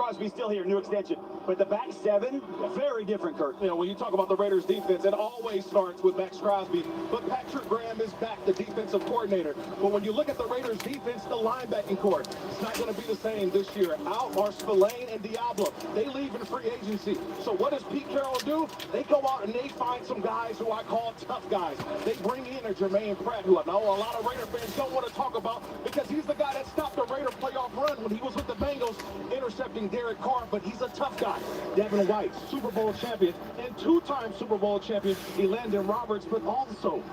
Crosby's still here, new extension. But the back seven, very different, Kurt. You know, when you talk about the Raiders defense, it always starts with Max Crosby. But Patrick Graham is back, the defensive coordinator. But when you look at the Raiders defense, the linebacking core, it's not going to be the same this year. Out are Spillane and Diablo. They leave in free agency. So what does Pete Carroll do? They go out and they find some guys who I call tough guys. They bring in a Jermaine Pratt, who I know a lot of Raider fans don't want to talk about because he's the guy that stopped the Raider playoff run when he was with the Bengals, intercepting Derek Carr, but he's a tough guy. Devin White, Super Bowl champion, and two-time Super Bowl champion, Elandon Roberts, but also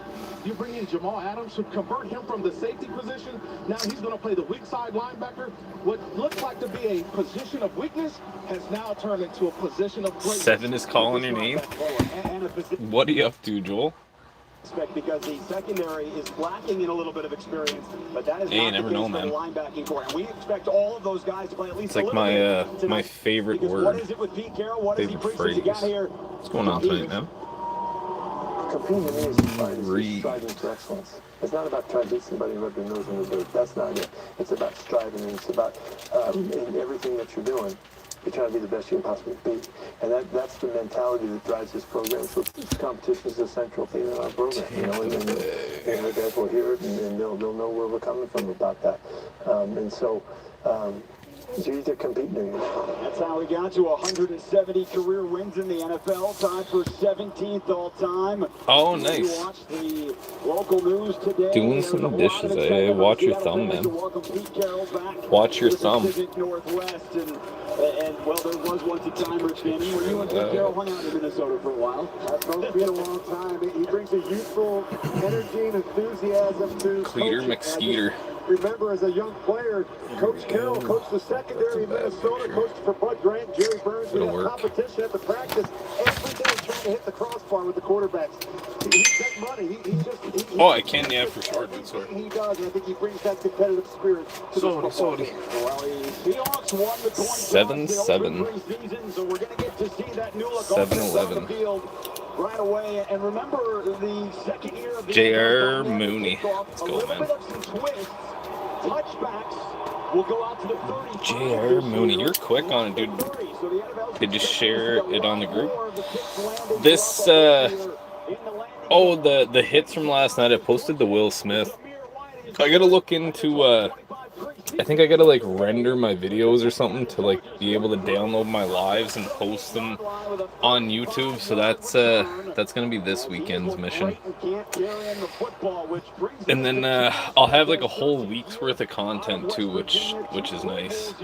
you bring in Jamal Adams to convert him from the safety position. Now he's going to play the weak side linebacker. What looked like to be a position of weakness has now turned into a position of greatness. 7 is calling your name. What are you up to, Joel? Because the secondary is lacking in a little bit of experience, but that is hey, not never the know, case for man. the linebacking core. And we expect all of those guys to play at least it's like my my favorite word. What is it with Pete Carroll? What favorite is he preaching? You got here? What's going on tonight, man? Competing to me is striving for excellence. It's not about trying to beat somebody and rub their nose in the dirt. That's not it. It's about striving, and it's about in everything that you're doing, you're trying to be the best you can possibly be. And that's the mentality that drives this program. So competition is a central thing in our program. You know, and the guys will hear it, and they'll know where we're coming from about that. You either compete or you. That's how we got to 170 career wins in the NFL, tied for 17th all time. Oh, nice. You watch the local news today. Doing some dishes, eh? Watch your thumb, man. Watch your thumb. Northwest and well, there was once a time, Rich Manning, where you and Pete Carroll hung out in Minnesota for a while. That's supposed to be a long time. He brings a youthful energy and enthusiasm to Cleater McSkeeter. Remember, as a young player, Coach Carroll coached the secondary in Minnesota, coached for Bud Grant, Jerry Burns. We had competition at the practice every day trying to hit the crossbar with the quarterbacks. He takes money. Oh, I can, yeah, for sure. He does, and I think he brings that competitive spirit to the football team. Well, the Seahawks won the coin 7-7. So we're going to get to see that new look on the field right away. And remember, the second year of the J.R. Mooney. Let's go, man. Touchbacks will go out to the 30. J.R. Mooney, you're quick on it, dude. Did you share it on the group? This, oh, the hits from last night, I posted the Will Smith. I gotta look into, I think I gotta, like, render my videos or something to, like, be able to download my lives and post them on YouTube. So that's gonna be this weekend's mission. And then I'll have, like, a whole week's worth of content, too, which is nice.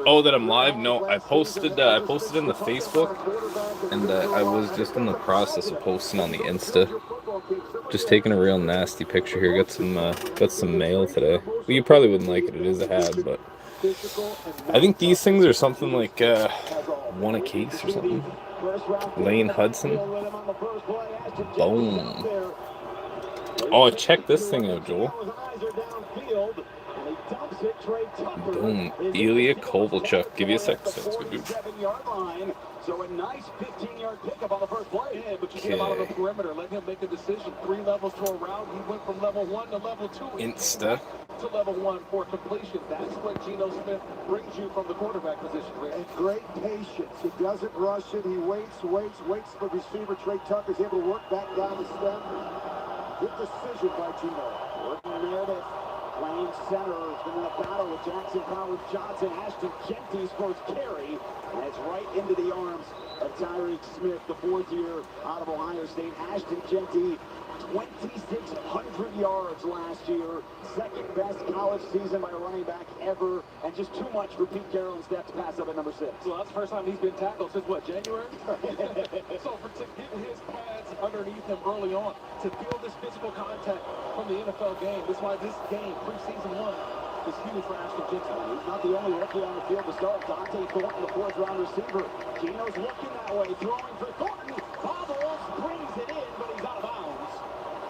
Oh, that I'm live? No, I posted in the Facebook, and I was just in the process of posting on the Insta. Just taking a real nasty picture here. Got some mail today. Well, you probably wouldn't like it. It is a hat, but I think these things are something like one a case or something. Lane Hudson. Boom. Oh, check this thing out, Joel. Boom. Ilya Kovalchuk. Give you a sec. Sounds good, dude. So a nice 15-yard pickup on the first play. Yeah, but you get him out of the perimeter. Let him make a decision. 3 levels to a route. He went from level 1 to level 2. Insta. To level 1 for completion. That's what Geno Smith brings you from the quarterback position. And great patience. He doesn't rush it. He waits for the receiver. Trey Tucker's able to work back down the stem. Good decision by Geno. Working Meredith. Playing center, has been in a battle with Jackson Powers-Johnson. Ashton Genty scores carry, and it's right into the arms of Tyreek Smith, the 4th year out of Ohio State. Ashton Genty, 2,600 yards last year, second best college season by a running back ever, and just too much for Pete Carroll and staff to pass up at number 6. Well, that's the first time he's been tackled since, what, January? So to get his pads underneath him early on, to feel this physical contact from the NFL game, that's why this game, preseason 1, is huge for Ashton Genty. He's not the only rookie on the field to start. Dante Thornton, the 4th-round receiver. Geno's looking that way, throwing for Thornton. Bobbles, brings it in, but he's out of bounds.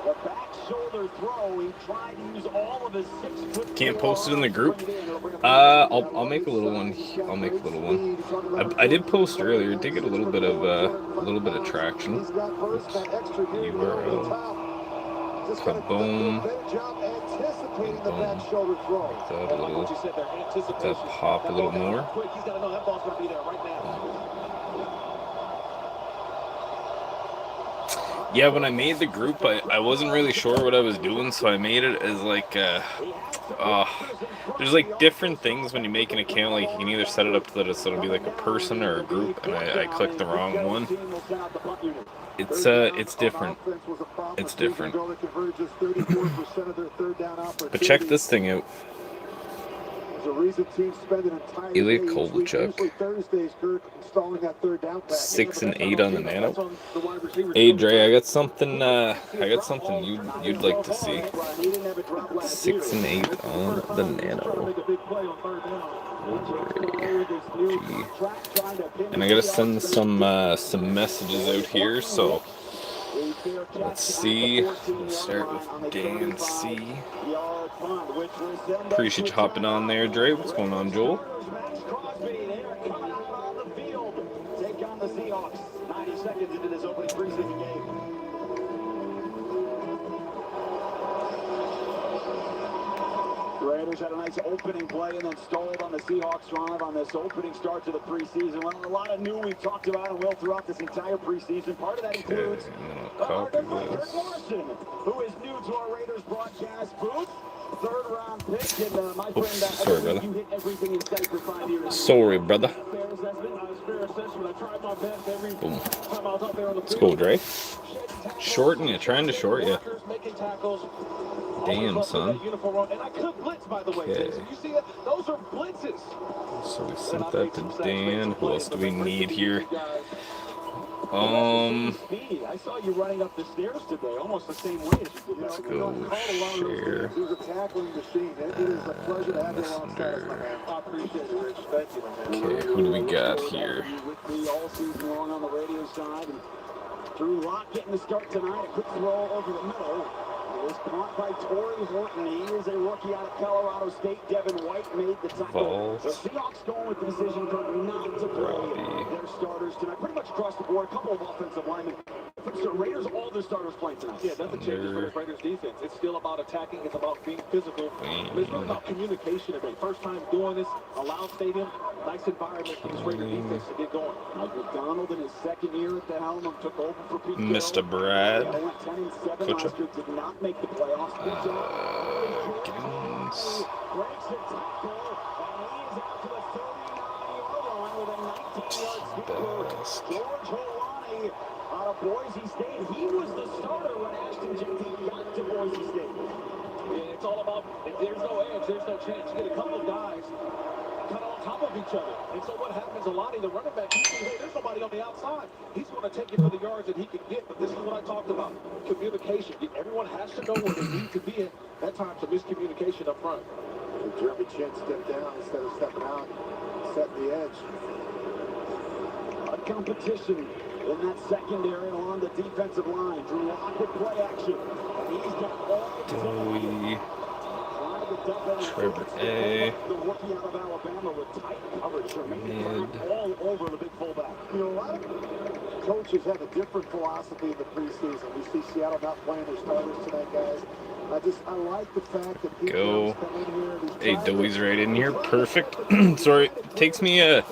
The back shoulder throw, he tried to use all of his 6-foot. Can't post it in the group. I'll make a little one. I'll make a little one. I did post earlier. It did get a little bit of traction. Oops. URL. Kaboom. indicating the back shoulder throw. That a little, that pop a little more. Yeah, when I made the group, I wasn't really sure what I was doing, so I made it as like, there's like different things when you make an account. Like you can either set it up so that it'll be like a person or a group, and I clicked the wrong one. It's different. It's different. But check this thing out. Ilya Kovalchuk, 6 and 8 on the Nano. Hey Dre, I got something you'd like to see. 6 and 8 on the Nano. And I gotta send some messages out here, so let's see. We'll start with Dan C. Appreciate you hopping on there, Dre. What's going on, Joel? Take on the Seahawks 90 seconds into this opening preseason game. Raiders had a nice opening play and then stalled on the Seahawks drive on this opening start to the preseason. Well, a lot of new we've talked about and will throughout this entire preseason. Part of that includes our good friend Kurt Morrison, who is new to our Raiders broadcast booth. Third round pick, and my friend, sorry, brother. You hit everything in sight for 5 years. Sorry, brother. Boom. Let's go, Dre. Shorten you, trying to short you. Damn, son. Okay. So we sent that to Dan. Who else do we need here? I saw you running up the stairs today, almost the same way as you did. Let's go share. He's a tackling machine. It is a pleasure to have you alongside, my man. I appreciate it, Rich. Thank you, my man. Okay, who do we got here? With me all season long on the radio side, and Drew Lock getting the start tonight. A quick throw over the middle. It was caught by Torrey Horton. He is a rookie out of Colorado State. Devin White made the tackle. The Seahawks going with the decision not to play their starters tonight. Pretty much across the board. A couple of offensive linemen. But the Raiders, all their starters playing tonight. Yeah, nothing changes for the Raiders defense. It's still about attacking. It's about being physical. It's not about communication today. First time doing this. A loud stadium. Nice environment for this Raider defense to get going. Mike McDonald in his second year at the helm took over for Pete Mr. Brad. They went 10-7 last year. Did not make the playoffs. Good job. Breaks the tackle, and he is out to the 39-yard line with a 19-yard skip for George Holani out of Boise State. He was the starter when Ashton Jenkins got to Boise State. Yeah, it's all about, if there's no edge, there's no chance. You get a couple of guys kind of on top of each other. And so what happens, Alani, the running back, he sees, hey, there's nobody on the outside. He's going to take it for the yards that he can get. But this is what I talked about. Communication. Everyone has to know where they need to be. That time's a miscommunication up front. Jeremy Chin stepped down instead of stepping out. Set the edge. A competition in that secondary along the defensive line. Drew Lock with play action. And he's got all the Trevor A. The rookie out of Alabama with tight coverage. All over the big fullback. You know, a lot of coaches have a different philosophy in the preseason. We see Seattle not playing their starters tonight, guys. I like the fact that people come in here. Hey, Dewey's right in here. Perfect. Sorry, takes me a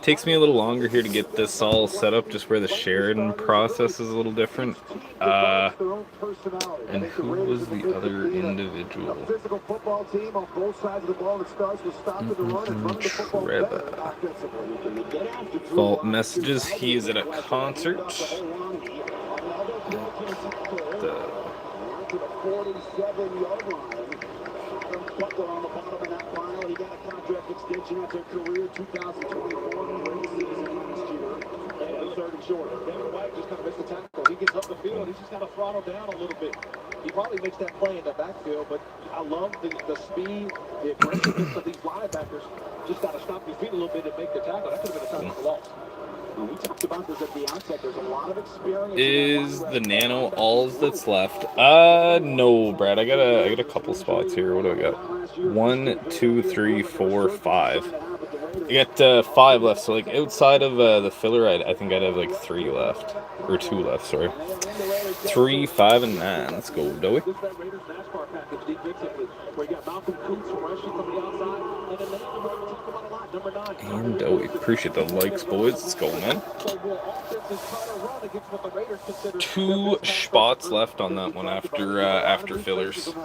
little longer here to get this all set up, just where the sharing process is a little different. And who was the other individual? Physical football team on both sides of the ball that starts with stopping the run and running the football better offensively. Fault messages. He is at a concert. To the 47-yard line. Butler on the bottom of that pile. He got a contract extension after career 2024 great season last year. And third and short. Devin White just kind of missed the tackle. He gets up the field. He's just got to throttle down a little bit. He probably makes that play in the backfield, but I love the speed, the aggressiveness of these linebackers. Just got to stop your feet a little bit and make the tackle. That could have been a tackle loss. We talked about this at the outset. There's a lot of experience. Is the Nano all that's left? No, Brad. I got a couple spots here. What do I got? 1, 2, 3, 4, 5. I got 5 left. So like outside of the filler, I think I'd have like 3 left, or 2 left. Sorry. 3, 5, and 9. Let's go, Dowie. package defensively, where you got Malcolm Coots rushing from the outside, and then the name we're going to talk about a lot, number 9. And we appreciate the likes, boys. Let's go, man. 2 spots left on that one after fillers. And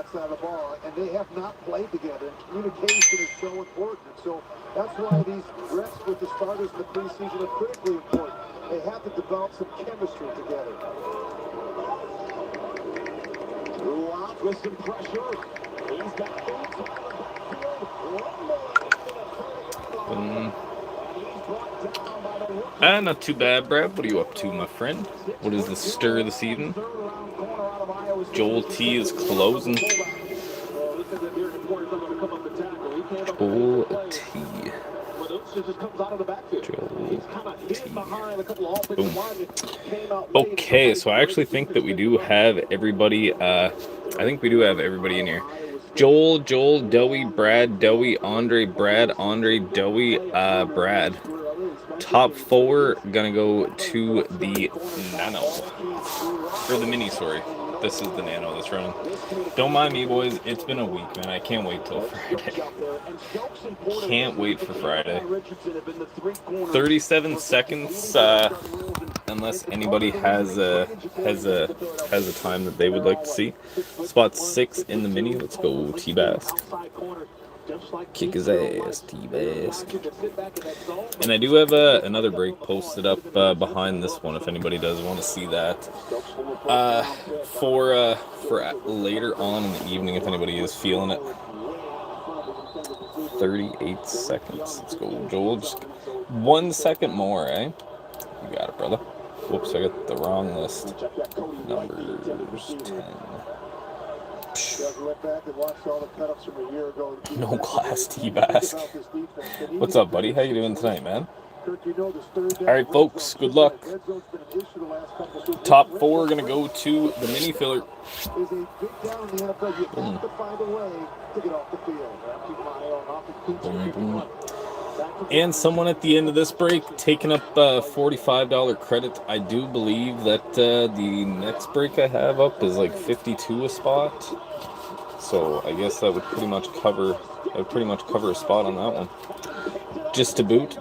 they have not played together, and communication is so important. So that's why these reps with the starters in the preseason are critically important. They have to develop some chemistry together. Throughout with some pressure. He's got boots on the backfield. Not too bad, Brad. What are you up to, my friend? What is the stir this evening? Joel T is closing. Joel T. Boom. Okay, so I actually think that we do have everybody. I think we do have everybody in here. Joel, Dowie, Brad, Dowie, Andre, Dowie, Brad. Top 4 gonna go to the Nano. Or the Mini, sorry. This is the Nano that's running. Don't mind me, boys. It's been a week, man. I can't wait till Friday. Can't wait for Friday. 37 seconds. Unless anybody has a time that they would like to see. Spot 6 in the Mini. Let's go, T-Bask. Kick his ass, T-Bask. And I do have another break posted up behind this one if anybody does want to see that. For later on in the evening if anybody is feeling it. 38 seconds. Let's go, Joel. Just 1 second more, eh? You got it, brother. Whoops, I got the wrong list. Numbers 10. No class, T-Bask. What's up, buddy? How you doing tonight, man? Alright, folks, good luck. Top 4 gonna go to the Mini Filler. Boom. Boom, boom. And someone at the end of this break taking up $45 credit. I do believe that the next break I have up is like 52 a spot. So I guess that would pretty much cover a spot on that one. Just to boot.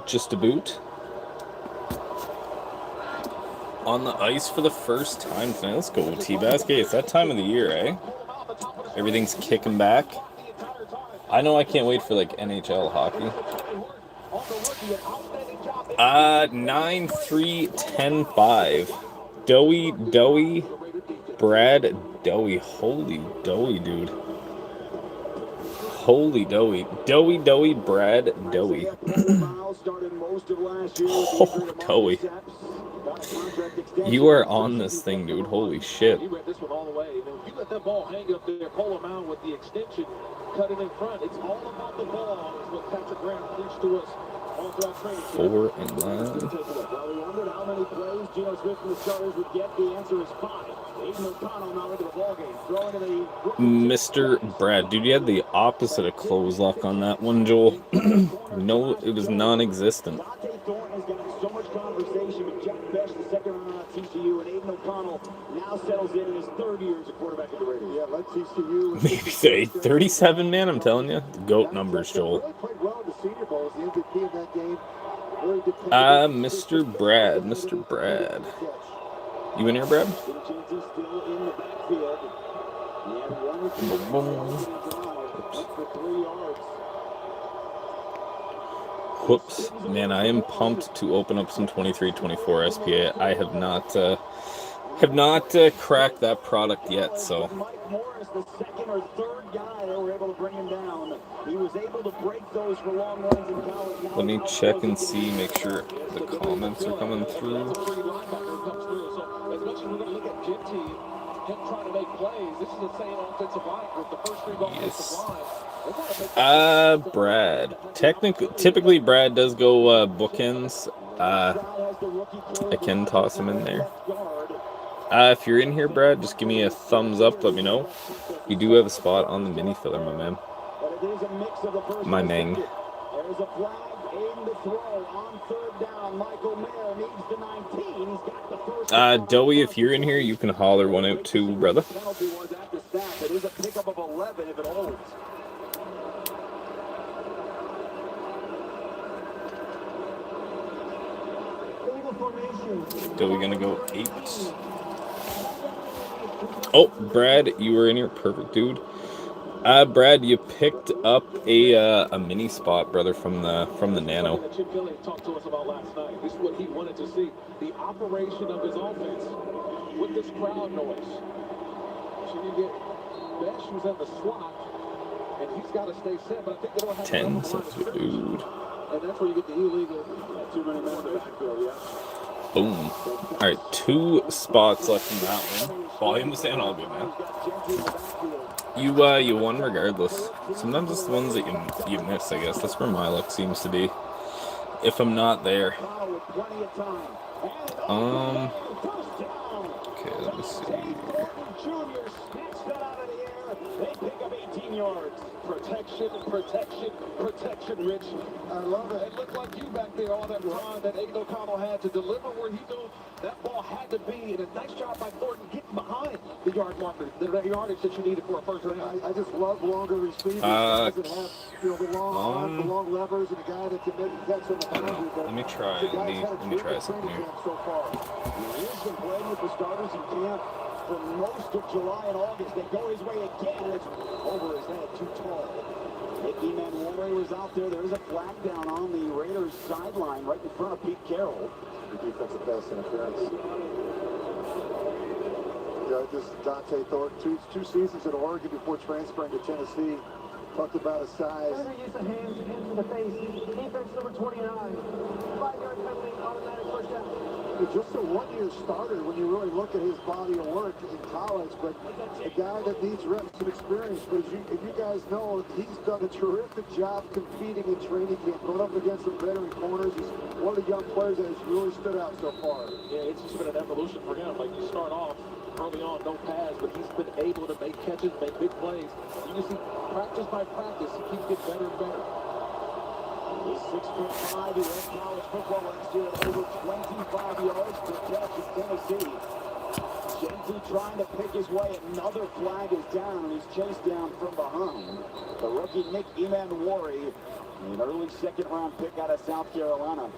On the ice for the first time tonight. Let's go, T-Bask. Hey, it's that time of the year, eh? Everything's kicking back. I know I can't wait for like NHL hockey. 9-3-10-5. Dowie, Brad, Dowie. Holy Dowie, dude. Holy Dowie. Dowie, Brad, Dowie. Oh, Dowie. You are on this thing, dude. Holy shit. You let that ball hang up there, pull him out with the extension, cut it in front. It's all about the ball, is what Patrick Graham preached to us all throughout training. 4 and 9. Well, we wondered how many plays Geno Smith and the starters would get. The answer is 5. Aiden O'Connell now into the ballgame. Throwing to the Mr. Brad, dude, you had the opposite of close lock on that one, Joel. No, it was non-existent. Dante Thornton has gotten so much conversation with Jack Best, the second round out of TCU, and Aiden O'Connell now settles in his third year as a quarterback of the Raiders. Yeah, let TCU. Maybe say 37, man, I'm telling you. GOAT numbers, Joel. Really played well in the Senior Bowl as the MVP in that game. Mr. Brad. You in here, Brad? Whoops. Man, I am pumped to open up some 23-24 SPA. I have not cracked that product yet, so. Mike Morris, the second or third guy that were able to bring him down. He was able to break those for long runs in college. Let me check and see, make sure the comments are coming through. So as much as we're going to look at Jim Team, him trying to make plays, this is the same offensive line with the first three offensive line. Brad. Typically, Brad does go bookends. I can toss him in there. If you're in here, Brad, just give me a thumbs up. Let me know. You do have a spot on the mini filler, my man. My mang. throw on third down. Michael Mayer needs the 19. He's got the first. Dowie, if you're in here, you can holler one out too, brother. Penalty was at the snap. It is a pickup of 11 if it holds. Dowie gonna go 8. Oh, Brad, you were in here. Perfect, dude. Brad, you picked up a mini spot, brother, from the Nano. Chip Kelly talked to us about last night. This is what he wanted to see: the operation of his offense with this crowd noise. So you get Besh, who's at the slot, and he's got to stay set. But I think they don't have 10 cents, dude. and that's where you get the illegal too many men in the backfield. Yeah. Boom. All right, 2 spots left in that one. Volume to stand all good, man. You won regardless. Sometimes it's the ones that you miss, I guess. That's where my luck seems to be. If I'm not there. Okay, let me see. Protection, Rich. I love it. It looked like you back there all that time that Aiden O'Connell had to deliver where he knew that ball had to be. And a nice job by Thornton getting behind the yard marker, the yardage that you needed for a first round. I just love longer receivers. Doesn't have, the long levers and a guy that can make catch on the boundary. Let me try something here. So far. He has been playing with the starters in camp for most of July and August. They go his way again, and it's over his head, too tall. Mickey Manwari was out there. There's a flag down on the Raiders sideline right in front of Pete Carroll. The defensive pass interference. Yeah, this is Dante Thornton, two seasons in Oregon before transferring to Tennessee. Talked about his size. Use the hands into the face. Defense number 29. 5-yard penalty, automatic first down. He's just a one-year starter when you really look at his body of work in college, but a guy that needs reps and experience. But as you guys know, he's done a terrific job competing in training camp, going up against some veteran corners. He's one of the young players that has really stood out so far. Yeah, it's just been an evolution for him. Like, you start off early on, no pass, but he's been able to make catches, make big plays. You can see practice by practice, he keeps getting better and better. He's 6'5". He led college football last year at over 25 yards per catch in Tennessee. Gentry trying to pick his way. Another flag is down, and he's chased down from behind. The rookie Nick Emanwari, an early second-round pick out of South Carolina.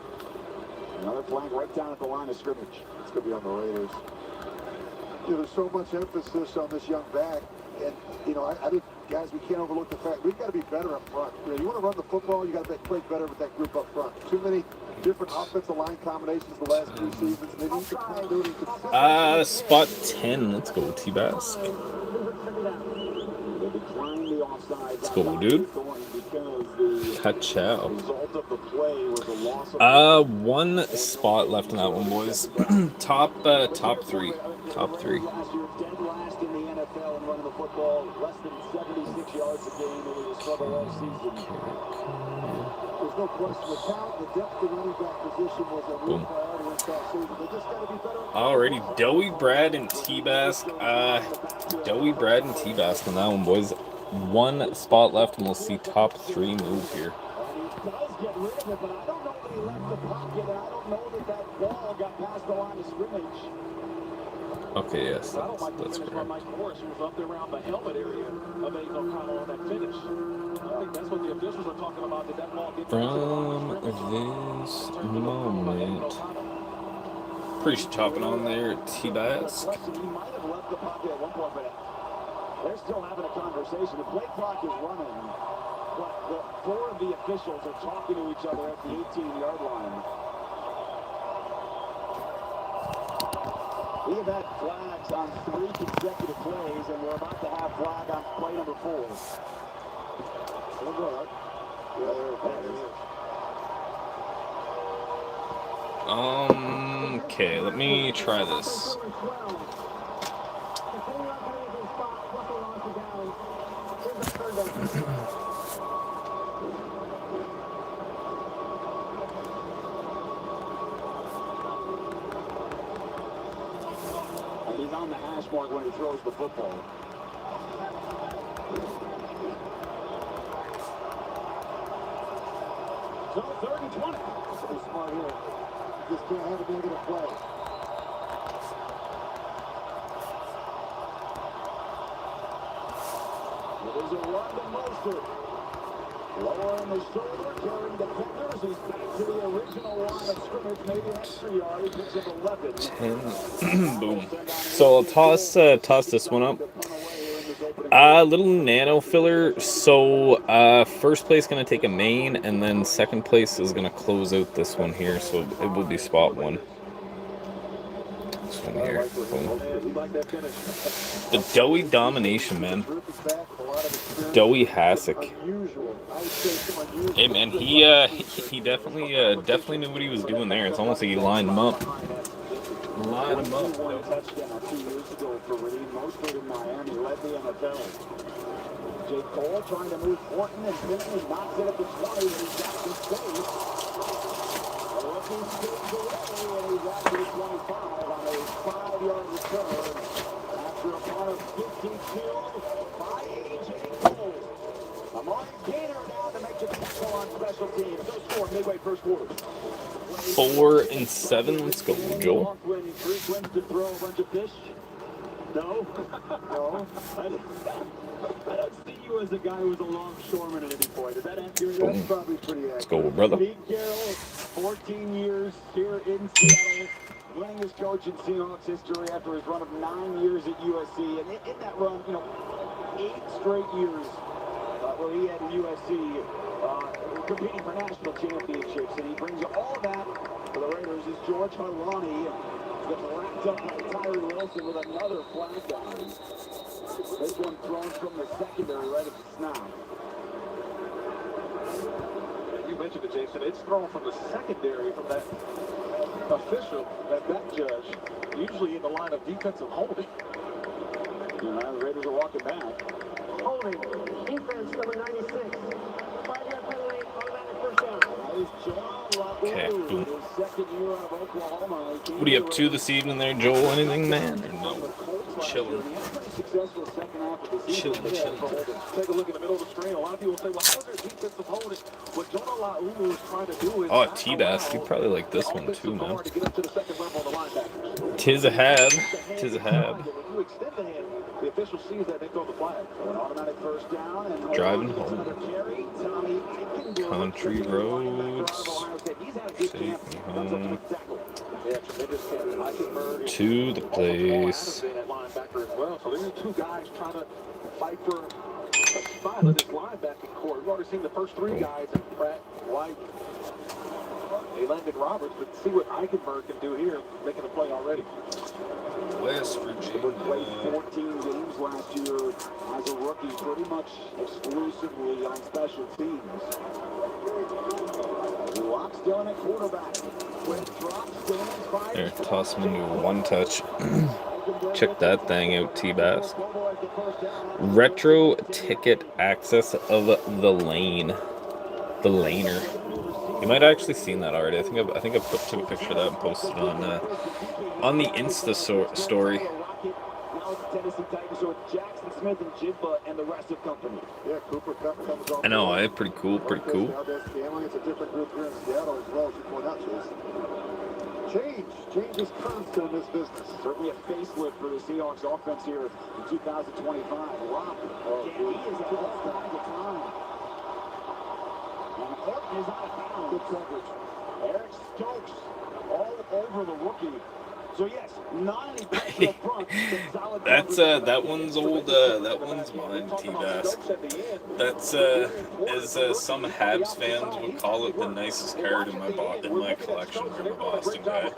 Another flag right down at the line of scrimmage. It's going to be on the Raiders. There's so much emphasis on this young back, and I think, guys, we can't overlook the fact we've got to be better up front. You want to run the football, you got to play better with that group up front. Too many different offensive line combinations the last 2 seasons. They need to continuity and consistency. Spot 10. Let's go, T-Bask. Let's go, dude. Ka-chow. 1 spot left in that one, boys. Top 3. Top 3. Running the football less than 76 yards a game, and he was struggle all season. There's no question the talent, the depth of the running back position was a real priority this past season. They just got to be better. Alrighty, Dowie, Brad, and T-Bask. Dowie, Brad, and T-Bask on that one, boys. 1 spot left, and we'll see top 3 move here. And he does get rid of it, but I don't know that he left the pocket, and I don't know that ball got past the line of scrimmage. Okay, yes, that's correct. Mike Morris was up there around the helmet area of Aiden O'Connell on that finish. I think that's what the officials are talking about. Did that ball get From this moment, pretty chopping on there, T-Bask. He might have left the pocket at one point, but they're still having a conversation. The play clock is running, but 4 of the officials are talking to each other at the 18-yard line. We have had flags on 3 consecutive plays, and we're about to have flag on play number 4. Okay, let me try this. He's on the hash mark when he throws the football. So 3rd and 20. Pretty smart here. You just can't have a negative play. It is a run to Mostert. Lower in the shoulder, carrying defenders. He's back to the original line of scrimmage, maybe an extra yard. He picks up 11. 10. Boom. So I'll toss this one up. Little nano filler. So first place gonna take a main, and then second place is gonna close out this one here. So it will be spot one. This one here. Boom. The Doughy domination, man. Doughy Hasek. Hey man, he definitely knew what he was doing there. It's almost like he lined him up. Line him up. Touchdown 2 years ago for Reed, mostly in Miami, led the NFL. Jake Cole trying to move Horton and Finley knocks it at the 20, and he's got some space. Looking straight away, and he's out to the 25 on a 5-yard return after a punt of 52 by A.J. Cole. Amari Gainer now to make the tackle on special teams. No score midway first quarter. 4 and 7. Let's go, Joel. To throw a bunch of fish? No. No. I don't see you as a guy who's a longshoreman at any point. Is that accurate? Boom. That's probably pretty accurate. Let's go, brother. Pete Carroll, 14 years here in Seattle, winning his coach in Seahawks history after his run of 9 years at USC. And in that run, 8 straight years where he had USC competing for national championships, and he brings all of that for the Raiders. Is George Harani gets wrapped up by Tyree Wilson with another flag down. This one thrown from the secondary right at the snap. You mentioned it, Jason. It's thrown from the secondary from that official, that judge, usually in the line of defensive holding. The Raiders are walking back. Holding. Defense number 96. 5-yard penalty, automatic first down. Okay, boom. What are you up to this evening there, Joel? Anything, man? Or no? Chilling. Chilling. Take a look in the middle of the screen. A lot of people say, well, how is their defensive holding? What Jonah Laulu is trying to do is... Oh, T-Bass. You probably like this one too, man. Tis a hab. Tis a hab. You extend the hand, the official sees that they throw the flag. An automatic first down and driving home. Country roads. Take me home. To the place. So these are two guys trying to fight for a spot in this linebacking core. We've already seen the first 3 guys in Pratt, White, Landon Roberts, but see what Eichenberg can do here, making a play already. West Virginia. Played 14 games last year as a rookie, pretty much exclusively on special teams. Lock still in at quarterback. There, toss him into a 1-touch. Check that thing out, T-Bass. Retro ticket access of the lane. The laner. You might have actually seen that already. I think I took a picture of that and posted it on the Insta story. I know, pretty cool, pretty cool. It's a different group here in Seattle as well, as you point out, Chase. Change is constant in this business. Certainly a facelift for the Seahawks offense here in 2025. Rock, he is out of time. And Horton is out of bounds. Good coverage. Eric Stokes all over the rookie. So yes, not any pressure up front. That's that one's old. That one's mine, T-Bass. That's as some Habs fans would call it, the nicest card in my collection from the Boston guy.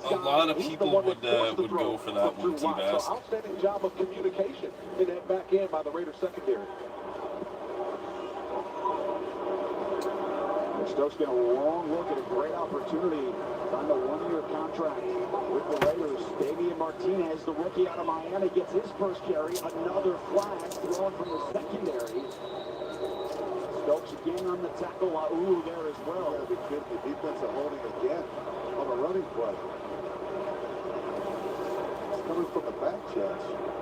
A lot of people would go for that one, T-Bass. Outstanding job of communication in that back end by the Raiders secondary. Stokes getting a long look at a great opportunity. Signed a 1-year contract with the Raiders. Damian Martinez, the rookie out of Miami, gets his first carry. Another flag thrown from the secondary. Stokes again on the tackle. Laulu there as well. The defense are holding again on the running play. It's coming from the back, Chad.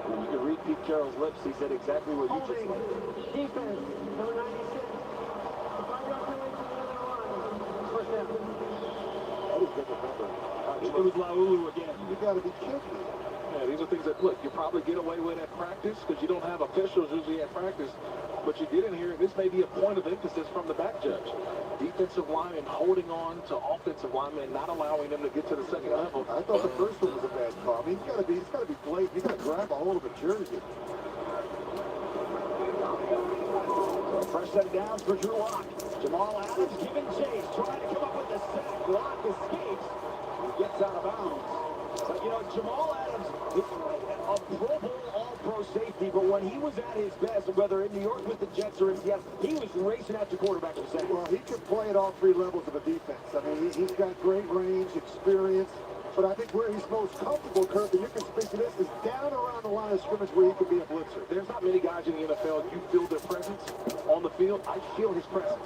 And you can read Pete Carroll's lips. He said exactly what you just said. Defense, number 96. can't remember. It was Laulu again. You got to be kidding me. Yeah, these are things that, look, you probably get away with at practice because you don't have officials usually at practice. But you get in here, and this may be a point of emphasis from the back judge. Defensive linemen holding on to offensive linemen, not allowing them to get to the second level. I thought the first one was a bad call. I mean, it's got to be blatant. You got to grab a hold of a jersey. So fresh set of downs for Drew Lock. Jamal Adams giving chase, trying to come up with the sack. Lock escapes. He gets out of bounds. But, you know, Jamal Adams is a Pro Bowl All-Pro safety, but when he was at his best, whether in New York with the Jets or in Seattle, he was racing after quarterback for sack. Well, he can play at all three levels of a defense. I mean, he's got great range, experience. But I think where he's most comfortable, Kirk, and you can speak to this, is down around the line of scrimmage where he can be a blitzer. There's not many guys in the NFL, you feel their presence on the field. I feel his presence.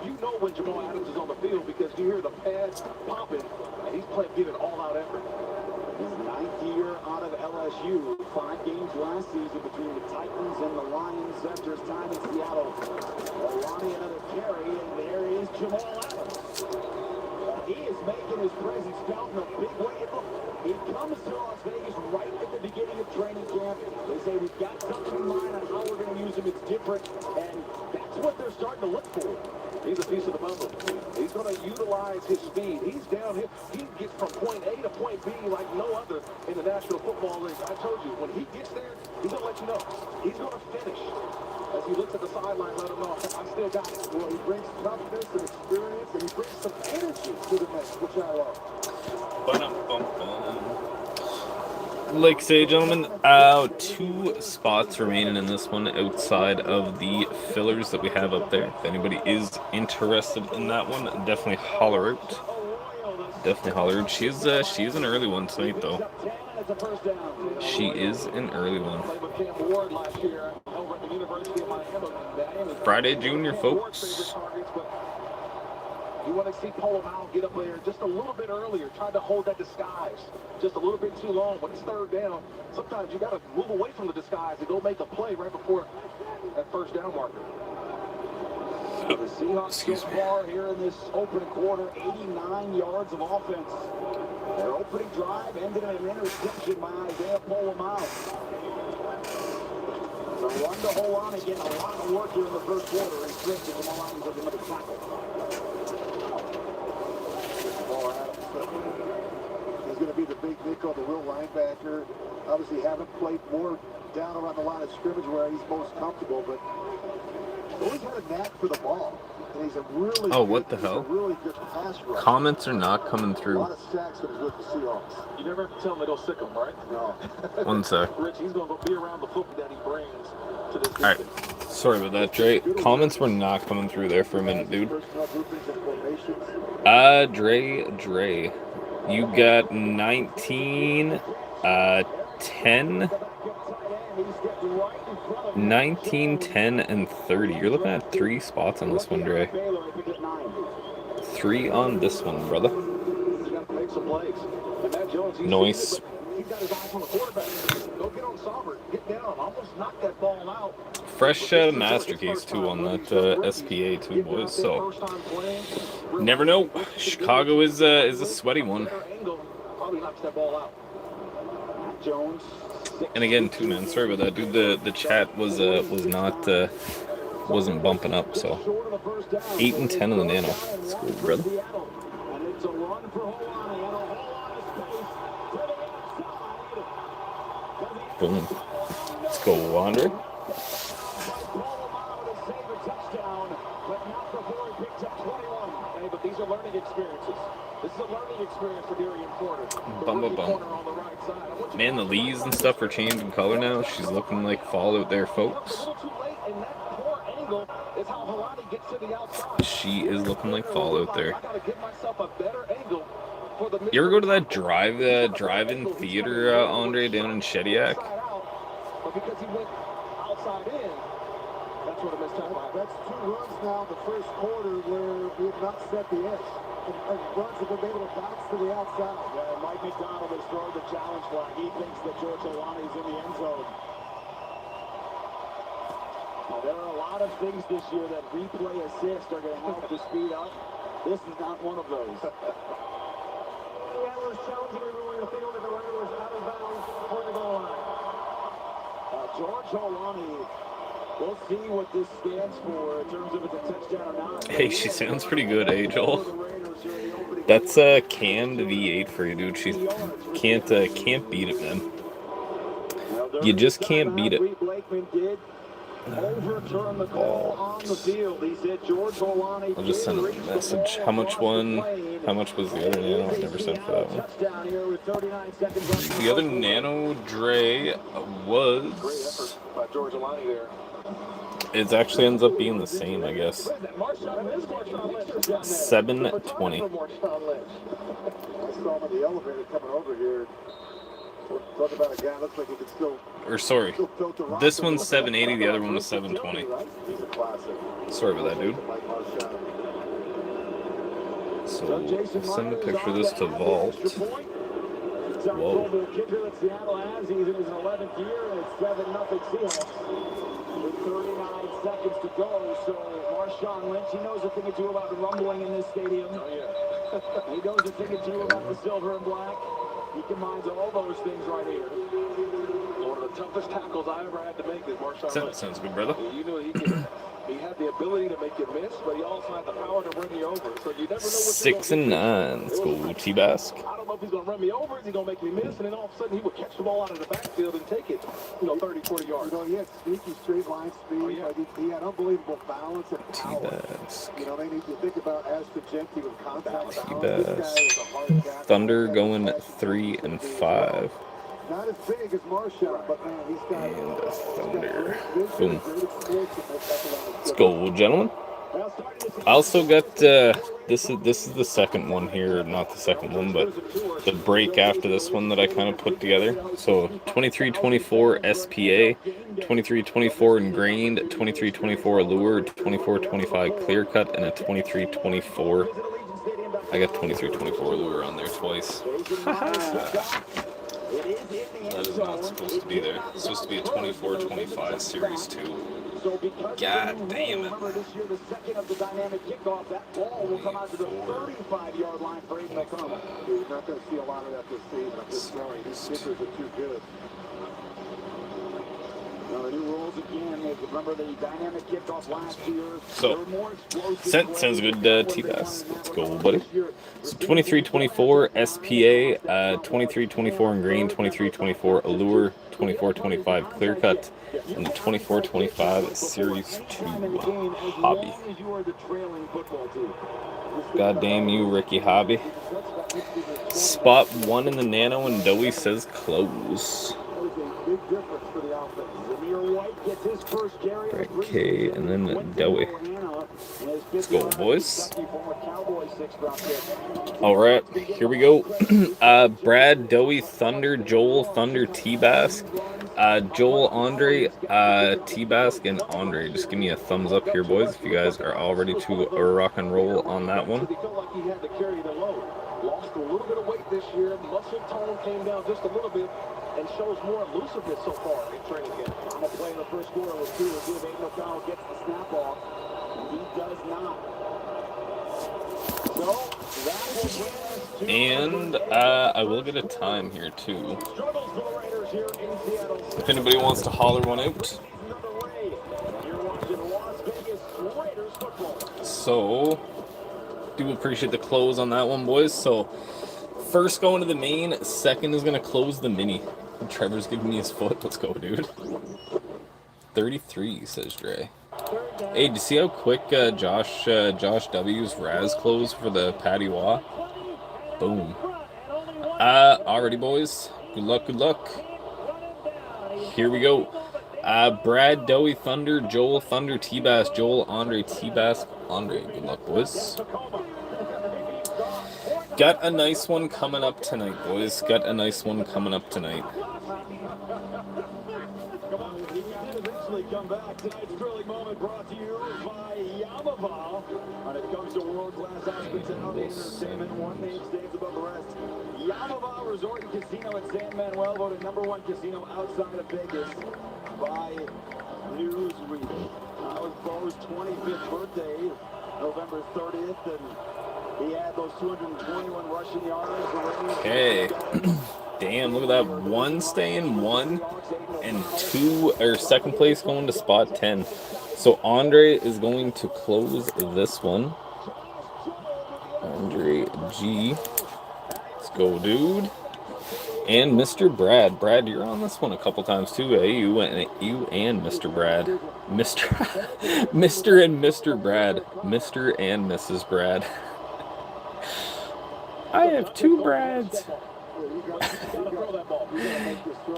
You know when Jamal Adams is on the field because you hear the pads popping, and he's giving all-out effort. His 9th year out of LSU. 5 games last season between the Titans and the Lions after his time in Seattle. Lonnie another carry, and there is Jamal Adams. He is making his presence felt in a big way. Look, he comes to Las Vegas right at the beginning of training camp. They say we've got something in mind on how we're going to use him. It's different, and that's what they're starting to look for. He's a piece of the puzzle. He's going to utilize his speed. He's down here. He gets from point A to point B like no other in the National Football League. I told you, when he gets there, he's going to let you know. He's going to finish. As he looks at the sideline, let him know, I still got it. Well, he brings toughness and experience, and he brings some energy to the mix, which I love. Like I say, gentlemen, 2 spots remaining in this one outside of the fillers that we have up there. If anybody is interested in that one, definitely holler out. Definitely holler out. She is an early one tonight, though. She is an early one. Friday Junior, folks. You want to see Polamalu get up there just a little bit earlier, tried to hold that disguise just a little bit too long. When it's third down, sometimes you got to move away from the disguise and go make a play right before that first down marker. So the Seahawks so far here in this opening quarter, 89 yards of offense. Their opening drive ended in an interception by Isaiah Polamalu. The run to hold on again, a lot of work here in the first quarter, and Chris and Jamal Adams with another tackle. He's going to be the big nickel, the will linebacker. Obviously, haven't played more down around the line of scrimmage where he's most comfortable, but always had a knack for the ball. And he's a really what the hell? Really good pass rusher. Comments are not coming A through. lot of sacks when he's with the Seahawks. You never have to tell him to go sick him, right? No. One sec. Rich, he's going to be around the football that he brings to this All right. Sorry about that, Dre. Comments were not coming through there for a minute, dude. Dre. You got 19, 10, 19, 10, and 30. You're looking at 3 spots on this one, Dre. 3 on this one, brother. Nice. Fresh master case, too, on that SPA, too, boys. So, never know. Chicago is a sweaty one. And again, too, man, sorry about that, dude. The chat wasn't bumping up. So 8 and 10 on the nano. That's cool, brother. Boom. Let's go, Andre. But these are learning experiences. This is a learning experience for Darian Porter. Bum. Man, the leaves and stuff are changing color now. She's looking like fall out there, folks. She is looking like fall out there. You ever go to that drive-in theater, Andre, down in Shediac? Because he went outside in. That's what a missed time. That's 2 runs now the first quarter where we have not set the edge. And runs have been able to bounce to the outside. Yeah, Mike McDonald has thrown the challenge flag. He thinks that George Olani is in the end zone. Now, there are a lot of things this year that replay assist are going to help to speed up. This is not one of those. Seattle is challenging everyone in the field, and the runner was out of bounds toward the goal line. George Holani, we'll see what this stands for in terms of if it's a touchdown or not. Hey, she sounds pretty good, eh, Joel? That's canned V8 for you, dude. She can't beat it, man. You just can't beat it. Overturn the call on the field. He said George Holani. I'll just send him a message. How much was the other nano? I've never sent for that one. The other nano Dre was. George Alani there. It actually ends up being the same, I guess. 720. I saw him in the elevator coming over here. Talk about a guy looks like he could still. Or sorry, this one's 780. The other one was 720. Sorry about that, dude. So we'll send a picture of this to Vault. Whoa. Seattle has. He's in his 11th year, and it's 7-0 Seahawks. With 39 seconds to go, so Marshawn Lynch, he knows a thing or two about the rumbling in this stadium. Oh, yeah. He knows a thing or two about the silver and black. He combines all those things right here. One of the toughest tackles I ever had to make is Marshawn Lynch. Sounds good, brother. You know he had the ability to make you miss, but he also had the power to run you over. So you never know what 6 and 9. Let's go, T-Bask. I don't know if he's going to run me over, is he going to make me miss, and then all of a sudden he would catch the ball out of the backfield and take it, 30, 40 yards. He had sneaky straight line speed. Oh, yeah. He had unbelievable balance and power. T-Bask. They need to think about Ashton Jeanty with contact balance. T-Bask. Thunder going 3 and 5. Not as big as Marshawn, but man, he's got. And Thunder. Boom. Let's go, gentlemen. I also got this is the second one here, not the second one, but the break after this one that I kind of put together. So 2324 SPA, 2324 ingrained, 2324 allure, 2425 clear cut, and a 2324. I got 2324 allure on there twice. That is not supposed to be there. It's supposed to be a 24-25 Series 2. God damn it. Remember this year, the second of the dynamic kickoff, that ball will come out to the 35-yard line for Aiden O'Connell. You're not going to see a lot of that this season. I'm just sorry. These kickers are too good. Now the new rules again. Remember the dynamic kickoff last year. So, sounds good, T-Bass. Let's go, buddy. So 2324 SPA, 2324 ingrained, 2324 allure, 2425 clear cut, and the 2425 Series 2 hobby. God damn you, Ricky Hobby. Spot 1 in the nano, and Dowie says close. Brett K, and then Dowie. Let's go, boys. Alright, here we go. Brad, Dowie, Thunder, Joel, Thunder, T-Bask. Joel, Andre, T-Bask, and Andre. Just give me a thumbs up here, boys, if you guys are all ready to rock and roll on that one. Lost a little bit of weight this year. Muscle tone came down just a little bit and shows more elusiveness so far in training camp. I'm going to play in the first quarter with 2 to see if Aiden O'Connell gets the snap off. He does not. So, that will bring us to... And I will get a time here, too. If anybody wants to holler one out. So, do appreciate the close on that one, boys. So, first going to the main, second is going to close the mini. Trevor's giving me his foot. Let's go, dude. 33, says Dre. Hey, do you see how quick Josh W's Raz closed for the Patty Wah? Boom. Alrighty, boys. Good luck, good luck. Here we go. Brad, Dowie, Thunder, Joel, Thunder, T-Bass, Joel, Andre, T-Bass, Andre. Good luck, boys. Got a nice one coming up tonight, boys. Got a nice one coming up tonight. Come back. Tonight's thrilling moment brought to you by Yamava. When it comes to world-class hospitality and entertainment, one name stands above the rest. Yamava Resort and Casino at San Manuel, voted #1 casino outside of Vegas by Newsweek. That was Bo's 25th birthday, November 30th, and He had those 221 rushing yards. Okay. Damn, look at that. One staying, one, and two, or second place going to spot 10. So Andre is going to close this one. Andre G. Let's go, dude. And Mr. Brad. Brad, you're on this one a couple times too, eh? You and Mr. Brad. Mr. and Mr. Brad. Mr. and Mrs. Brad. I have two Brads.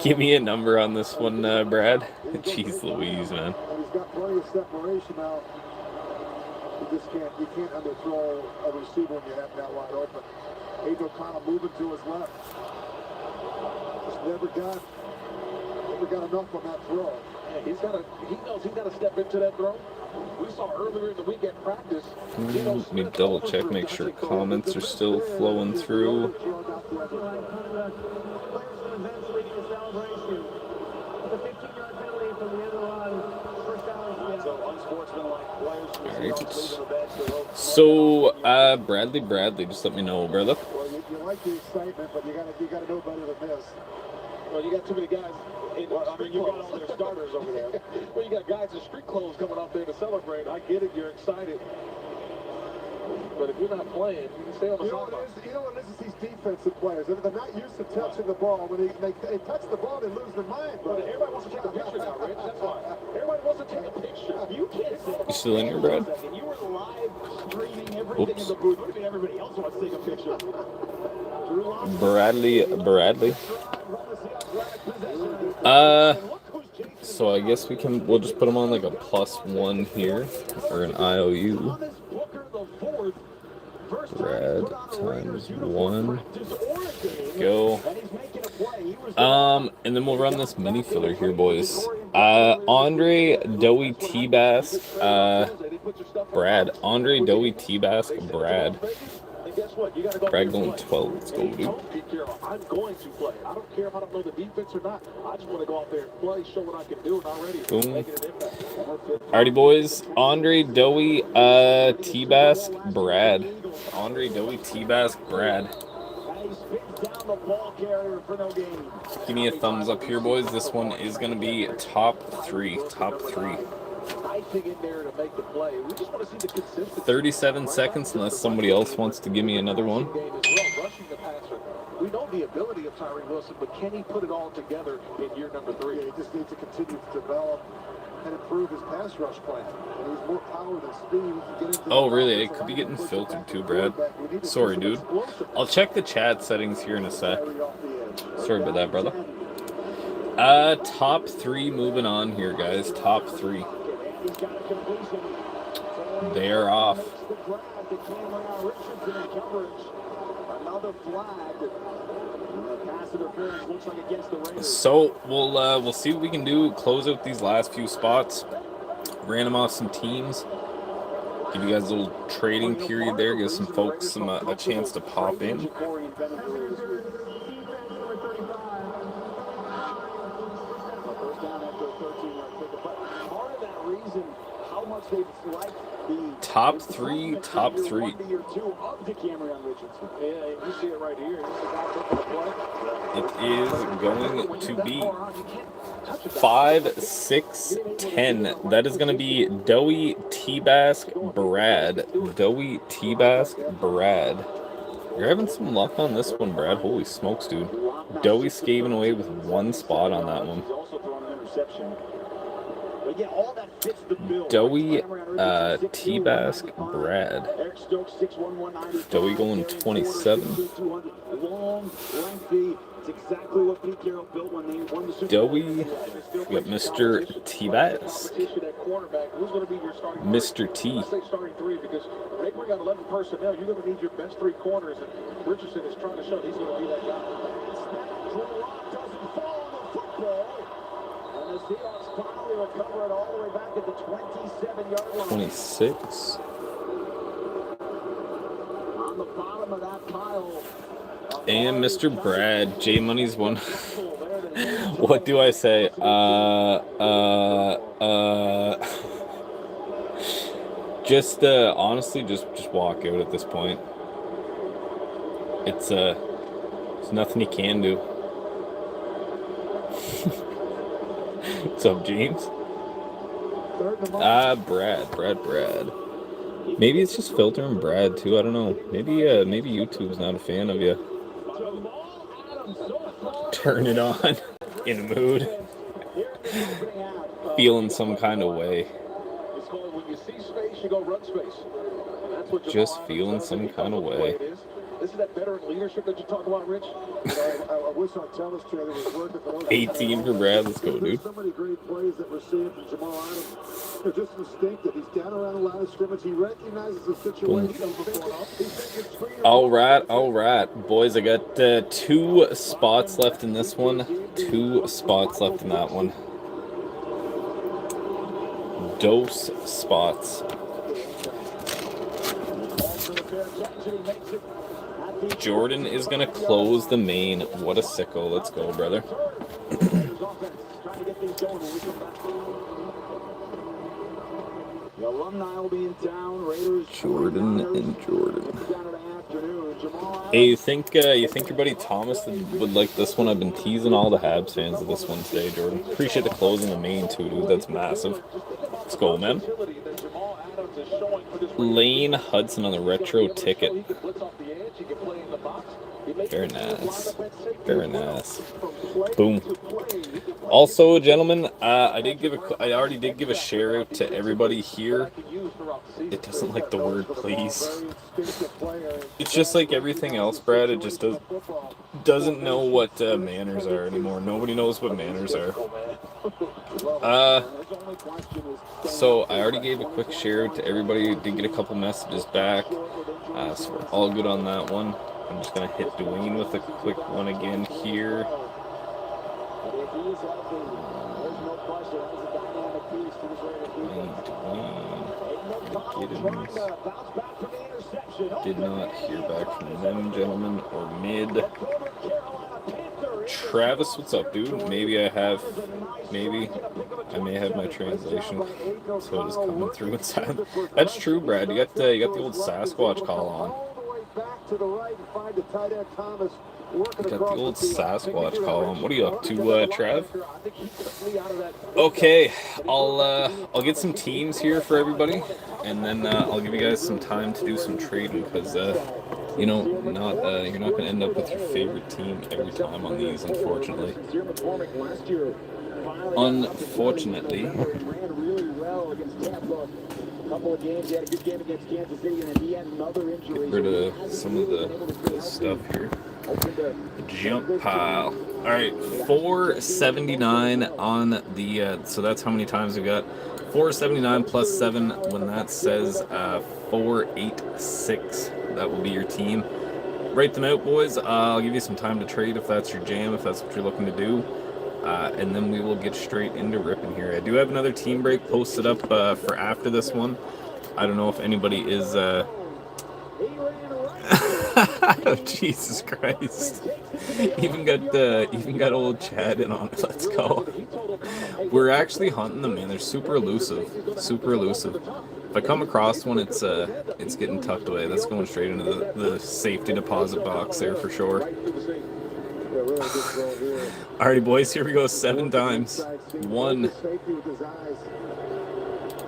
Give me a number on this one, Brad. Jeez Louise, man. He's got plenty of separation now. You can't underthrow a receiver when you have him that wide open. Aiden O'Connell moving to his left. Just never got enough on that throw. Yeah, he knows he's got to step into that throw. We saw earlier in the week at practice. Let me double check, make sure comments are still flowing through. Alright. So, Bradley, just let me know, brother. Well, you like the excitement, but you gotta know better than this. Well, you got too many guys. You got all their starters over there. Well, you got guys in street clothes coming up there to celebrate. I get it, you're excited. But if you're not playing, you can stay on the sideline. You know what it is these defensive players. They're not used to touching the ball. When they touch the ball, they lose their mind. But everybody wants to take a picture now, Rich. That's why. Everybody wants to take a picture. You can't say. You still in here, Brad? You were live streaming everything in the booth. What do you mean everybody else wants to take a picture? Bradley. So I guess we'll just put him on like a +1 here, or an IOU. Brad times 1. Go. And then we'll run this mini filler here, boys. Andre Doey T-Bass, Brad. Andre Doey T-Bass, Brad. Brad going 12. Let's go, dude. I'm going to play. I don't care if I don't know the defense or not. I just want to go out there and play, show what I can do, and already boom. making an impact. Alrighty, boys. Andre Doey T-Bass, Brad. Andre Doey T-Bass, Brad. Give me a thumbs up here, boys. This one is going to be top 3. Top 3. 37 seconds, unless somebody else wants to give me another one. We know the ability of Tyree Wilson, but can he put it all together in year number 3? Yeah, he just needs to continue to develop and improve his pass rush plan. And he's more power than speed. He can get into Oh, really? It could be getting filtered too, Brad. Sorry, dude. I'll check the chat settings here in a sec. Sorry about that, brother. Top 3 moving on here, guys. Top 3. They're off. So we'll see what we can do. Close out these last few spots. Ran them off some teams. Give you guys a little trading period there. Give some folks a chance to pop in. Top 3, top 3. Yeah, you see it right here. It is going to be 5, 6, 10. That is going to be Doey T-Bask Brad. Doey T-Bask Brad. You're having some luck on this one, Brad. Holy smokes, dude. Doey scaving away with 1 spot on that one. Doey T-Bask Brad. Doey going 27. Doey, we got Mr. T-Bask. Mr. T. We got 11 personnel. You're going to need your best 3 corners, and Richardson is trying to show he's going to be that guy. Doesn't fall on the football, and the Seahawks finally recover it all the way back at the 27-yard line. 26. On the bottom of that pile. And Mr. Brad, J Money's one. What do I say? Just honestly, just walk out at this point. It's there's nothing he can do. What's up, James? Brad. Maybe it's just filtering Brad too. I don't know. Maybe YouTube's not a fan of you. Turn it on. In a mood. Feeling some kind of way. Just feeling some kind of way. This is that veteran leadership that you talk about, Rich. I wish our tennis trainer was working for those 18 for Brad. Let's go, dude. So many great plays that we're seeing from Jamal Adams. They're just instinctive. He's down around the line of scrimmage. He recognizes the situation. All right. Boys, I got 2 spots left in this one. 2 spots left in that one. Dose spots. Jordan is going to close the main. What a sicko. Let's go, brother. The alumni will be in town. Raiders Jordan and Jordan. Hey, you think your buddy Thomas would like this one? I've been teasing all the Habs fans of this one today, Jordan. Appreciate the closing the main too, dude. That's massive. Let's go, man. Lane Hudson on the retro ticket. Very nice. Very nice. Boom. Also, gentlemen, I already did give a share out to everybody here. It doesn't like the word please. It's just like everything else, Brad. It just doesn't know what manners are anymore. Nobody knows what manners are. So I already gave a quick share out to everybody. Did get a couple messages back. So we're all good on that one. I'm just going to hit Dwayne with a quick one again here. Did not hear back from them, gentlemen, or mid. Travis, what's up, dude? Maybe I may have my translation, so it is coming through inside. That's true, Brad. You got the old Sasquatch call on. Got the old Sasquatch column. What are you up to, Trav? Okay, I'll get some teams here for everybody, and then I'll give you guys some time to do some trading because you're not gonna end up with your favorite team every time on these, unfortunately. Unfortunately. Couple of games, he had a good game against Kansas City, and then he had another injury. Get rid of some of the stuff here. The jump pile. All right, 479 on the. So that's how many times we got. 479 plus 7. When that says 486, that will be your team. Write them out, boys. I'll give you some time to trade if that's your jam, if that's what you're looking to do. And then we will get straight into ripping here. I do have another team break posted up for after this one. I don't know if anybody is... Oh, Jesus Christ. Even got old Chad in on it. Let's go. We're actually hunting them, man. They're super elusive. Super elusive. If I come across one, it's getting tucked away. That's going straight into the safety deposit box there for sure. Alrighty, boys, here we go. 7 times. 1,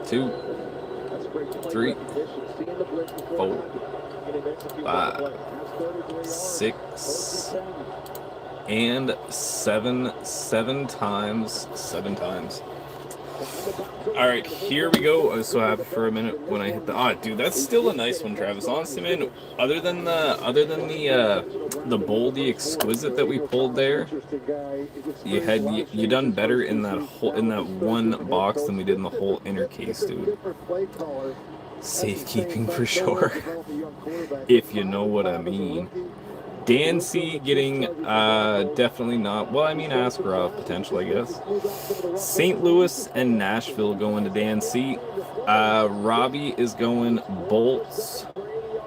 2, 3, 4, 5, 6, and 7. 7 times. 7 times. All right, here we go. I was so happy for a minute when I hit the. Oh, dude, that's still a nice one, Travis. Honestly, man. Other than the Boldy Exquisite that we pulled there, you done better in that one box than we did in the whole inner case, dude. Safekeeping for sure, if you know what I mean. Dan C getting definitely not. Well, I mean Askarov potential, I guess. St. Louis and Nashville going to Dan C. Robbie is going Bolts.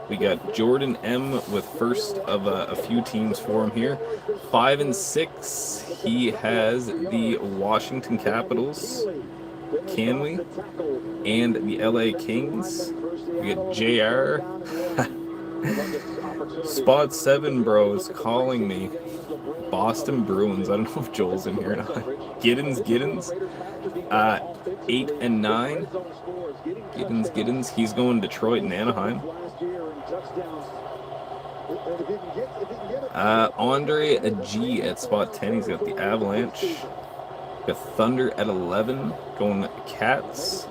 We got Jordan M with first of a few teams for him here. 5 and 6. He has the Washington Capitals. Can we? And the LA Kings. We got JR. Spot 7 bros calling me. Boston Bruins. I don't know if Joel's in here or not. Giddens. 8 and 9. Giddens. He's going Detroit and Anaheim. Andre G at spot 10. He's got the Avalanche. Got Thunder at 11. Going Cats.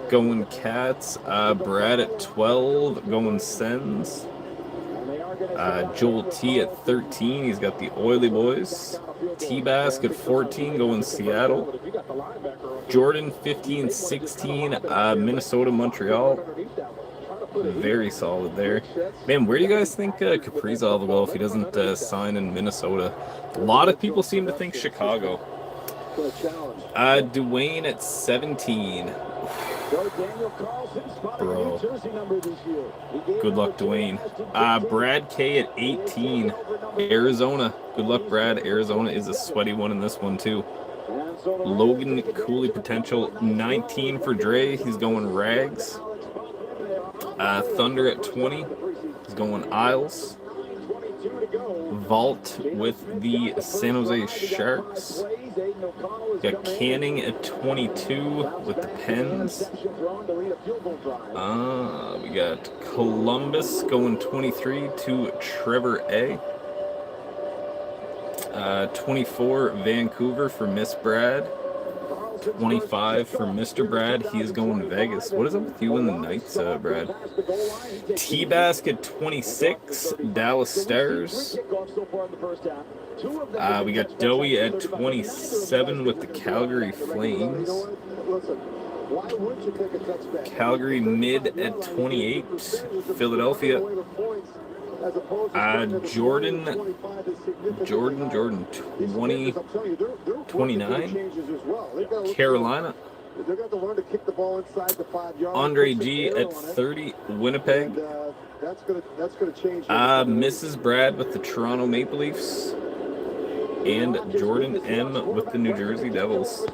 Going Cats. Brad at 12. Going Sens. Joel T at 13. He's got the Oily Boys. T-Bask at 14. Going Seattle. Jordan 15-16. Minnesota, Montreal. Very solid there. Man, where do you guys think Kaprizov will go if he doesn't sign in Minnesota? A lot of people seem to think Chicago. Dwayne at 17. Bro. Good luck, Dwayne. Brad K at 18. Arizona. Good luck, Brad. Arizona is a sweaty one in this one, too. Logan Cooley potential 19 for Dre. He's going Rags. Thunder at 20. He's going Isles. Vault with the San Jose Sharks. Got Canning at 22 with the Pens. We got Columbus going 23 to Trevor A. 24 Vancouver for Miss Brad. 25 for Mr. Brad. He is going to Vegas. What is up with you and the Knights, Brad? T-Basket 26, Dallas Stars. We got Dowie at 27 with the Calgary Flames. Calgary Mid at 28, Philadelphia. Jordan 29, Carolina. Andre G at 30, Winnipeg. Mrs. Brad with the Toronto Maple Leafs. And Jordan M with the New Jersey Devils.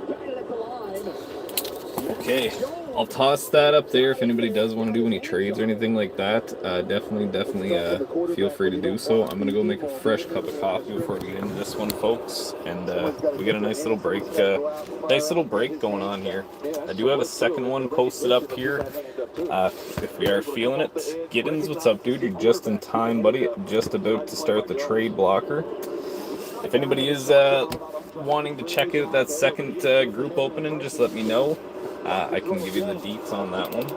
Okay, I'll toss that up there if anybody does want to do any trades or anything like that. Definitely feel free to do so. I'm going to go make a fresh cup of coffee before we get into this one, folks. And we got a nice little break going on here. I do have a second one posted up here if we are feeling it. Giddens, what's up, dude? You're just in time, buddy. Just about to start the trade blocker. If anybody is wanting to check out that second group opening, just let me know. I can give you the deets on that one.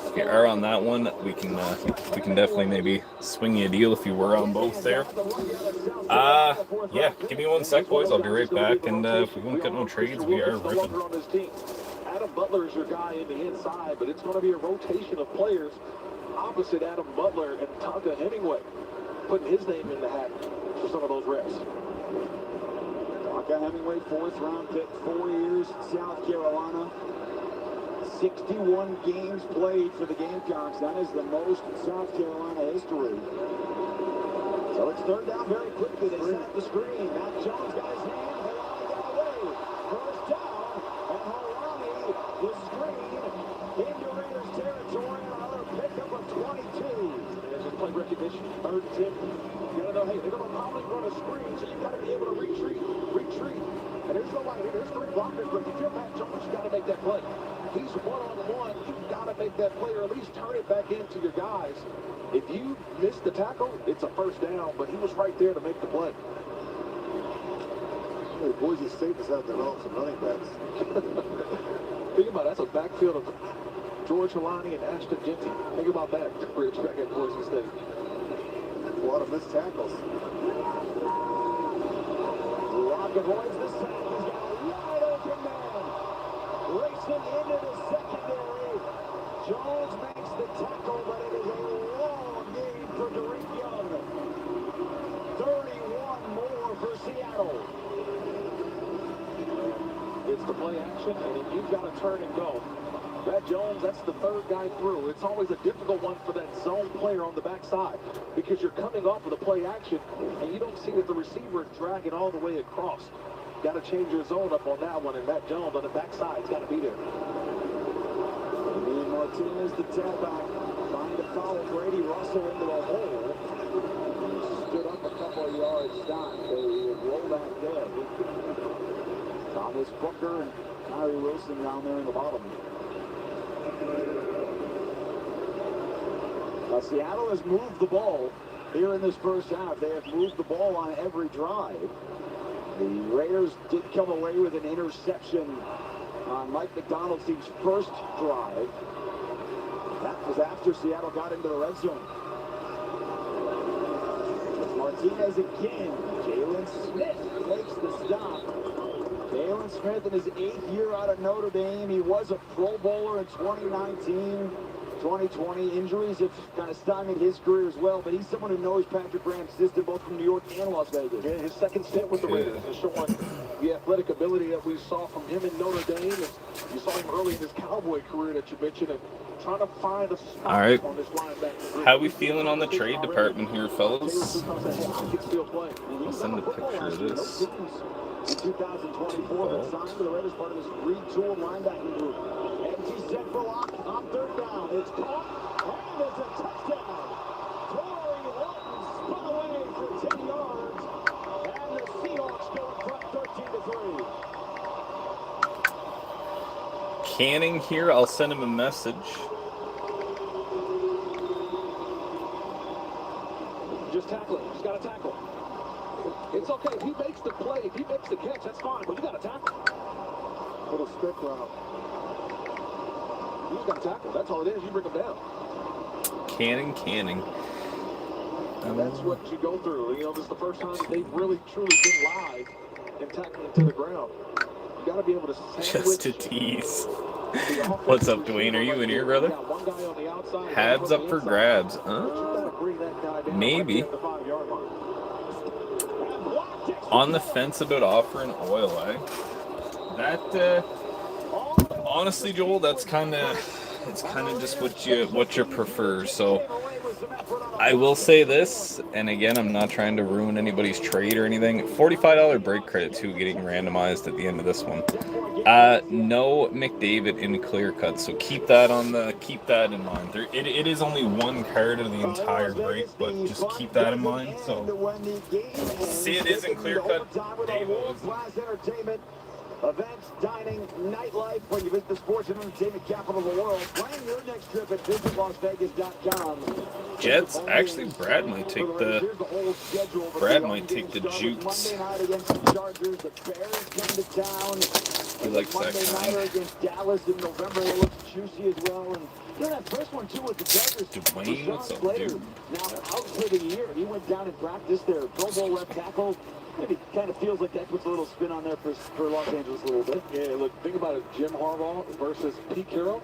If you are on that one, we can definitely maybe swing you a deal if you were on both there. Yeah, give me 1 sec, boys. I'll be right back. And if we won't get no trades, we are ripping. Adam Butler is your guy in the inside, but it's going to be a rotation of players opposite Adam Butler and Tonka Hemingway, putting his name in the hat for some of those reps. Tonka Hemingway, 4th round pick, 4 years, South Carolina. 61 games played for the Gamecocks. That is the most in South Carolina history. So it's third down very quickly. They set the screen. Matt Jones got his hand. Holani got away. First down. And Holani, the screen into Raiders territory. Another pickup of 22. They just play recognition. 3rd and 10. You gotta know, hey, they're gonna probably run a screen, so you gotta be able to retreat. And there's nobody here. There's 3 blockers, but if you're Matt Jones, you gotta make that play. He's one-on-one. You've got to make that play or at least turn it back into your guys. If you miss the tackle, it's a first down, but he was right there to make the play. Hey, Boise State has had developed some running backs. Think about it. That's a backfield of George Holani and Ashton Genty. Think about that. Bridge back at Boise State. A lot of missed tackles. Rock avoids the sack. He's got a wide open man. Racing into the secondary. Jones makes the tackle, but it is a long game for Derek Young. 31 more for Seattle. It's the play action, and then you've got to turn and go. Matt Jones, that's the 3rd guy through. It's always a difficult one for that zone player on the backside because you're coming off of the play action, and you don't see that the receiver is dragging all the way across. got to change your zone up on that one, and that Jones on the backside's got to be there. And Martinez, the tailback, trying to follow Brady Russell into the hole. He stood up a couple of yards down. They would roll that dead. Thomas Booker and Kyrie Wilson down there in the bottom. Now, Seattle has moved the ball here in this first half. They have moved the ball on every drive. The Raiders did come away with an interception on Mike McDonald's team's first drive. That was after Seattle got into the red zone. Martinez again. Jalen Smith makes the stop. Jalen Smith in his 8th year out of Notre Dame. He was a Pro Bowler in 2019. 2020 injuries have kind of stymied his career as well, but he's someone who knows Patrick Graham's system both from New York and Las Vegas. Yeah, his second stint with the Raiders is showing the athletic ability that we saw from him in Notre Dame. And you saw him early in his Cowboy career that you mentioned, and trying to find a spot All right. on this linebacker group. How we feeling on the trade department here, fellas? I'll send a picture of this. In 2024, but signed to the Raiders part of this retooled linebacking group. Empty set for Locke on 3rd down. It's caught, and it's a touchdown. Torrey Lawton spun away for 10 yards, and the Seahawks go in front 13-3. Canning here, I'll send him a message. Just tackle him. Just got to tackle. It's okay. If he makes the play, if he makes the catch, that's fine. But you got to tackle. Little stick route. You just got to tackle. That's all it is. You bring him down. Canning. That's what you go through. You know, this is the first time they've really, truly been live and tackling him to the ground. You got to be able to Just to tease. What's up, Dwayne? Are you in here, brother? Habs up for grabs. Maybe. On the fence about offering oil, eh? That, honestly, Joel, it's kind of just what you prefer. So I will say this, and again, I'm not trying to ruin anybody's trade or anything. $45 break credit too, getting randomized at the end of this one. No McDavid in clear cut, so keep that in mind. It is only one card of the entire break, but just keep that in mind. So see, it is in clear cut. Events, dining, nightlife, when you visit the sports and entertainment capital of the world. Plan your next trip at visitlasvegas.com. Jets, actually, Brad might take the Jukes. He likes that kind. Against Dallas in November, it looks juicy as well. And you know, that first one, too, with the Chargers. Dwayne, what's up, dude? Now out for the year. He went down in practice there. Pro Bowl left tackle. And it kind of feels like that puts a little spin on there for Los Angeles a little bit. Yeah, look, think about it. Jim Harbaugh versus Pete Carroll.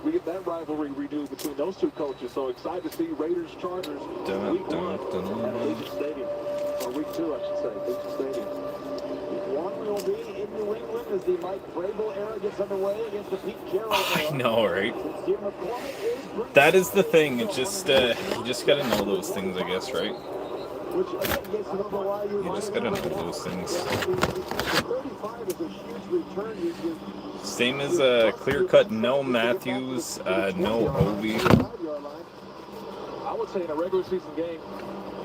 We get that rivalry renewed between those two coaches. So excited to see Raiders-Chargers week 1 at Allegiant Stadium. Or week 2, I should say. Allegiant Stadium. One will be in New England as the Mike Vrabel era gets underway against the Pete Carroll era. I know, right? That is the thing. It just you just got to know those things, I guess, right? You just gotta know those things. Same as clear cut, no Matthews, no Ovi. I would say in a regular season game.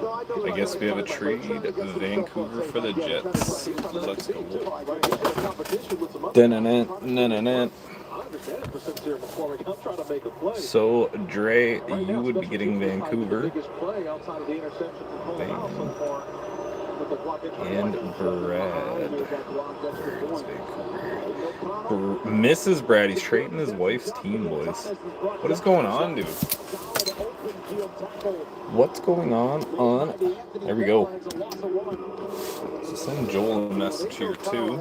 I guess we have a trade, Vancouver for the Jets. Let's go. So, Dre, you would be getting Vancouver. And Brad. Mrs. Brad, he's trading his wife's team, boys. What is going on, dude? What's going on? There we go. So send Joel a message here, too.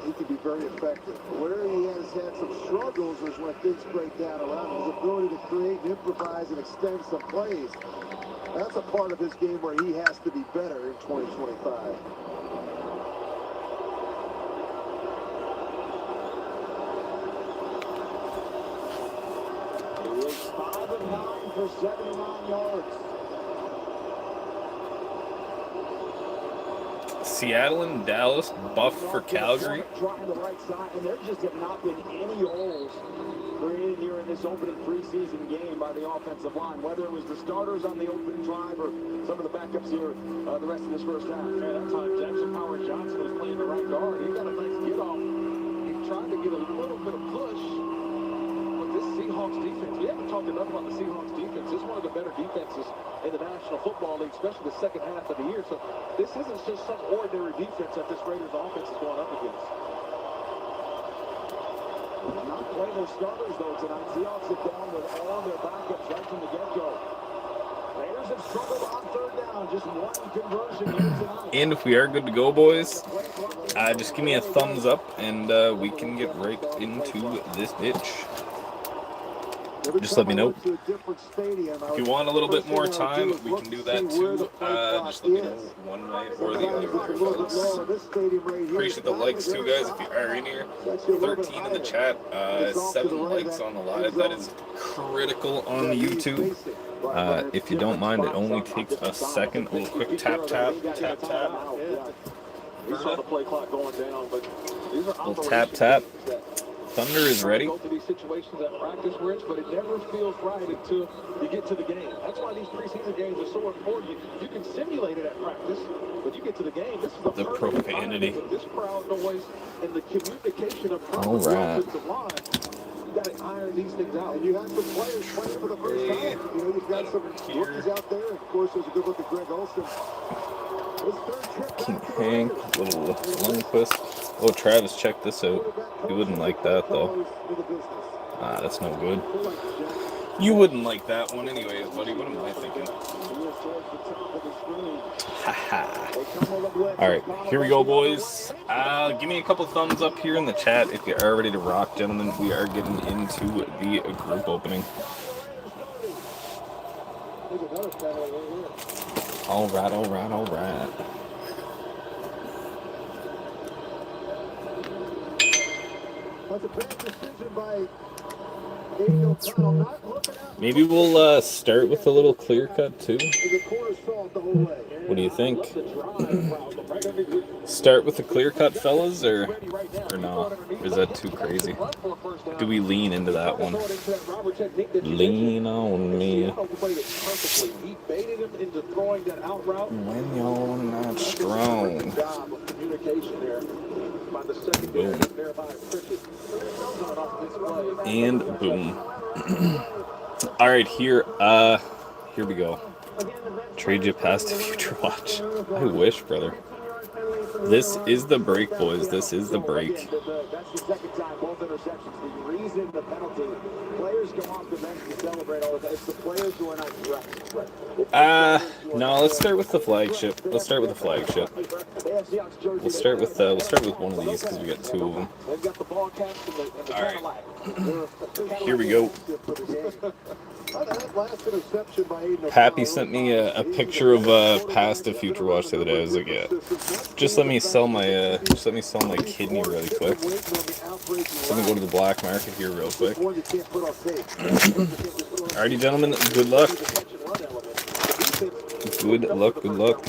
He can be very effective. Where he has had some struggles is when things break down around him. His ability to create and improvise and extend some plays. That's a part of his game where he has to be better in 2025. He was 5 of 9 for 79 yards. Seattle and Dallas buff for Calgary. Trying the right side, and there just have not been any holes created here in this opening preseason game by the offensive line, whether it was the starters on the opening drive or some of the backups here the rest of this first half. At that time, Jackson Howard Johnson was playing the right guard. He got a nice get off. He tried to get a little bit of push. But this Seahawks defense, we haven't talked enough about the Seahawks defense. It's one of the better defenses in the National Football League, especially the second half of the year. So this isn't just some ordinary defense that this Raiders offense is going up against. Not playing their starters, though, tonight. Seahawks have gone with all their backups right from the get-go. Raiders have struggled on third down. Just one conversion here tonight. And if we are good to go, boys, just give me a thumbs up, and we can get right into this bitch. Just let me know. If you want a little bit more time, we can do that too. Just let me know one night or the other. Appreciate the likes too, guys. If you are in here, 13 in the chat, 7 likes on the live. That is critical on YouTube. If you don't mind, it only takes a second. A little quick tap, tap, tap, tap. You saw the play clock going down, but these are Little tap, tap. Thunder is ready. Go through these situations at practice, Rich, but it never feels right until you get to the game. That's why these preseason games are so important. You can simulate it at practice, but you get to the game. This is The profanity. This crowd noise and the communication of All right. the line. You got to iron these things out. And you have some players playing for the first time. You know, you've got some rookies out there. Of course, there's a good look at Greg Olsen. His third trip King back to the Hank, Raiders. little Lundquist. Oh, Travis, check this out. You wouldn't like that, though. Ah, that's no good. You wouldn't like that one anyways, buddy. What am I thinking? Haha. Alright, here we go, boys. Give me a couple thumbs up here in the chat if you are ready to rock, gentlemen. We are getting into the group opening. Alright, alright, alright. That's a bad decision by Davey O'Connell. Not looking out. Maybe we'll start with a little clear cut too. The corner saw it the whole way. What do you think? Start with the clear cut, fellas, or not? Or is that too crazy? Do we lean into that one? Lean on me. He baited him into throwing that out route. When you're not strong. Job of communication there by the secondary thereby Pritchett. And boom. All right, here we go. Trade you past the future watch. I wish, brother. This is the break, boys. This is the break. That's the second time, both interceptions. The reason the penalty, players go off the bench to celebrate all of that. It's the players who are not dressed. No, let's start with the flagship. Let's start with the flagship. We'll start with one of these because we got two of them. They've got the ball caps and the Cadillac. Here we go. That last interception by Aiden Happy sent me a picture of past the future watch the other day. I was like, yeah, just let me sell my kidney really quick. Let me go to the black market here real quick. Alrighty, gentlemen, good luck. Good luck, good luck.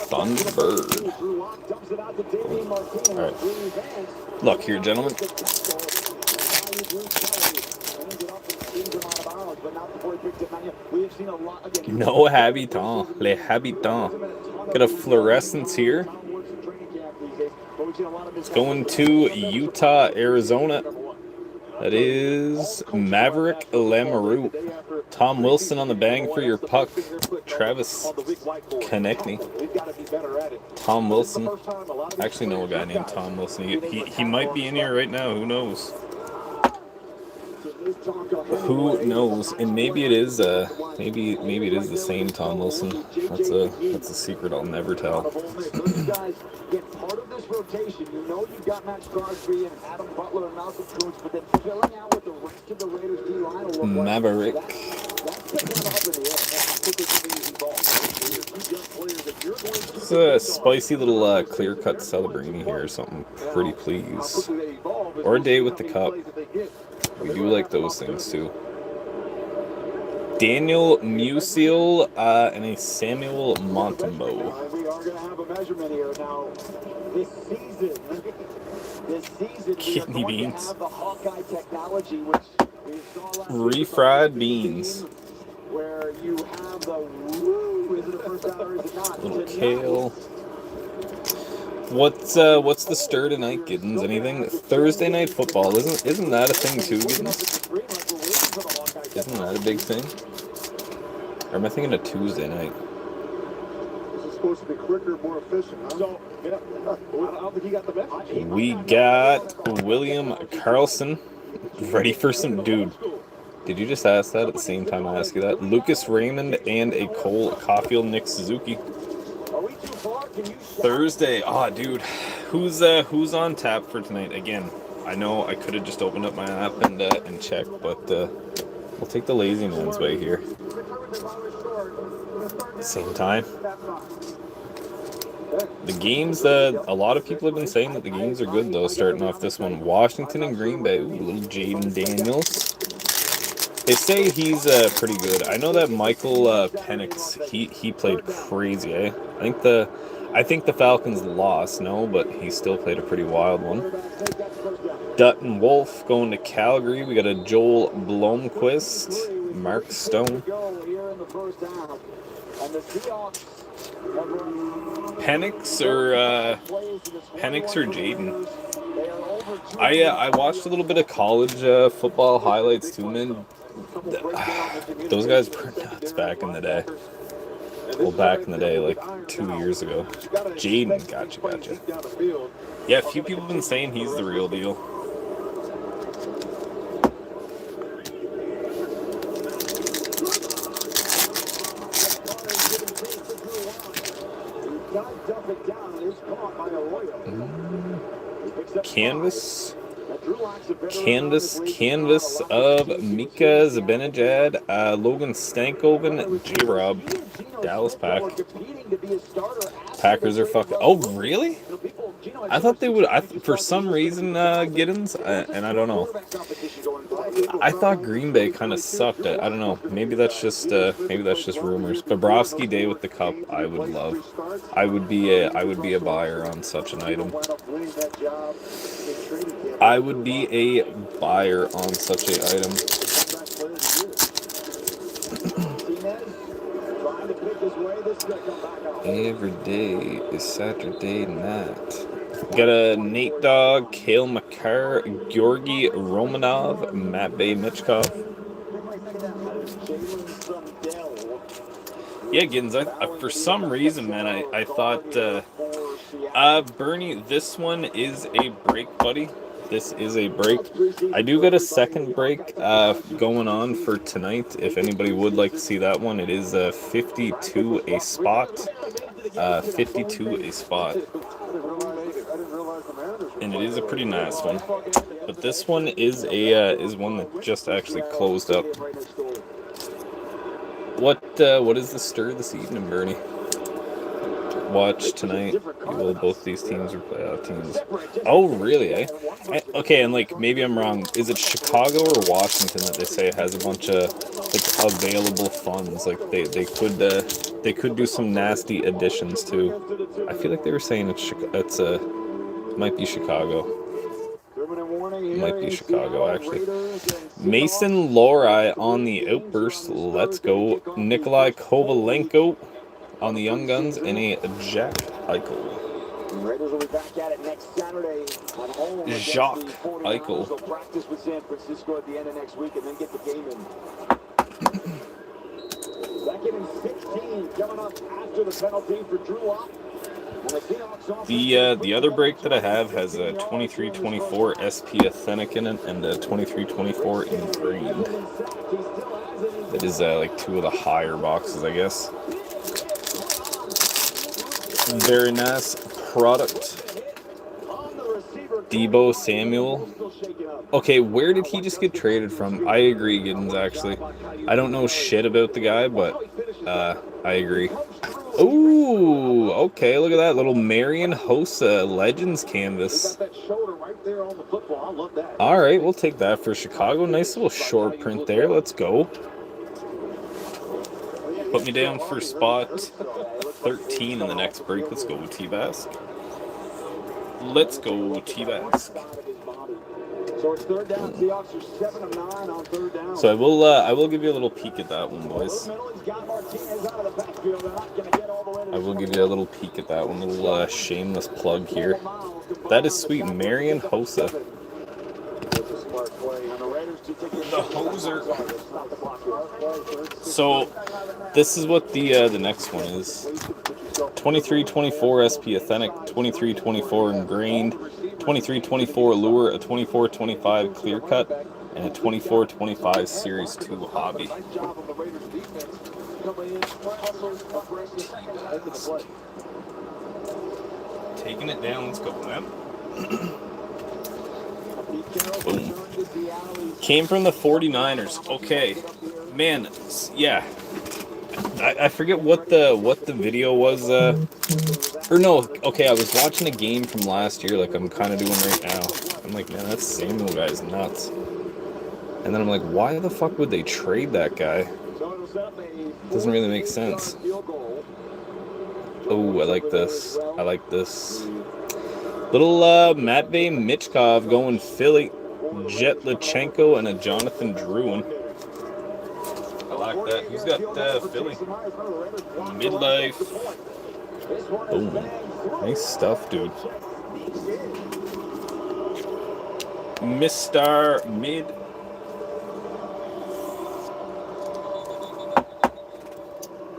Thunderbird. Alright. Look here, gentlemen. No habitant. Les habitants. Got a fluorescence here. It's going to Utah, Arizona. That is Maverick Lamoureux. Tom Wilson on the bang for your puck. Travis Konechny. Tom Wilson. I actually know a guy named Tom Wilson. He might be in here right now. Who knows? Who knows? And maybe it is maybe it is the same Tom Wilson. That's a secret I'll never tell. Part of this rotation, you know you've got Max Crosby and Adam Butler and Malcolm Coates, but then filling out with the rest of the Raiders D line will look Maverick. That's kind of up in the air. It's a spicy little clear-cut Celebrini here or something. Pretty please. Or a day with the cup. We We do like those things too. Daniel Musial and a Samuel Montembeau. We are going to have a measurement here now. This season, Kidney we are going beans. to have the Hawkeye technology, which we saw last Refried beans. where you have the woo, is it a first down or is it not? Little kale. What's the stir tonight, Giddens? Anything? Thursday night football, isn't that a thing too, Giddens? Isn't that a big thing? Or am I thinking of Tuesday night? This is supposed to be quicker, more efficient, huh? So, I don't think he got the message. We got William Carlson ready for some dude. Did you just ask that at the same time I asked you that? Lucas Raymond and a Cole Caulfield, Nick Suzuki. Thursday. Oh, dude. Who's on tap for tonight? Again, I know I could have just opened up my app and checked, but we'll take the lazy man's way here. Same time. The games, a lot of people have been saying that the games are good, though, starting off this one. Washington and Green Bay. Ooh, little Jaden Daniels. They say he's pretty good. I know that Michael Penix, he played crazy, eh? I think the Falcons lost, no, but he still played a pretty wild one. Dutton Wolf going to Calgary. We got a Joel Blomqvist, Mark Stone. Penix or Jaden. I watched a little bit of college football highlights too, man. Those guys were nuts back in the day. Well, back in the day, like 2 years ago. Jaden, gotcha. Yeah, a few people have been saying he's the real deal. Canvas of Mika Zibanejad, Logan Stankoven, J-Rob, Dallas Packers are fucking... Oh, really? I thought they would... for some reason, Giddens, and I don't know. I thought Green Bay kind of sucked. I don't know. Maybe that's just rumors. Bobrovsky Day with the cup, I would love. I would be a buyer on such an item. I would be a buyer on such an item. Every day is Saturday night. Got a Nate Dogg, Kale McCarr, Georgi Romanov, Matt Bay Mitchkov. Yeah, Giddens, for some reason, man, I thought, Bernie, this one is a break, buddy. This is a break. I do got a second break going on for tonight. If anybody would like to see that one, it is 52 a spot. 52 a spot. And it is a pretty nice one. But this one is one that just actually closed up. What is the stir this evening, Bernie? Watch tonight. Well, both these teams are playoff teams. Oh, really, eh? Okay, and like maybe I'm wrong. Is it Chicago or Washington that they say has a bunch of like available funds? Like they could do some nasty additions too. I feel like they were saying it might be Chicago. It might be Chicago, actually. Mason Lohrei on the outburst. Let's go. Nikolai Kovalenko on the Young Guns, and a Jack Eichel. Raiders will be back at it next Saturday at home. Jacques Eichel. They'll practice with San Francisco at the end of next week and then get the game in. Second and 16 coming up after the penalty for Drew Lock. The other break that I have has a 23-24 SP Authentic in it and a 23-24 Ingrained. That is like two of the higher boxes, I guess. Very nice product. Debo Samuel. Okay, where did he just get traded from? I agree, Giddens, actually. I don't know shit about the guy, but I agree. Ooh, okay, look at that little Marion Hossa Legends canvas. Got that shoulder right there on the football. I love that. All right, we'll take that for Chicago. Nice little short print there. Let's go. Put me down for spot 13 in the next break. Let's go, T-Bask. Let's go, T-Bask. So it's third down. Seahawks are 7 of 9 on third down. So I will give you a little peek at that one, boys. I will give you a little peek at that one. A little shameless plug here. That is sweet, Marion Hossa. The hoser. So this is what the next one is. 2324 SP Authentic, 2324 Ingrained, 2324 Lure, a 2425 Clear Cut, and a 2425 Series 2 Hobby. Taking it down, let's go, man. Boom. Came from the 49ers. Okay. Man, yeah. I forget what the video was, or no, okay, I was watching a game from last year, like I'm kind of doing right now. I'm like, man, that Samuel guy's nuts. And then I'm like, why the fuck would they trade that guy? Doesn't really make sense. Oh, I like this. I like this. Little Matvey Michkov going Philly. Jet Lachenko and a Jonathan Druin. I like that. Who's got Philly? Midlife. Boom. Nice stuff, dude. Mr. Mid.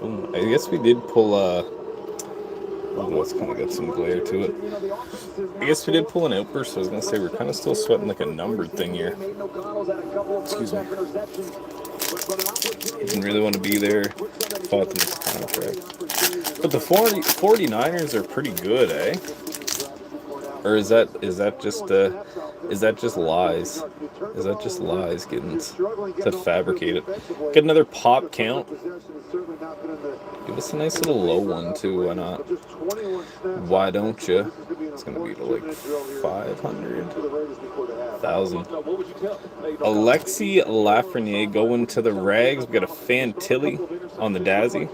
Boom. I guess we did pull oh, it's kind of got some glare to it. I guess we did pull an outburst, so I was going to say we're kind of still sweating like a numbered thing here. Excuse me. Didn't really want to be there. Thought this contract. But the 49ers are pretty good, eh? Or is that just lies? Is that just lies, Giddens? Is that fabricated? Get another pop count. Give us a nice little low one too. Why not? Why don't you? It's gonna be to like 500,000. Alexi Lafreniere going to the Rags. We got a Fantilli on the Dazzy.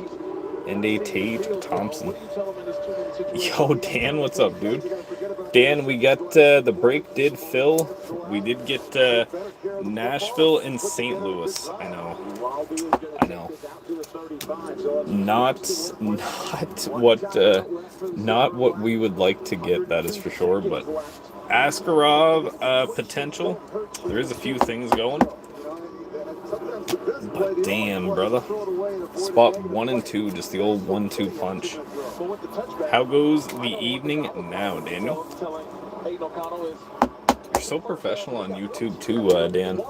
And a Tage Thompson. Yo, Dan, what's up, dude? Dan, we got the break did fill. We did get Nashville and St. Louis. I know. Not what we would like to get, that is for sure. But Askarov potential. There is a few things going. But damn, brother. Spot 1 and 2, just the old 1-2 punch. How goes the evening now, Daniel? You're so professional on YouTube too, Dan.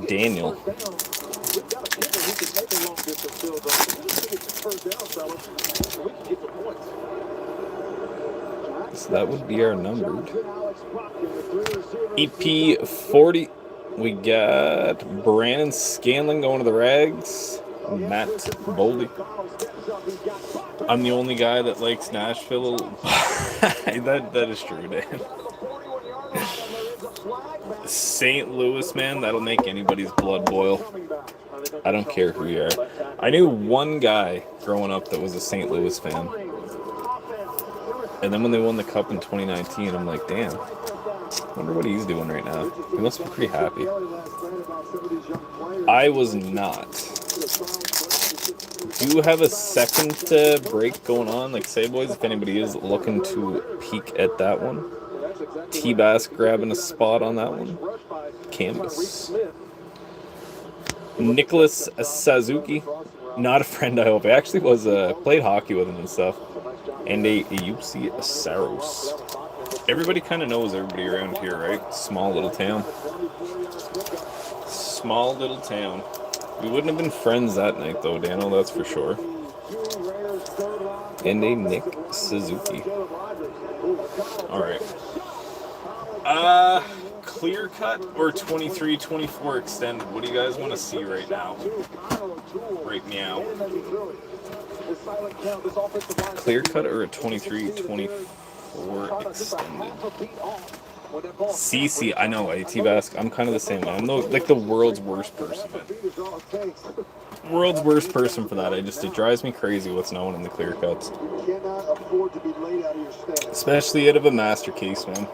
Daniel. So that would be our numbered. EP 40. We got Brandon Scanlon going to the Rags. Matt Boldy. I'm the only guy that likes Nashville. that is true, Dan. St. Louis, man, that'll make anybody's blood boil. I don't care who you are. I knew one guy growing up that was a St. Louis fan. And then when they won the Cup in 2019, I'm like, damn. Wonder what he's doing right now. He must be pretty happy. I was not. Do you have a second break going on? Like, say, boys, if anybody is looking to peek at that one. T-Bass grabbing a spot on that one. Canvas. Nicholas Suzuki. Not a friend, I hope. I actually was played hockey with him and stuff. And a UC Saros. Everybody kind of knows everybody around here, right? Small little town. Small little town. We wouldn't have been friends that night, though, Daniel, that's for sure. And a Nick Suzuki. All right. Clear cut or 23-24 extended? What do you guys want to see right now? Right meow. Clear cut or a 23-24 extended? CC, I know, AT-Bask. I'm kind of the same way. I'm like the world's worst person. World's worst person for that. It drives me crazy what's known in the clear cuts. Especially out of a master case, man.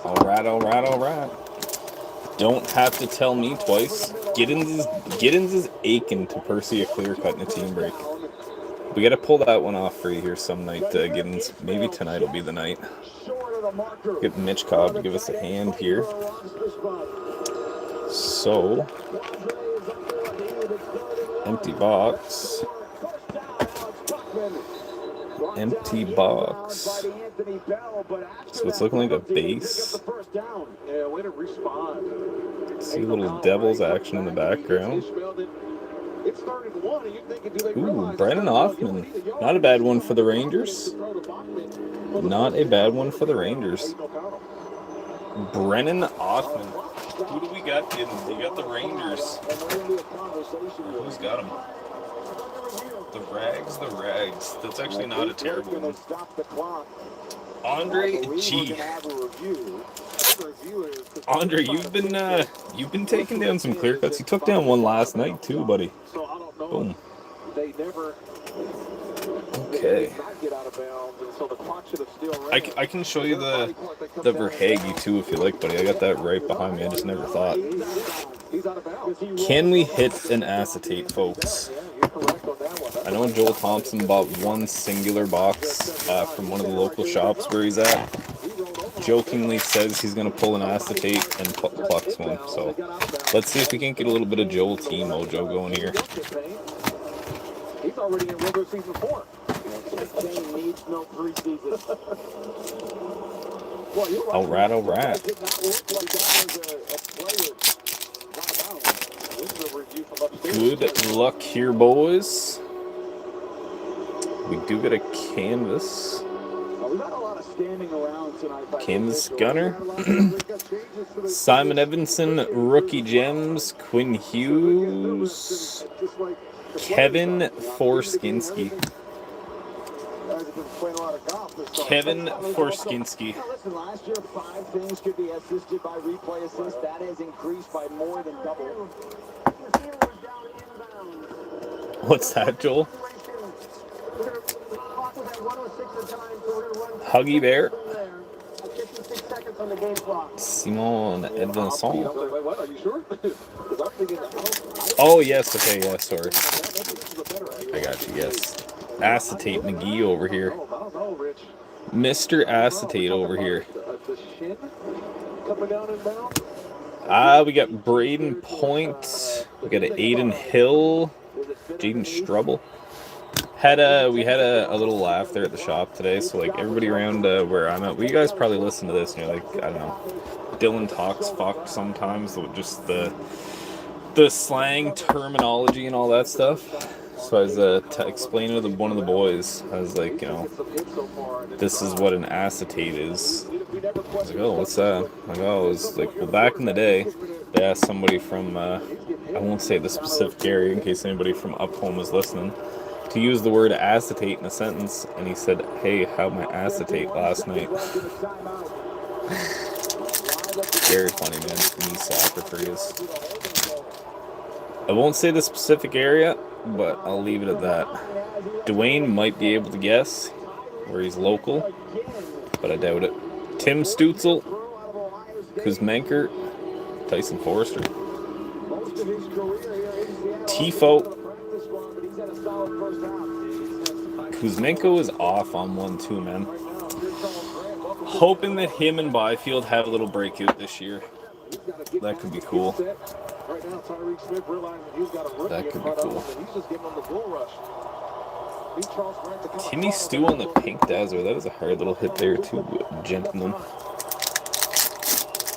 Alright. Don't have to tell me twice. Giddens is aching to pursue a clear cut in a team break. We got to pull that one off for you here some night, Giddens. Maybe tonight will be the night. Get Mitch Cobb to give us a hand here. So, empty box. Empty box. So it's looking like a base. See a little Devils action in the background. Ooh, Brennan Hoffman. Not a bad one for the Rangers. Not a bad one for the Rangers. Brennan Hoffman. Who do we got, kids? We got the Rangers. Who's got them? The Rags. That's actually not a terrible one. Andre G. Andre, you've been taking down some clear cuts. You took down one last night too, buddy. Boom. Okay. I can show you the Verhage too if you like, buddy. I got that right behind me. I just never thought. Can we hit an acetate, folks? I know Joel Thompson bought one singular box from one of the local shops where he's at. Jokingly says he's going to pull an acetate and plucks one. So let's see if we can get a little bit of Joel T mojo going here. He's already in regular season 4. Kane needs no preseason. Alright. Good luck here, boys. We do get a canvas. Canvas Gunner. Simon Evanson, Rookie Gems, Quinn Hughes, Kevin Forskinski. Last year, 5 things could be assisted by replay assist. That has increased by more than double. What's that, Joel? Huggy Bear. Simon Edvinson. Oh, yes. Okay, yeah, sorry. I got you, yes. Acetate McGee over here. Mr. Acetate over here. We got Braden Point. We got an Aiden Hill. Jaden Strubble. We had a little laugh there at the shop today. So like everybody around where I'm at, well, you guys probably listen to this and you're like, I don't know, Dylan talks fuck sometimes, so just the slang terminology and all that stuff. So I was explaining to one of the boys, I was like, you know, this is what an acetate is. I was like, oh, what's that? Like, oh, it was like, well, back in the day, they asked somebody from, I won't say the specific area in case anybody from up home is listening, to use the word acetate in a sentence, and he said, hey, how'd my acetate last night? Very funny, man. Me soccer for you. I won't say the specific area, but I'll leave it at that. Dwayne might be able to guess where he's local, but I doubt it. Tim Stutzel, Kuzmenker, Tyson Forrester. Tifo. Kuzmenko is off on 1-2, man. Hoping that him and Byfield have a little breakout this year. That could be cool. That could be cool. Timmy Stew on the pink dazzler. That is a hard little hit there too, gentlemen.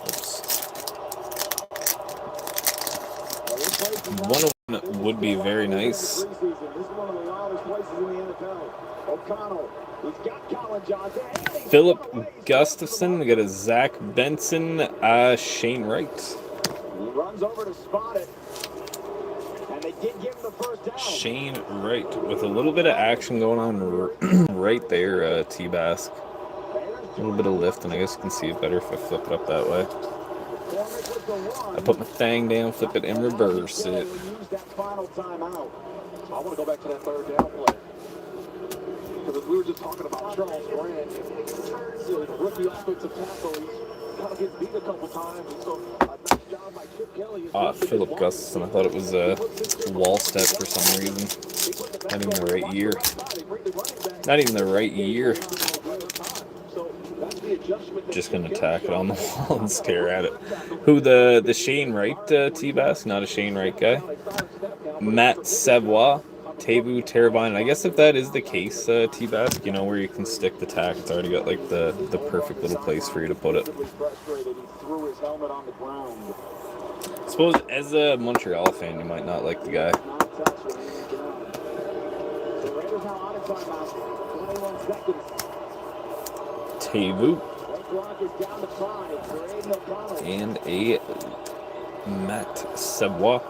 Oops. One of them would be very nice. Philip Gustafson. We got a Zach Benson, Shane Wright. runs over to spot it. And they did give him the first down. Shane Wright with a little bit of action going on right there, T-Bask. A little bit of lift, and I guess you can see it better if I flip it up that way. I put my thing down, flip it, and reverse it. Use that final timeout. I want to go back to that third down play. Because we were just talking about Charles Grant, the rookie offensive tackle. He's kind of getting beat a couple times. And so a nice job by Chip Kelly. Philip Gustafson. I thought it was Wallstead for some reason. Not even the right year. Not even the right year. Just gonna tack it on the wall and stare at it. Who the Shane Wright T-Bass? Not a Shane Wright guy. Matt Savoie, Tevu Terravine. I guess if that is the case, T-Bass, you know where you can stick the tack. It's already got like the perfect little place for you to put it. I suppose as a Montreal fan, you might not like the guy. Tevu. And a Matt Savoie.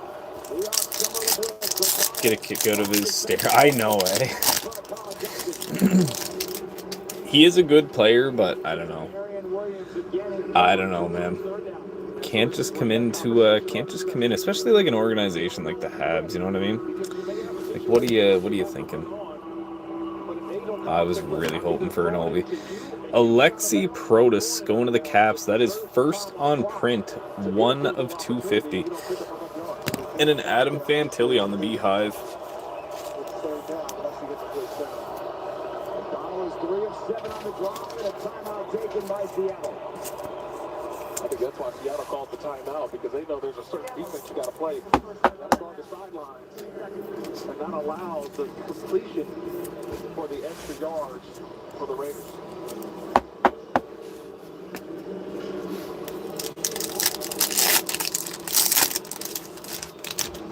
Get a kick out of his stare. I know, eh? He is a good player, but I don't know. I don't know, man. Can't just come in, especially like an organization like the Habs. You know what I mean? Like, what are you thinking? I was really hoping for an Ovi. Alexi Protas going to the Caps. That is first on print, 1 of 250. And an Adam Fantilli on the Beehive. I think that's why Seattle called the timeout, because they know there's a certain defense you got to play. You got to go on the sidelines and not allow the completion for the extra yards for the Raiders.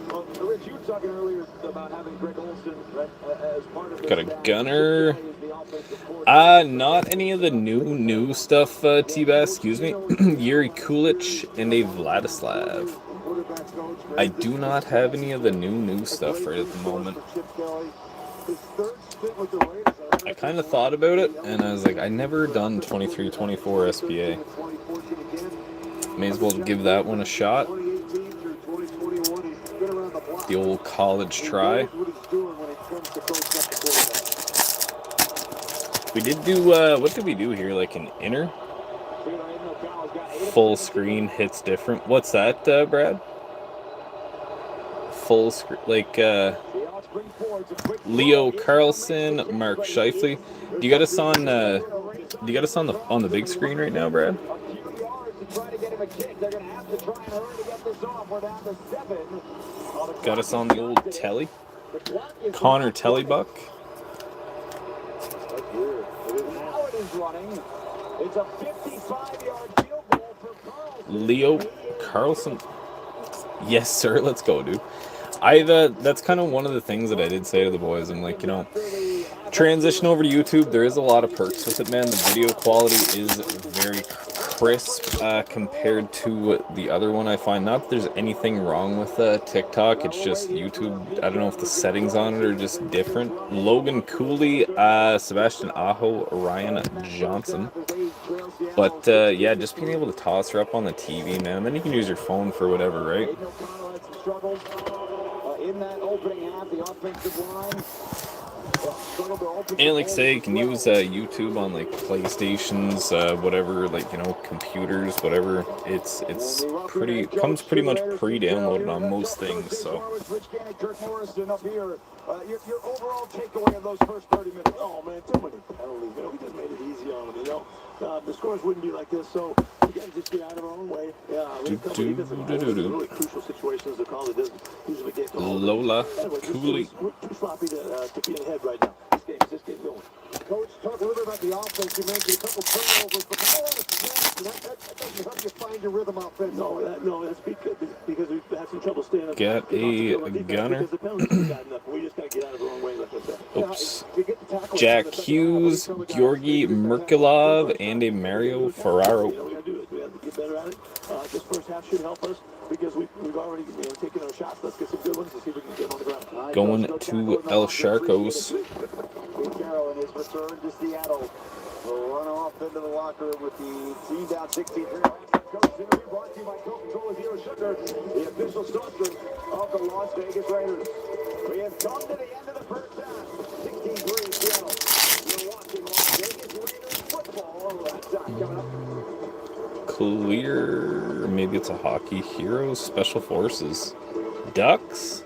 Well, Rich, you were talking earlier about having Greg Olson as part of Got a gunner. Not any of the new stuff, T-Bass, excuse me. Yuri Kulich and a Vladislav. I do not have any of the new stuff right at the moment. I kind of thought about it, and I was like, I never done 23-24 SPA. May as well give that one a shot. The old college try. We did do, what did we do here? Like an inner? Full screen hits different. What's that, Brad? Full screen, like, Leo Carlson, Mark Scheifele. Do you got us on the big screen right now, Brad? Got us on the old telly. Connor Tellybuck. Leo Carlson. Yes, sir. Let's go, dude. That's kind of one of the things that I did say to the boys. I'm like, you know, transition over to YouTube. There is a lot of perks with it, man. The video quality is very crisp compared to the other one. I find not that there's anything wrong with TikTok. It's just YouTube. I don't know if the settings on it are just different. Logan Cooley, Sebastian Aho, Ryan Johnson. But yeah, just being able to toss her up on the TV, man. Then you can use your phone for whatever, right? In that opening half, the offensive line and like say you can use YouTube on like PlayStations, whatever, like, you know, computers, whatever. It's pretty, comes pretty much pre-downloaded on most things. So your overall takeaway of those first 30 minutes. Oh man, too many penalties. You know, we just made it easy on them. You know, the scores wouldn't be like this. So we got to just get out of our own way. Yeah, when it comes to really crucial situations, the call it doesn't usually get to Lola Cooley. We're too sloppy to be ahead right now. This game's going. Coach, talk a little bit about the offense. You mentioned a couple turnovers, but that doesn't help you find your rhythm offensively. No, that's because we've had some trouble staying up. Get a gunner. We just got to get out of the wrong way, like I said. Oops. Jack Hughes, Georgi Merkulov, and a Mario Ferraro. We have to get better at it. This first half should help us. because we've already taken our shots. Let's get some good ones and see if we can get them on the ground. Going to El Sharkos. Carroll in his return to Seattle will run off into the locker room with the team down 16-3. Coach interview brought to you by Coca-Cola Zero Sugar, the official source drink of the Las Vegas Raiders. We have come to the end of the first half. 16-3 Seattle. You're watching Las Vegas Raiders football. That's coming up. Clear, maybe it's a Hockey Heroes Special Forces. Ducks?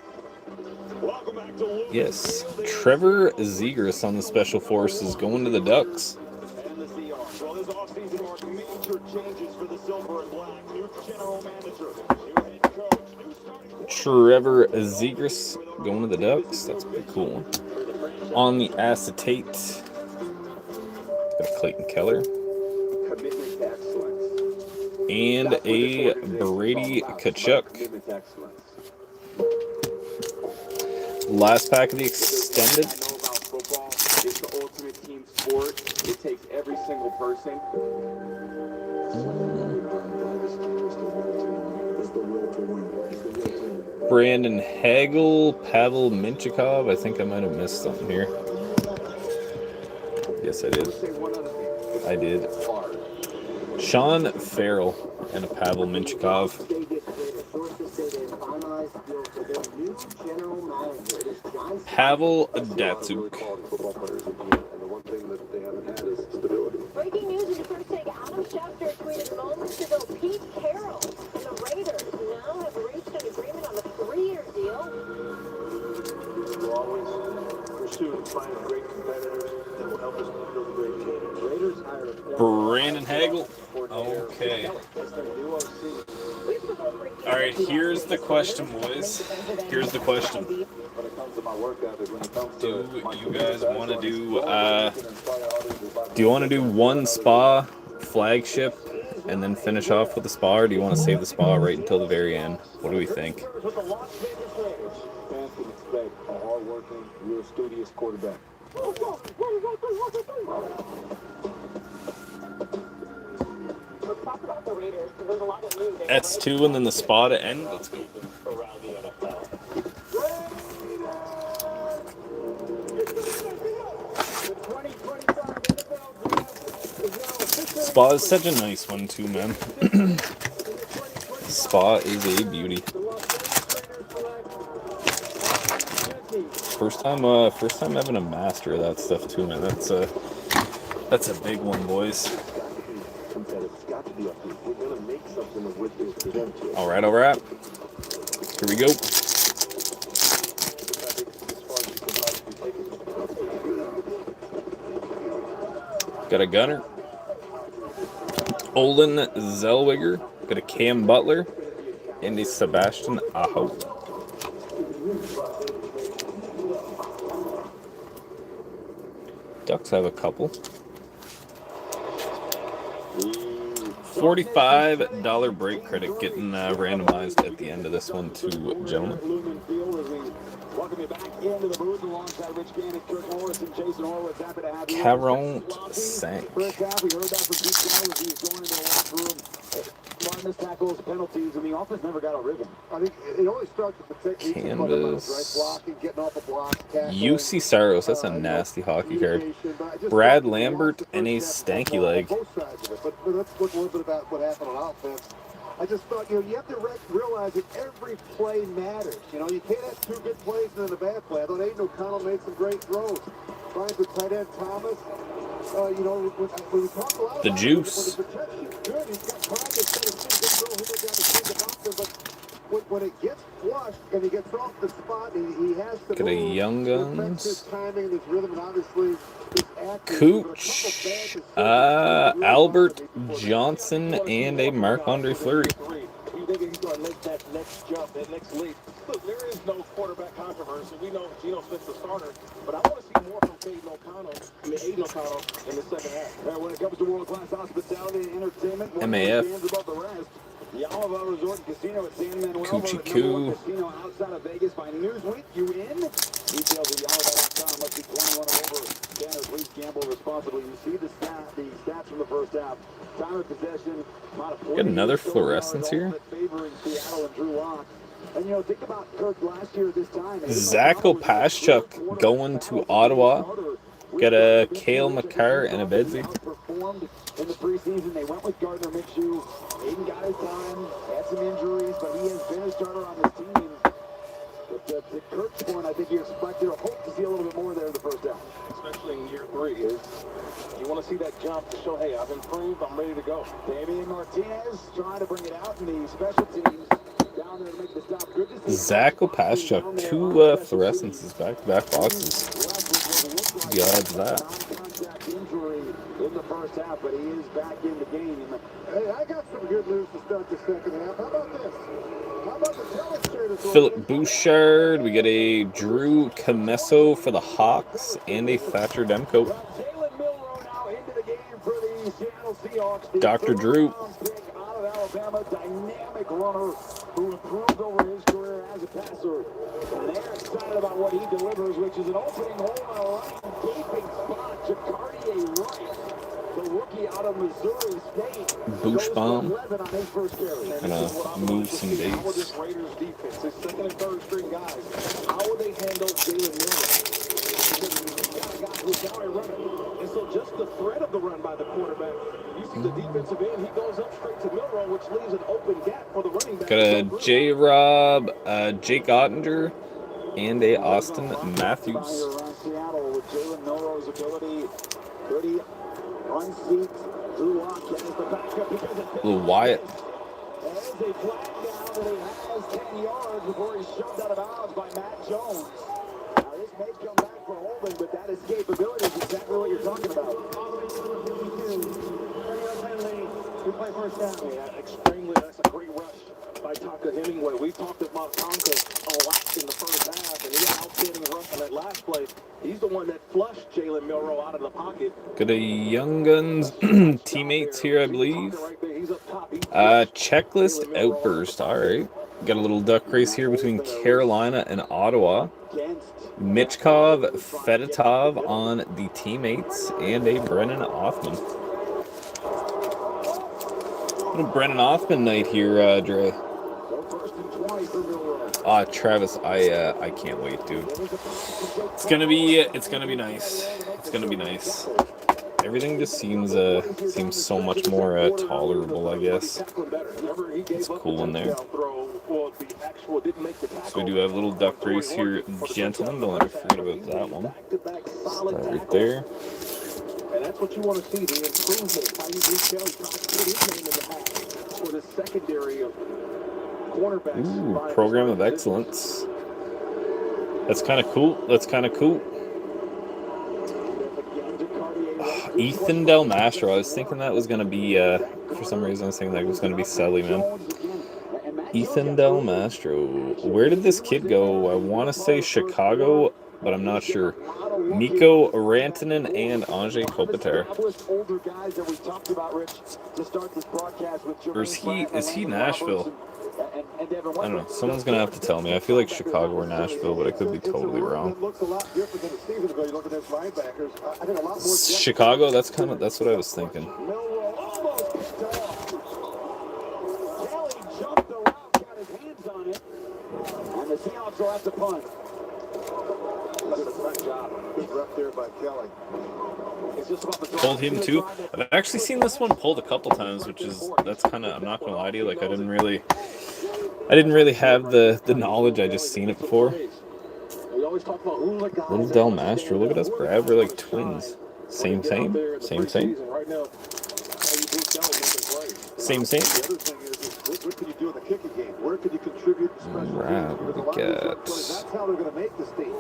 Yes. Trevor Zegras on the Special Forces going to the Ducks. And the Seahawks. Well, this offseason marked major changes for the Silver and Black. New general manager, new head coach, new starting Trevor Zegras going to the Ducks. That's a pretty cool one. On the acetate, got Clayton Keller. commitment to excellence. And a Brady Kachuk. Commitment to excellence. Last pack of the extended. I know about football. It's the ultimate team sport. It takes every single person. Brandon Hagel, Pavel Minchikov. I think I might have missed something here. Yes, I did. I did. Sean Farrell and a Pavel Minchikov. Pavel Datsuk. Breaking news in your first take. Adam Schefter tweeted moments ago Pete Carroll and the Raiders now have reached an agreement on a 3-year deal. We'll always pursue and find great competitors that will help us build a great team. Raiders hire a Brandon Hagel. Okay. All right, here's the question, boys. Here's the question. Do you guys want to do, do you want to do one spa flagship and then finish off with the spa, or do you want to save the spa right until the very end? What do we think? Fans can expect a hard-working, real studious quarterback. Let's talk about the Raiders. There's a lot of news. That's 2 and then the spa to end. Let's go. Around the NFL. Spa is such a nice one too, man. Spa is a beauty. First time having a master of that stuff too, man. That's a big one, boys. All right. Here we go. Got a Gunner. Olin Zellweger. Got a Cam Butler. And a Sebastian Aho. Ducks have a couple. $45 break credit getting randomized at the end of this one too, gentlemen. Caront Sank. Missed tackles, penalties, and the offense never got a rhythm. I think it always starts with the technique. Canvas. Right? Blocking, getting off the blocks, UC Saros, that's a nasty hockey card. Brad Lambert and a stanky leg. Both sides of it. But let's look a little bit about what happened on offense. I just thought, you have to realize that every play matters. You can't have 2 good plays and then a bad play. I thought Aiden O'Connell made some great throws. Finds the tight end Thomas. When we talk a lot The about juice. When the protection's good, he's got time to set a good throw. He goes down to see the doctor, but when it gets flushed and he gets off the spot, he has to Got a move. Young It affects Guns. his timing and his rhythm, and obviously his accuracy. Cooch, Albert Johnson, and a Marc-Andre Fleury. You think he's going to make that next jump, that next leap? Look, there is no quarterback controversy. We know Geno Smith's the starter, but I want to see more from Aiden O'Connell in the second half. When it comes to world-class hospitality and entertainment, one MAF. stands above the rest. The Olive Resort and Casino at San Manuel, Coochie voted number 1 Coo. casino outside of Vegas by Newsweek. You in? Details at yolive.com. Must be 21 or over. Scanners, please gamble responsibly. You see the stats from the first half. Time of possession. Got another fluorescence here. Seattle and Drew Lock. And, you know, think about Kirk last year at this time. Zach Opaschuk going to Ottawa. Got a Cale Makar and a Bedsy. Performed in the preseason. They went with Gardner Minshew. Aiden got his time, had some injuries, but he has been a starter on this team. But to Kirk's point, I think you expect or hope to see a little bit more there in the first down. Especially in year 3, is you want to see that jump to show, hey, I've improved, I'm ready to go. Damian Martinez trying to bring it out in the special teams. Down there to make the stop. Good to see Zach Opaschuk, 2 fluorescences back-to-back boxes. The odds of that. Non-contact injury in the first half, but he is back in the game. Hey, I got some good news to start the second half. How about this? How about the telestrator? Philip Bouchard. We get a Drew Camesso for the Hawks and a Thatcher Demko. Jalen Milroe now into the game for the Seattle Seahawks. Dr. Drew. Pick out of Alabama, dynamic runner who improved over his career as a passer. And they're excited about what he delivers, which is an opening hole in a right gaping spot. Jacardier Wright, the rookie out of Missouri State. Boosh bomb. 11 on his first carry. Gonna move some How will dates. this Raiders defense, his second and third string guys, how will they handle Jalen Milroe? Because he's got a guy who's down and running. And so just the threat of the run by the quarterback, you see the defensive end, he goes up straight to Milroe, which leaves an open gap for the running back. Got a J-Rob, Jake Ottinger, and a Austin Matthews. Around Seattle with Jalen Milroe's ability, pretty unseat. Drew Lock as the backup because of Little Wyatt. There's a flag down that he has 10 yards before he's shoved out of bounds by Matt Jones. Now this may come back for holding, but that escapability is exactly what you're talking about. We play first down. Yeah, extremely. That's a great rush by Tonka Hemingway. We talked about Tonka a lot in the first half, and he got outstanding rush on that last play. He's the one that flushed Jalen Milroe out of the pocket. Got a Young Guns teammates here, I believe. Right there. He's up top. Checklist outburst. All right. Got a little duck race here between Carolina and Ottawa. Michkov, Fedotov on the teammates, and a Brennan Offman. Little Brennan Offman night here, Dre. Travis, I can't wait, dude. It's gonna be nice. It's gonna be nice. Everything just seems so much more tolerable, I guess. It's cool in there. So we do have a little duck race here, gentlemen. Don't ever forget about that one. Start right there. And that's what you want to see, the improvement. How you detail, put his name in the hat for the secondary of cornerbacks. Ooh, program of excellence. That's kind of cool. Ethan Del Mastro. I was thinking that was going to be, for some reason I was thinking that was going to be Selly, man. Ethan Del Mastro. Where did this kid go? I want to say Chicago, but I'm not sure. Mikko Rantanen and Anze Kopitar. Or is he Nashville? I don't know. Someone's going to have to tell me. I feel like Chicago or Nashville, but I could be totally wrong. Chicago, that's what I was thinking. And the Seahawks will have to punt. Pulled him too. I've actually seen this one pulled a couple times, that's kind of, I'm not gonna lie to you, like I didn't really have the knowledge. I just seen it before. Little Del Mastro, look at us, Brad. We're like twins. Same. What can you do in the kicking game? Where can you contribute? Right, we got that's how they're going to make this team.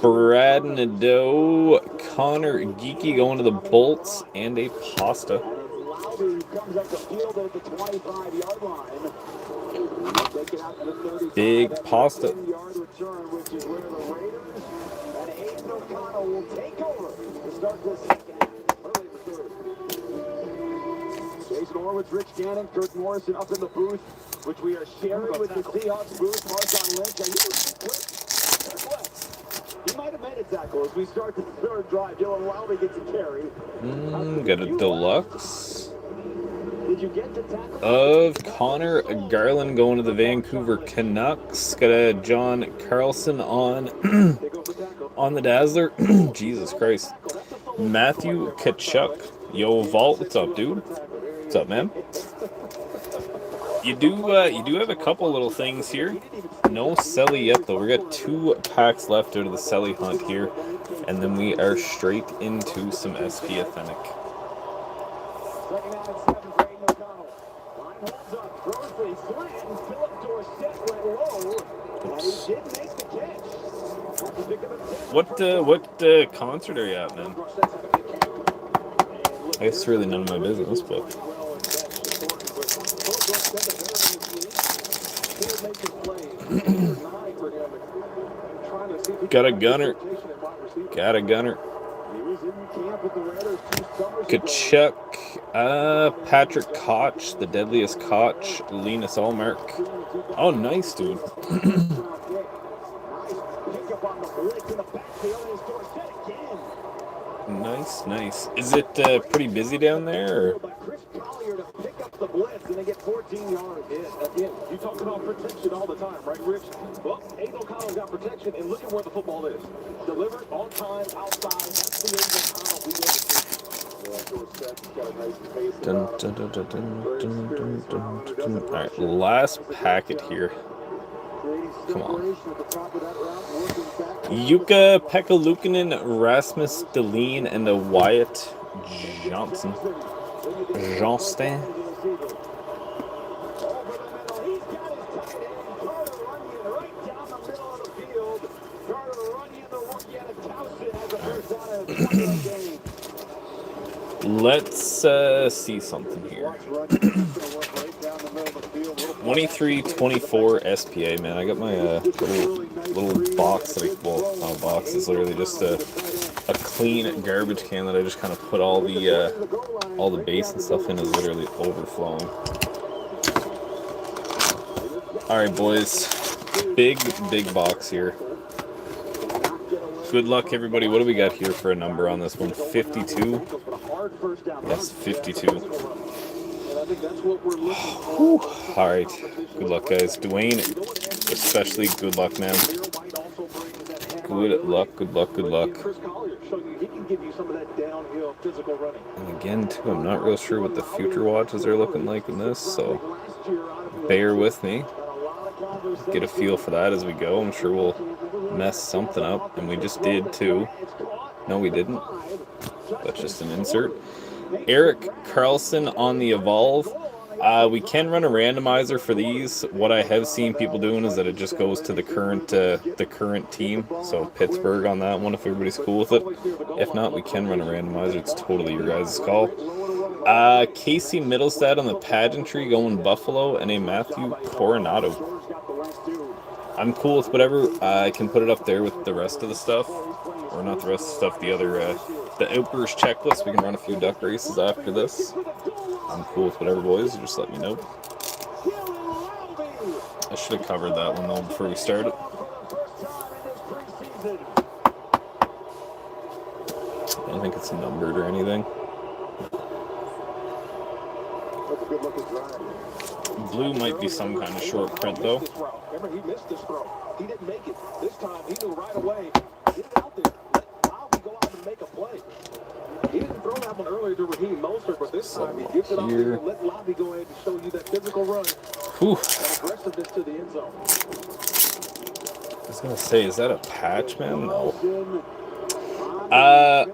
Brad Nadeau, Connor Geeky going to the Bolts, and a Pasta. Comes up the field at the 25-yard line. Take it out to the 30. Big Pasta. 10-yard return, which is where the Raiders and Aiden O'Connell will take over to start this second half. Early in the third. Jason Horwitz, Rich Gannon, Kirk Morrison up in the booth, which we are sharing with the Seahawks booth. Marshawn Lynch, he might have made a tackle as we start the third drive. Dylan Lowry gets a carry. Got a deluxe. of Connor Garland going to the Vancouver Canucks. Got a John Carlson on on the Dazzler. Jesus Christ. Matthew Tkachuk. Yo, Vault, what's up, dude? What's up, man? You do have a couple little things here. No Selly yet, though. We got 2 packs left out of the Selly hunt here, and then we are straight into some SP Authentic. Oops. What concert are you at, man? I guess it's really none of my business, but. Got a gunner. Kachuk. Patrick Koch, the deadliest Koch. Linus Allmark. Oh, nice, dude. Nice. Is it pretty busy down there? Or? The blitz and they get 14 yards. Again, you talk about protection all the time, right, Rich? Well, Aiden O'Connell's got protection, and look at where the football is. Delivered on time, outside. That's the Aiden O'Connell we want to see. All right, last packet here. Come on. Jukka Pekka-Luukkonen, Rasmus Dahlin, and a Wyatt Johnston. Let's see something here. 23-24 SPA, man. I got my little box that not a box. It's literally just a clean garbage can that I just kind of put all the base and stuff in. Is literally overflowing. All right, boys. Big box here. Good luck, everybody. What do we got here for a number on this one? 52? Yes, 52. All right. Good luck, guys. Dwayne, especially good luck, man. Good luck. And again, too, I'm not real sure what the future watches are looking like in this, so bear with me. Get a feel for that as we go. I'm sure we'll mess something up, and we just did too. No, we didn't. That's just an insert. Eric Carlson on the Evolve. We can run a randomizer for these. What I have seen people doing is that it just goes to the current team. So Pittsburgh on that one, if everybody's cool with it. If not, we can run a randomizer. It's totally your guys' call. Casey Middlestad on the pageantry going Buffalo, and a Matthew Coronado. I'm cool with whatever. I can put it up there with the rest of the stuff. Or not the rest of the stuff, the other, the Outburst checklist. We can run a few duck races after this. I'm cool with whatever, boys. Just let me know. I should have covered that one, though, before we started. I don't think it's numbered or anything. Blue might be some kind of short print, though. Remember, he missed this throw. He didn't make it. This time, he knew right away. Get it out there. Let Lowry go out and make a play. He didn't throw that one earlier to Raheem Mostert, but this time he gives it out there and let Lowry go ahead and show you that physical run. Whew. And aggressiveness to the end zone. I was going to say, is that a patch, man? No.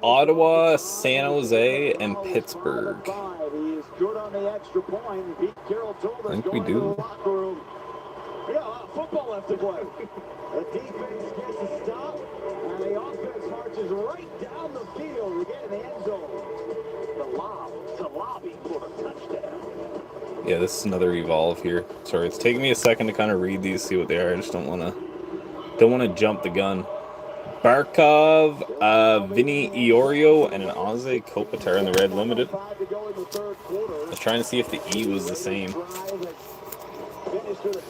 Ottawa, San Jose, and Pittsburgh. He is good on the extra point. Pete Carroll told us I think we do. Football left to play. The defense gets a stop, and the offense marches right down the field to get in the end zone. The lob to Lobby for a touchdown. Yeah, this is another Evolve here. Sorry, it's taking me a second to kind of read these, see what they are. I just don't want to jump the gun. Barkov, Vinny Iorio, and an Ozzy Kopitar in the red limited. I was trying to see if the E was the same.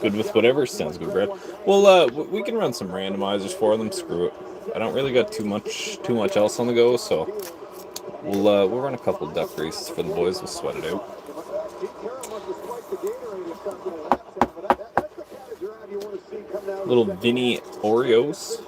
Good with whatever. Sounds good, Brad. Well, we can run some randomizers for them. Screw it. I don't really got too much else on the go, so we'll run a couple duck races for the boys. We'll sweat it out. Pete Carroll must have spiked the Gatorade or something at halftime, but that's the kind of drive you want to see come down. Little Vinny Oreos.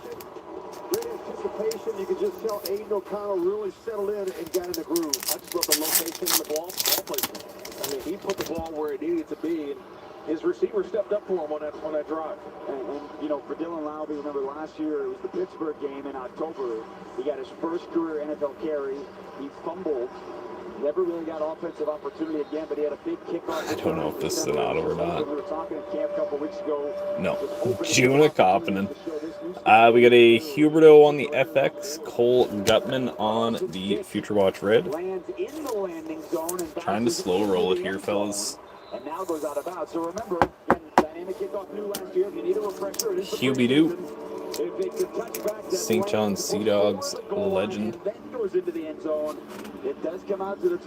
Great anticipation. You can just tell Aiden O'Connell really settled in and got in the groove. I just love the location of the ball placement. I mean, he put the ball where it needed to be, and his receiver stepped up for him on that drive. And you know, for Dylan Lowry, remember last year, it was the Pittsburgh game in October. He got his first career NFL carry. He fumbled. Never really got offensive opportunity again, but he had a big kickoff. I don't know if this is an auto or not. We were talking at camp a couple weeks ago. No. Juna Koppinen. We got a Huberto on the FX, Cole Gutman on the Future Watch Red. Trying to slow roll it here, fellas. And now goes out of bounds. So remember, dynamic kickoff new last year. If you need a refresher, it is Hubie-doo. St. John's Sea Dogs legend.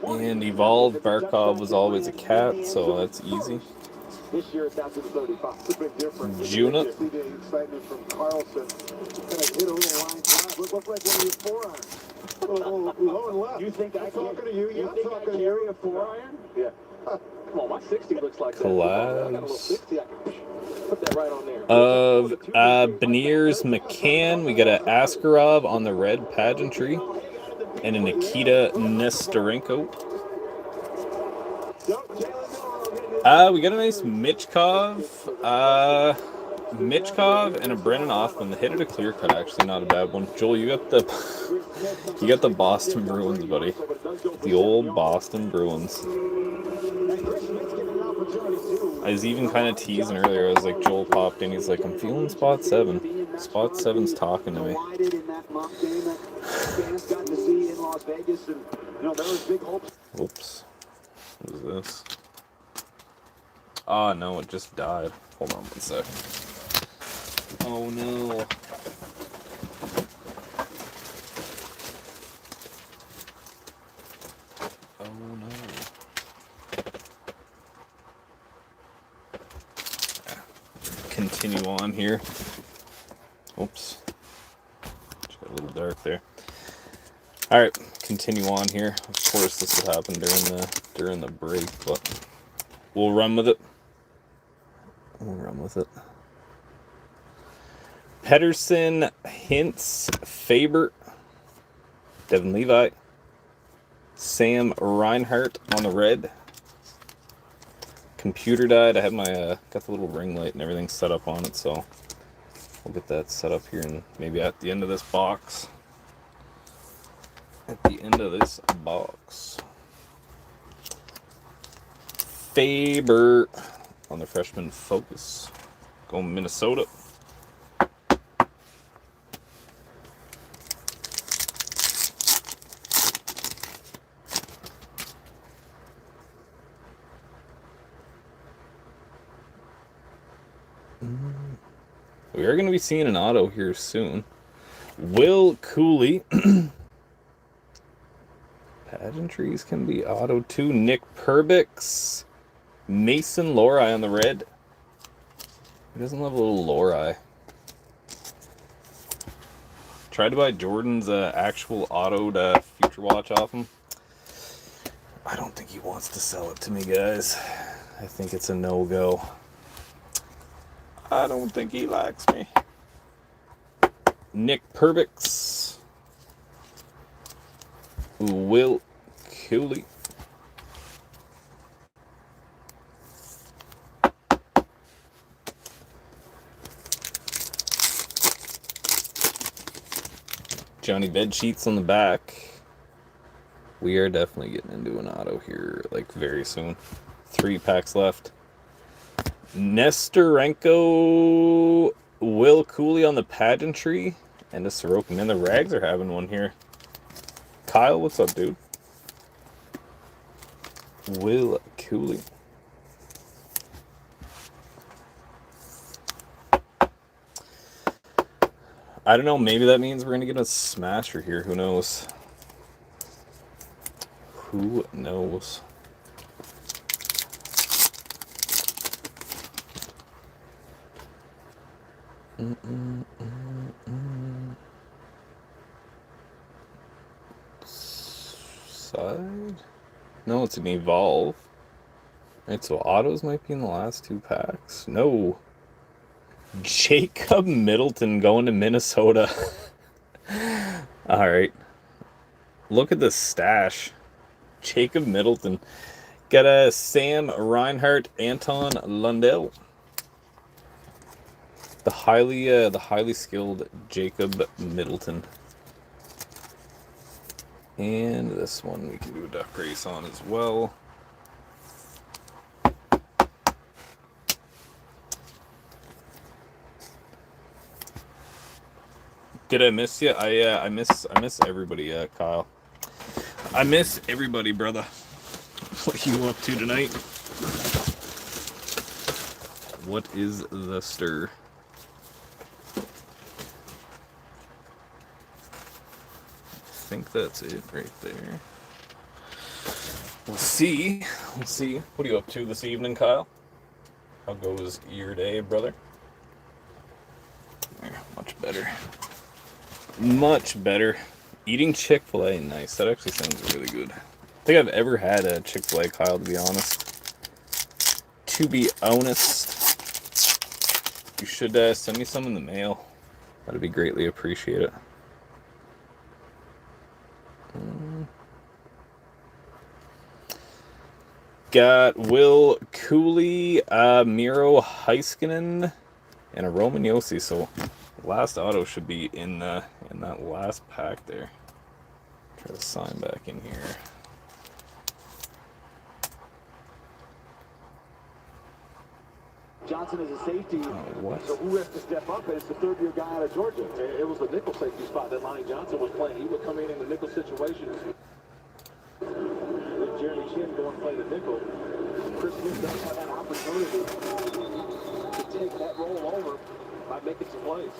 And Evolved Barkov was always a cat, so that's easy. This year it's out to the 35. It's a big difference. Juna. See the excitement from Carlson. Kind of hit a little line drive. Look like one of your forearms. Low and left. You think I'm talking to you? You I'm think talking I to carry you. a 4-iron? Yeah. Come on, my 60 looks like that. Collabs. I got a little 60. I can put that right on there. Of Beniers McCann, we got a Askarov on the red pageantry. And a Nikita Nestorenko. We got a nice Mitchkov. Mitchkov and a Brennan Offman. The hit at a clear cut, actually not a bad one. Joel, you got the Boston Bruins, buddy. The old Boston Bruins. I was even kind of teasing earlier. I was like, Joel popped in. He's like, I'm feeling spot 7. Spot 7's talking to me. Oops. What is this? Oh, no, it just died. Hold on one sec. Oh, no. Oh, no. Continue on here. Oops. Just got a little dark there. Alright, continue on here. Of course this would happen during the break, but we'll run with it. Pedersen, Hintz, Faber, Devin Levi, Sam Reinhart on the red. Computer died. I have my got the little ring light and everything set up on it, so we'll get that set up here and maybe at the end of this box. Faber on the freshman focus. Going Minnesota. We are going to be seeing an auto here soon. Will Cooley. Pageantries can be auto too. Nick Perbix. Mason Lori on the red. Who doesn't love a little Lori? Tried to buy Jordan's actual autoed Future Watch off him. I don't think he wants to sell it to me, guys. I think it's a no-go. I don't think he likes me. Nick Perbix. Will Cooley. Johnny Bedsheets on the back. We are definitely getting into an auto here, like, very soon. 3 packs left. Nestorenko, Will Cooley on the pageantry, and a Sorokin. Man, the Rags are having one here. Kyle, what's up, dude? Will Cooley. I don't know, maybe that means we're going to get a smasher here. Who knows? Who knows? Side? No, it's an Evolve. Alright, so autos might be in the last 2 packs. No. Jacob Middleton going to Minnesota. Alright. Look at the stash. Jacob Middleton. Got a Sam Reinhart, Anton Lundell. The highly skilled Jacob Middleton. And this one we can do a duck race on as well. Did I miss you? I miss everybody, Kyle. I miss everybody, brother. What are you up to tonight? What is the stir? I think that's it right there. We'll see. We'll see. What are you up to this evening, Kyle? How goes your day, brother? There, much better. Much better. Eating Chick-fil-A, nice. That actually sounds really good. I think I've ever had a Chick-fil-A, Kyle, to be honest. To be honest. You should send me some in the mail. That'd be greatly appreciated. Got Will Cooley, Miro Heiskanen, and a Roman Josi. So last auto should be in that last pack there. Try to sign back in here. Johnson is a safety. What? So who has to step up? And it's the third-year guy out of Georgia. It was the nickel safety spot that Lonnie Johnson was playing. He would come in the nickel situation. With Jeremy Chin going to play the nickel. Chris Smith does have that opportunity to take that role over by making some plays.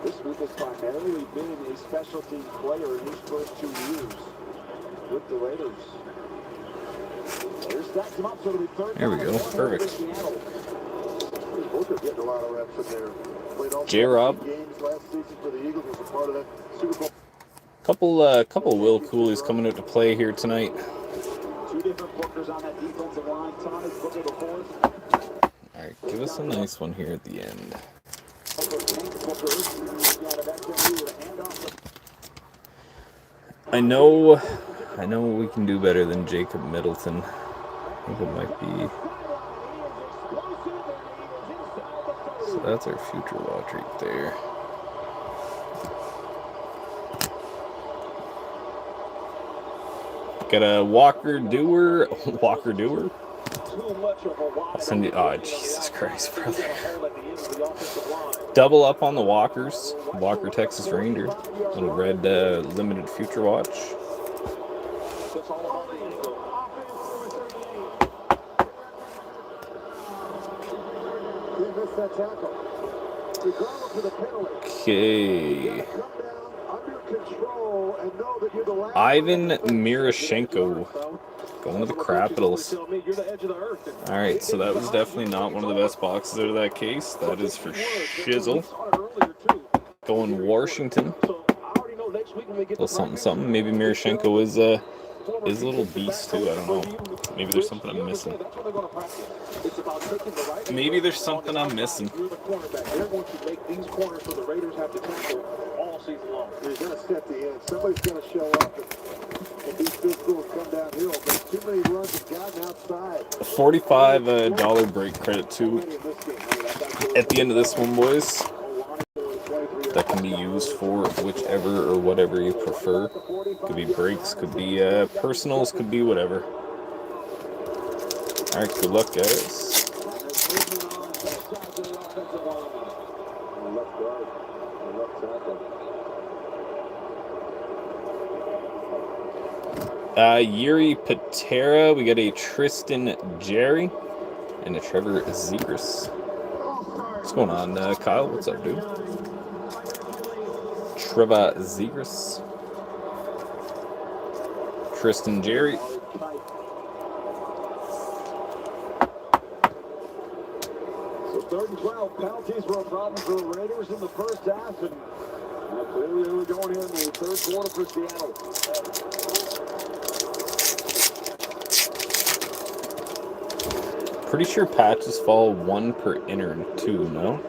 This week has primarily been a specialty player in his first 2 years with the Raiders. There we go. Perfect. Booker getting a lot of reps in there. Played all J-Rob. games last season for the Eagles, was a part of that Super Bowl. Couple Will Coolies coming out to play here tonight. Two different Bookers on that defensive line. Thomas Booker the fourth. All right, give us a nice one here at the end. I know we can do better than Jacob Middleton. I think it might be. So that's our future watch right there. Got a Walker Doer. I'll send you. Oh, Jesus Christ, brother. Double up on the Walkers. Walker Texas Ranger. Little red limited future watch. Okay. Ivan Miroshchenko going to the Capitals. Alright, so that was definitely not one of the best boxes out of that case. That is for shizzle. Going Washington. Little something. Maybe Miroshchenko is a little beast too. I don't know. Maybe there's something I'm missing. Maybe there's something I'm missing. They're going to make these corners so the Raiders have to tackle all season long. They're going to set the end. Somebody's going to show up and these physicals come downhill. But too many runs have gotten outside. $45 break credit too at the end of this one, boys. That can be used for whichever or whatever you prefer. Could be breaks, could be personals, could be whatever. Alright, good luck, guys. Yuri Patera, we got a Tristan Jerry and a Trevor Zegras. What's going on, Kyle? What's up, dude? Trevor Zegras. Tristan Jerry. So 3rd and 12, penalties were a problem for the Raiders in the first half, and clearly they were going here in the third quarter for Seattle. Pretty sure patches fall 1 per inner too, no?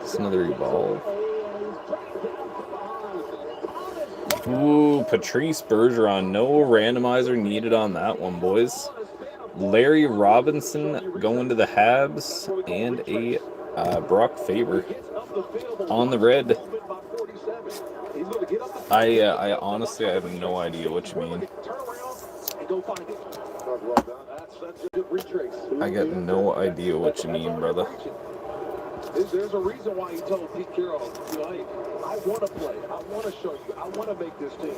It's another evolve. Ooh, Patrice Bergeron. No randomizer needed on that one, boys. Larry Robinson going to the Habs, and a Brock Faber on the red. I honestly, I have no idea what you mean. I got no idea what you mean, brother. There's a reason why he told Pete Carroll, hey, I want to play. I want to show you. I want to make this team.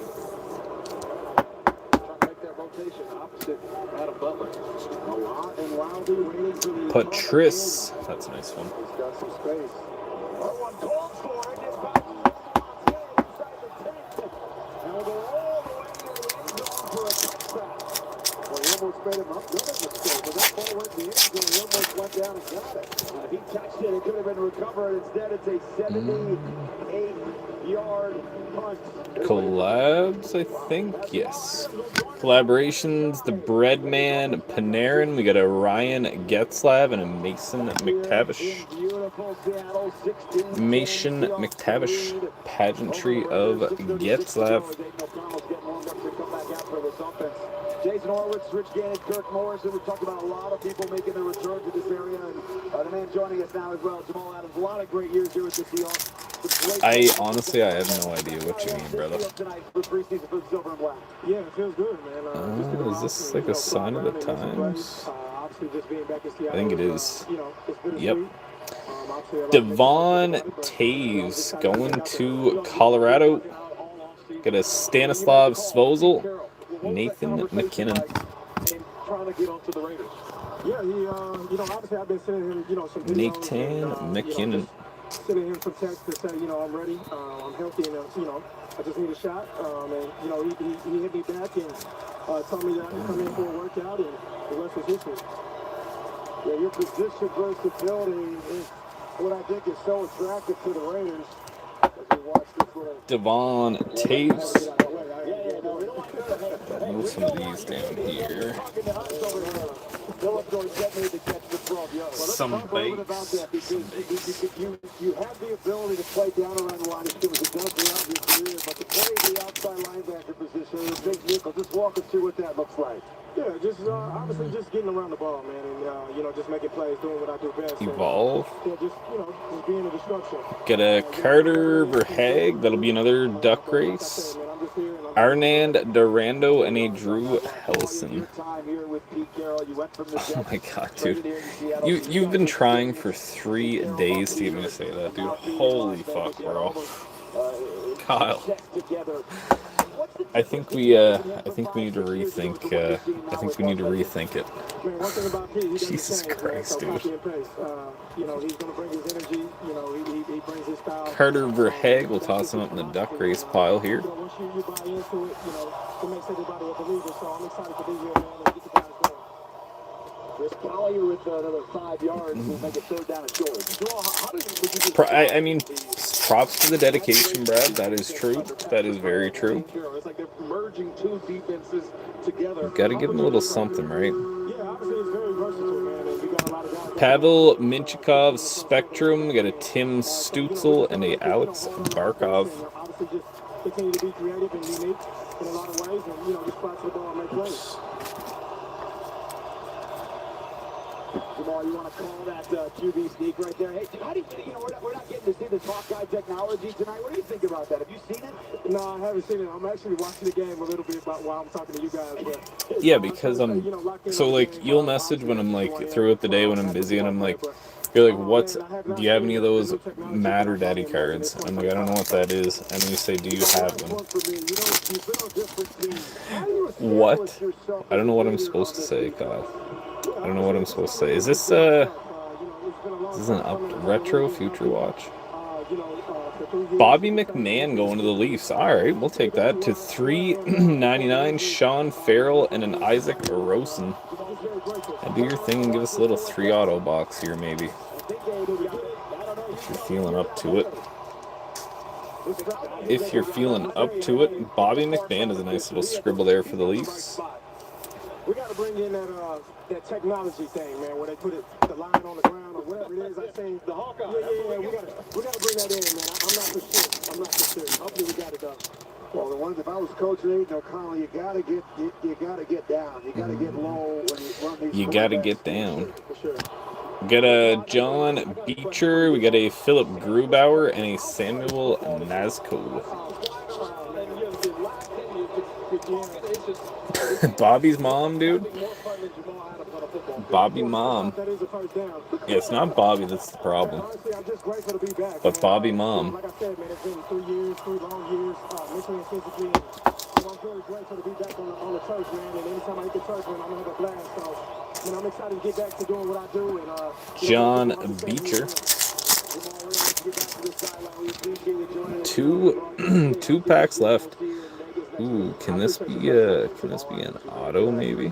Trying to make that rotation opposite Adam Butler. Patrice. That's a nice one. He's got some space. One calls for it. It's back inside the 10. And we'll go all the way to the end zone for a touchdown. Well, he almost made him up. No mistake. But that ball went in the end zone. He almost went down and got it. If he touched it, it could have been recovered. Instead, it's a 78-yard punt. Collabs, I think. Yes. Collaborations, the Breadman Panarin. We got a Ryan Getzlav and a Mason McTavish. Mason McTavish, pageantry of Getzlav. Jason Horwitz, Rich Gannon, Kirk Morrison. We've talked about a lot of people making their return to this area. And the man joining us now as well, Jamal Adams. A lot of great years here with the Seahawks. Honestly, I have no idea what you mean, brother. Yeah, it feels good, man. Is this like a sign of the times? I think it is. Yep. Devon Taves going to Colorado. Got a Stanislav Svozil, Nathan McKinnon. Yeah, obviously I've been sending him, some videos. Nathan McKinnon. Sending him some text to say, I'm ready, I'm healthy, and, I just need a shot. And, he hit me back and told me that I can come in for a workout, and the rest is history. Yeah, your position versatility is what I think is so attractive to the Raiders. As we watch this little Devon Taves. Move some of these down here. Some bakes. You have the ability to play down around the line of scrimmage. It does throughout your career, but to play the outside linebacker position is a big nickel. Just walk us through what that looks like. Yeah, just obviously just getting around the ball, man, and just making plays, doing what I do best. Evolve. And, just being a disruption. Get a Carter Verhaeg. That'll be another duck race. Arnand Durando and a Drew Hellison. Oh my god, dude. You've been trying for 3 days to get me to say that, dude. Holy fuck, bro. Kyle. I think we need to rethink it. Jesus Christ, dude. Carter Verhaeg, we'll toss him up in the duck race pile here. Chris Collier with another 5 yards will make it third down and short. I mean, props to the dedication, Brad. That is true. That is very true. It's like they're merging two defenses together. Got to give him a little something, right? Pavel Minchikov Spectrum. We got a Tim Stutzel and a Alex Barkov. Continue to be creative and unique in a lot of ways, and just spots the ball and make plays. Jamal, you want to call that QB sneak right there? Hey, how do you we're not getting to see this Hawkeye technology tonight. What do you think about that? Have you seen it? No, I haven't seen it. I'm actually watching the game a little bit while I'm talking to you guys. But yeah, because I'm so like you'll message when I'm like throughout the day when I'm busy and I'm like, you're like, do you have any of those Matter Daddy cards? I'm like, I don't know what that is. And then you say, do you have them? What? I don't know what I'm supposed to say, Kyle. I don't know what I'm supposed to say. Is this an retro future watch? Bobby McMahon going to the Leafs. All right, we'll take that to $3.99. Sean Farrell and an Isaac Rosen. And do your thing and give us a little 3-auto box here, maybe. If you're feeling up to it. Bobby McMahon is a nice little scribble there for the Leafs. We got to bring in that technology thing, man, where they put the line on the ground or whatever it is. I think the Hawkeye. Yeah. We got to bring that in, man. I'm not for sure. Hopefully we got it done. Well, the ones, if I was coaching Aiden O'Connell, you gotta get down. You gotta get low when you run these. You gotta get down. For sure. We got a John Beecher, we got a Philip Grubauer, and a Samuel Nazco. Bobby's mom, dude. Bobby mom. Yeah, it's not Bobby that's the problem, but Bobby mom. Like I said, man, it's been 3 years, 3 long years, mentally and physically. I'm very grateful to be back on the turf, man. And anytime I hit the turf, man, I'm gonna have a blast. So, I'm excited to get back to doing what I do. And John Beecher. Two packs left. Ooh, can this be an auto maybe? I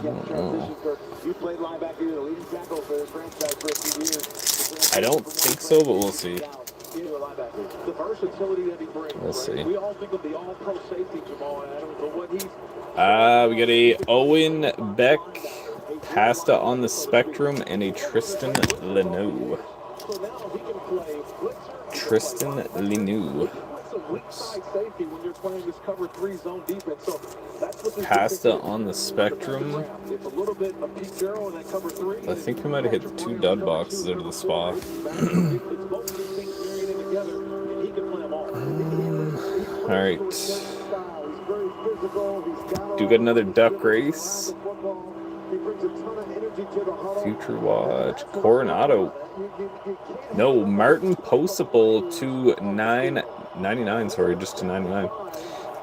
don't know. I don't think so, but we'll see. We'll see. We got a Owen Beck, Pasta on the Spectrum, and a Tristan Lenoux. Pasta on the Spectrum. I think we might have hit 2 dud boxes out of the spot. Alright. Do get another duck race. Future Watch. Coronado. No, Martin Possible to 999. Sorry, just to 99.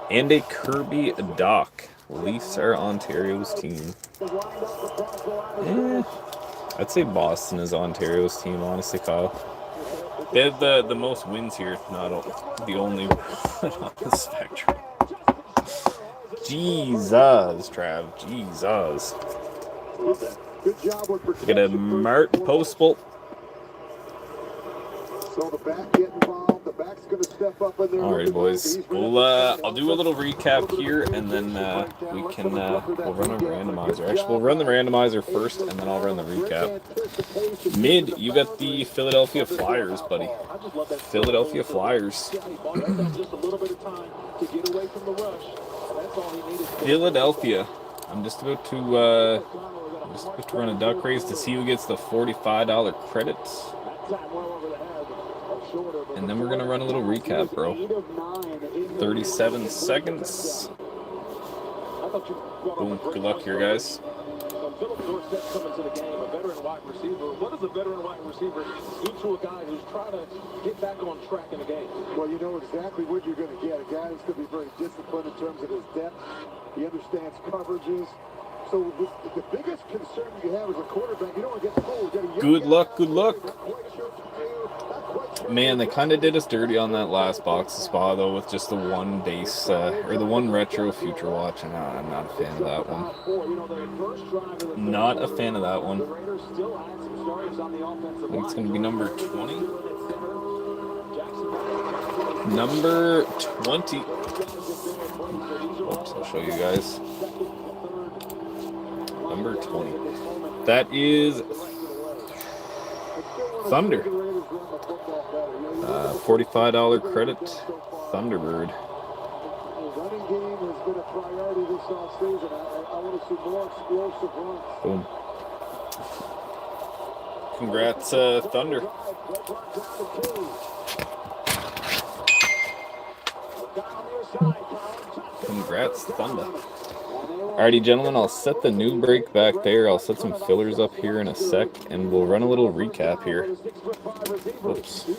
And a Kirby Doc. Leafs are Ontario's team. I'd say Boston is Ontario's team, honestly, Kyle. They have the most wins here, not the only on the spectrum. Jesus, Trav. Jesus. We got a Martin Possible. So the back get involved. The back's going to step up in there. Alright, boys. I'll do a little recap here, and then we'll run a randomizer. Actually, we'll run the randomizer first, and then I'll run the recap. Mid, you got the Philadelphia Flyers, buddy. Philadelphia Flyers. Philadelphia. I'm just about to run a duck race to see who gets the $45 credits. And then we're going to run a little recap, bro. 37 seconds. Boom. Good luck here, guys. What does a veteran wide receiver do to a guy who's trying to get back on track in the game? Well, you know exactly what you're going to get. A guy who's going to be very disciplined in terms of his depth. He understands coverages. So the biggest concern you have as a quarterback, you don't want to get pulled. Good luck, good luck. Man, they kind of did us dirty on that last box of spa, though, with just the one base, or the one retro Future Watch, and I'm not a fan of that one. Not a fan of that one. I think it's going to be number 20. Number 20. Oops, I'll show you guys. Number 20. That is Thunder. $45 credit, Thunderbird. Running game has been a priority this offseason. I want to see more explosive runs. Boom. Congrats, Thunder. Congrats, Thunder. Alrighty, gentlemen, I'll set the new break back there. I'll set some fillers up here in a sec, and we'll run a little recap here. Oops.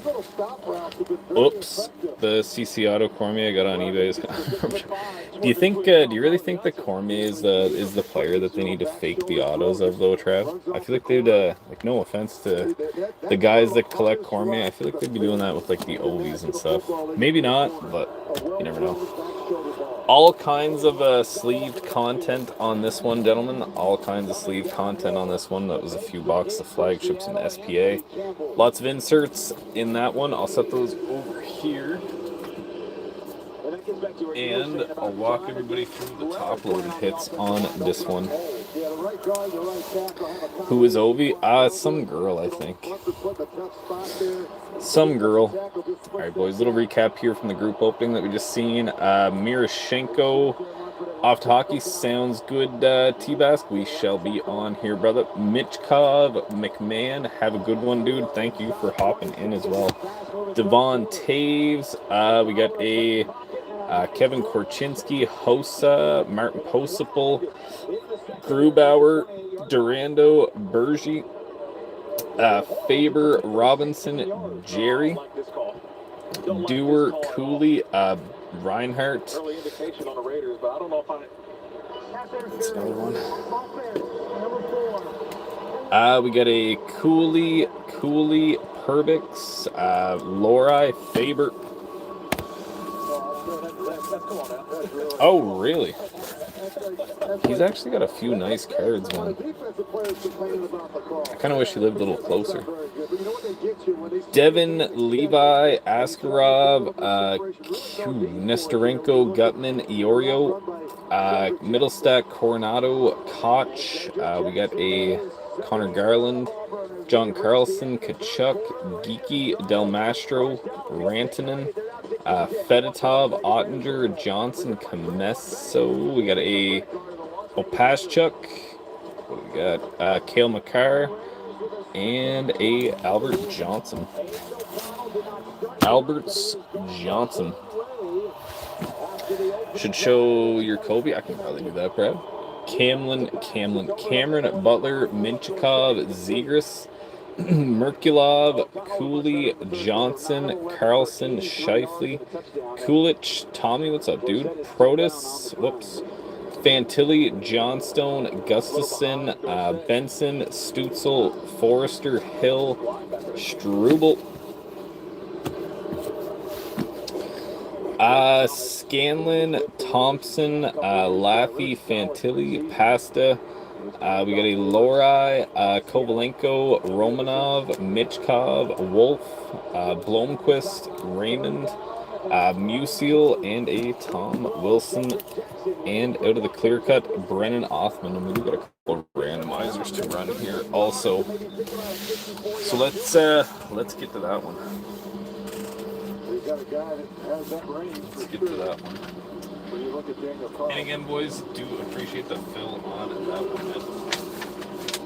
Oops. The CC Auto Cormier I got on eBay. Do you really think that Cormier is the player that they need to fake the autos of, though, Trav? I feel like they'd, like, no offense to the guys that collect Cormier, I feel like they'd be doing that with, like, the Ovies and stuff. Maybe not, but you never know. All kinds of sleeved content on this one, gentlemen. All kinds of sleeved content on this one. That was a few boxes of flagships and SPA. Lots of inserts in that one. I'll set those over here. And I'll walk everybody through the top loaded hits on this one. Who is Ovi? Some girl, I think. Some girl. All right, boys, little recap here from the group opening that we just seen. Miroshchenko off to hockey. Sounds good, T-Bask. We shall be on here, brother. Mitchkov, McMahon, have a good one, dude. Thank you for hopping in as well. Devon Taves. We got a Kevin Korchinski, Hossa, Martin Posipal, Grubauer, Durando, Bergie, Faber, Robinson, Jerry, Dewar, Cooley, Reinhardt. That's another one. We got a Cooley, Perbix, Lori, Faber. Oh, really? He's actually got a few nice cards, man. I kind of wish he lived a little closer. Devin, Levi, Askarov, Nestorenko, Gutman, Iorio, Middlestack, Coronado, Koch. We got a Connor Garland, John Carlson, Kachuk, Geeky, Del Mastro, Rantanen, Fedotov, Ottinger, Johnson, Kamesso. We got a Opaschuk. What do we got? Cale Makar and a Albert Johnson. Alberts Johnson. Should show your Kobe. I can probably do that, Brad. Cameron, Butler, Minchikov, Zegras, Merkulov, Cooley, Johnson, Carlson, Shifley, Kulich, Tommy, what's up, dude? Protus, Fantilli, Johnstone, Gustafson, Benson, Stutzel, Forrester, Hill, Struble, Scanlon, Thompson, Laffy, Fantilli, Pasta. We got a Lori, Kovalenko, Romanov, Mitchkov, Wolf, Blomquist, Raymond, Musial, and a Tom Wilson. And out of the clear cut, Brennan Othman. And we do got a couple of randomizers to run here also. So let's get to that one. Let's get to that one. And again, boys, do appreciate the fill on that one, man.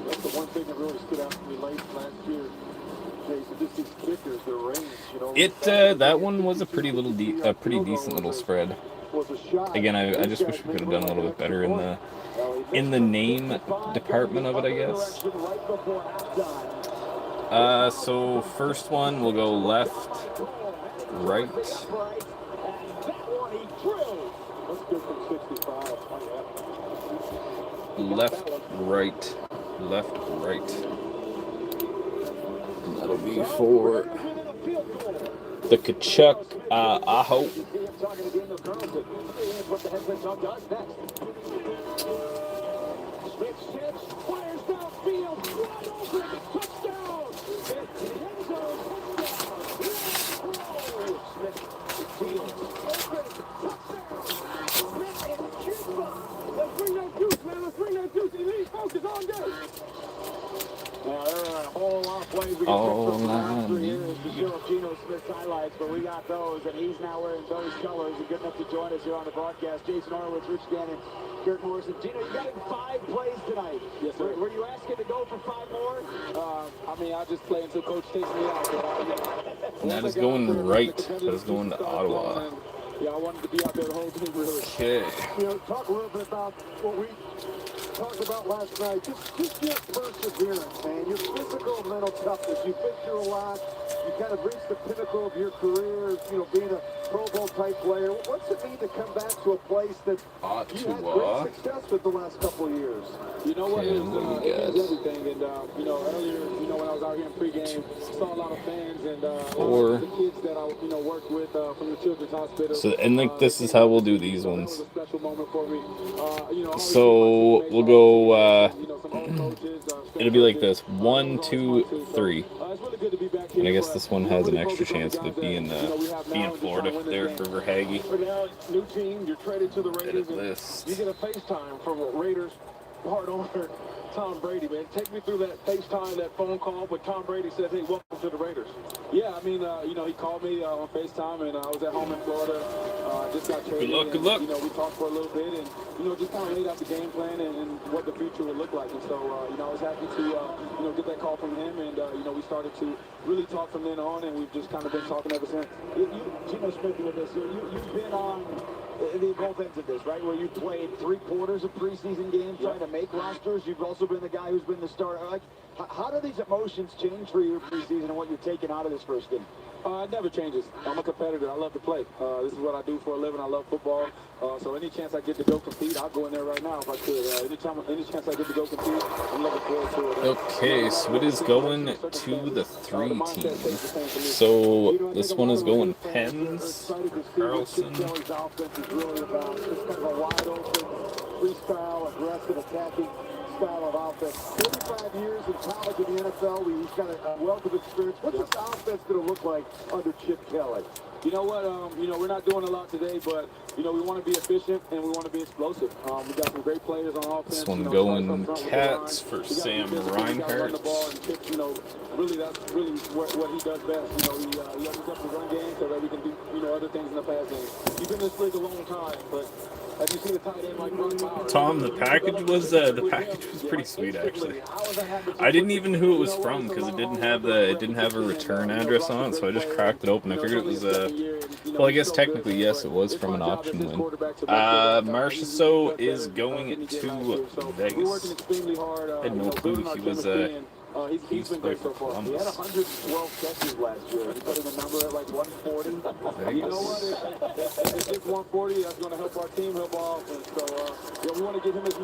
That's the one thing that really stood out to me late last year, Jason. Just these kickers, their range, you know. That one was a pretty decent little spread. Again, I just wish we could have done a little bit better in the name department of it, I guess. So first one, we'll go left, right. Left, right. And that'll be for the Kachuk Aho. Now, there are a whole lot of plays we can from here is to show Geno Smith's highlights, but we got those, and he's now wearing those colors and good enough to join us here on the broadcast. Jason Horowitz, Rich Gannon, Kurt Morrison. Geno, you got him 5 plays tonight. Yes, sir. Were you asking to go for 5 more? I mean, I'll just play until Coach takes me out. And that is going right. That is going to Ottawa. Yeah, I wanted to be out there the whole game, really. Okay. You know, talk a little bit about what we talked about last night. Just your perseverance, man. Your physical and mental toughness. You've been through a lot. You kind of reached the pinnacle of your career, you know, being a Pro Bowl type player. What's it mean to come back to a place that you had great success with the last couple of years? You know what? Okay, It what do we was got? everything. And, you know, earlier, you know, when I was out here in pregame, saw a lot of fans and a lot 4. of the kids that I, you know, worked with from the Children's Hospital. So, and like this is how we'll do these ones. It was a special moment for me. You know, So we'll go. you know, some old coaches, It'll be like this: 1, 2, 3. it's really good to be back. back here. And I guess but this one has an really extra focus on chance the of it guys being that, we have now being and just Florida trying to win there this for game. Verhage. But now, new team, you're traded to the Raiders, and list. you get a FaceTime from Raiders part owner Tom Brady, man. Take me through that FaceTime, that phone call, but Tom Brady said, hey, welcome to the Raiders. Yeah, I mean, he called me on FaceTime, and I was at home in Florida. Just got traded. Good luck. We talked for a little bit, and, just kind of laid out the game plan and what the future would look like. And so, I was happy to, get that call from him, and, we started to really talk from then on, and we've just kind of been talking ever since. Geno Smith with us, you've been on the both ends of this, right? Where you played 3/4 of preseason games trying to make rosters. You've also been the guy who's been the starter. Like, how do these emotions change for you preseason and what you're taking out of this first game? It never changes. I'm a competitor. I love to play. This is what I do for a living. I love football. So any chance I get to go compete, I'll go in there right now if I could. Any chance I get to go compete, I'm looking forward to it. Okay, so it is going to the 3 team. So this one is going Pens, Carlson. Kelly's offense is really about just kind of a wide open, freestyle, aggressive, attacking style of offense. 35 years in college and the NFL. He's got a wealth of experience. What's this offense going to look like under Chip Kelly? You know what? We're not doing a lot today, but we want to be efficient and we want to be explosive. We got some great players on offense. This one going Cats for Sam Reinhart. Really, that's really what he does best. He opens up the run game so that we can do other things in the pass game. You've been in this league a long time, but have you seen the tight end like Ron Powell? Tom, the package was pretty sweet actually. I didn't even know who it was from because it didn't have a return address on it, so I just cracked it open. I figured it was well, I guess technically yes, it was from an auction win. Marchessault is going to Vegas. I had no clue he was He's been great so far. He had 112 catches last year. He put in a number at like 140. You know what? If it's 140, that's going to help our team, help our offense. So, we want to get him as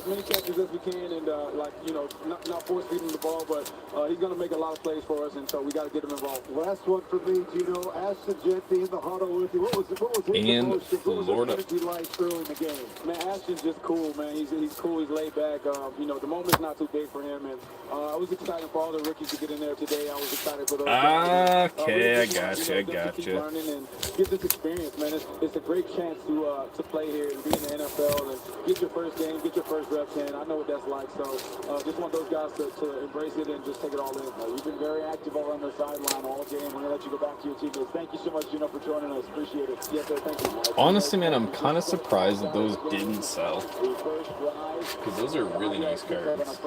many catches as we can, and not force feeding the ball, but he's going to make a lot of plays for us, and so we got to get him involved. Last one for me, Gino. Ashton Jeanty in the huddle with you. What was his emotion? What was his energy like early in the game? Man, Ashton's just cool, man. He's cool. He's laid back. The moment's not too big for him, and I was excited for all the rookies to get in there today. I was excited for those. Okay, I gotcha. Keep learning and get this experience, man. It's a great chance to play here and be in the NFL and get your first game, get your first reps in. I know what that's like, so just want those guys to embrace it and just take it all in. You've been very active all on the sideline all game. We're gonna let you go back to your teammates. Thank you so much, Gino, for joining us. Appreciate it. Yes, sir. Thank you. Honestly, man, I'm kind of surprised that those didn't sell. Because those are really nice cards.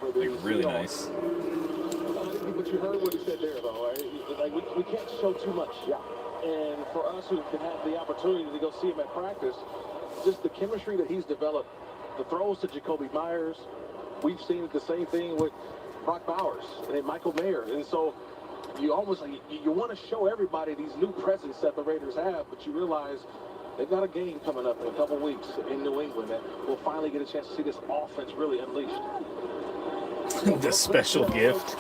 Like, really nice. But you heard what he said there, though, right? Like, we can't show too much. Yeah. And for us who can have the opportunity to go see him at practice, just the chemistry that he's developed, the throws to Jacoby Myers, we've seen the same thing with Brock Bowers and Michael Mayer. And so you almost, you want to show everybody these new presence that the Raiders have, but you realize they've got a game coming up in a couple weeks in New England that we'll finally get a chance to see this offense really unleashed. The special gift.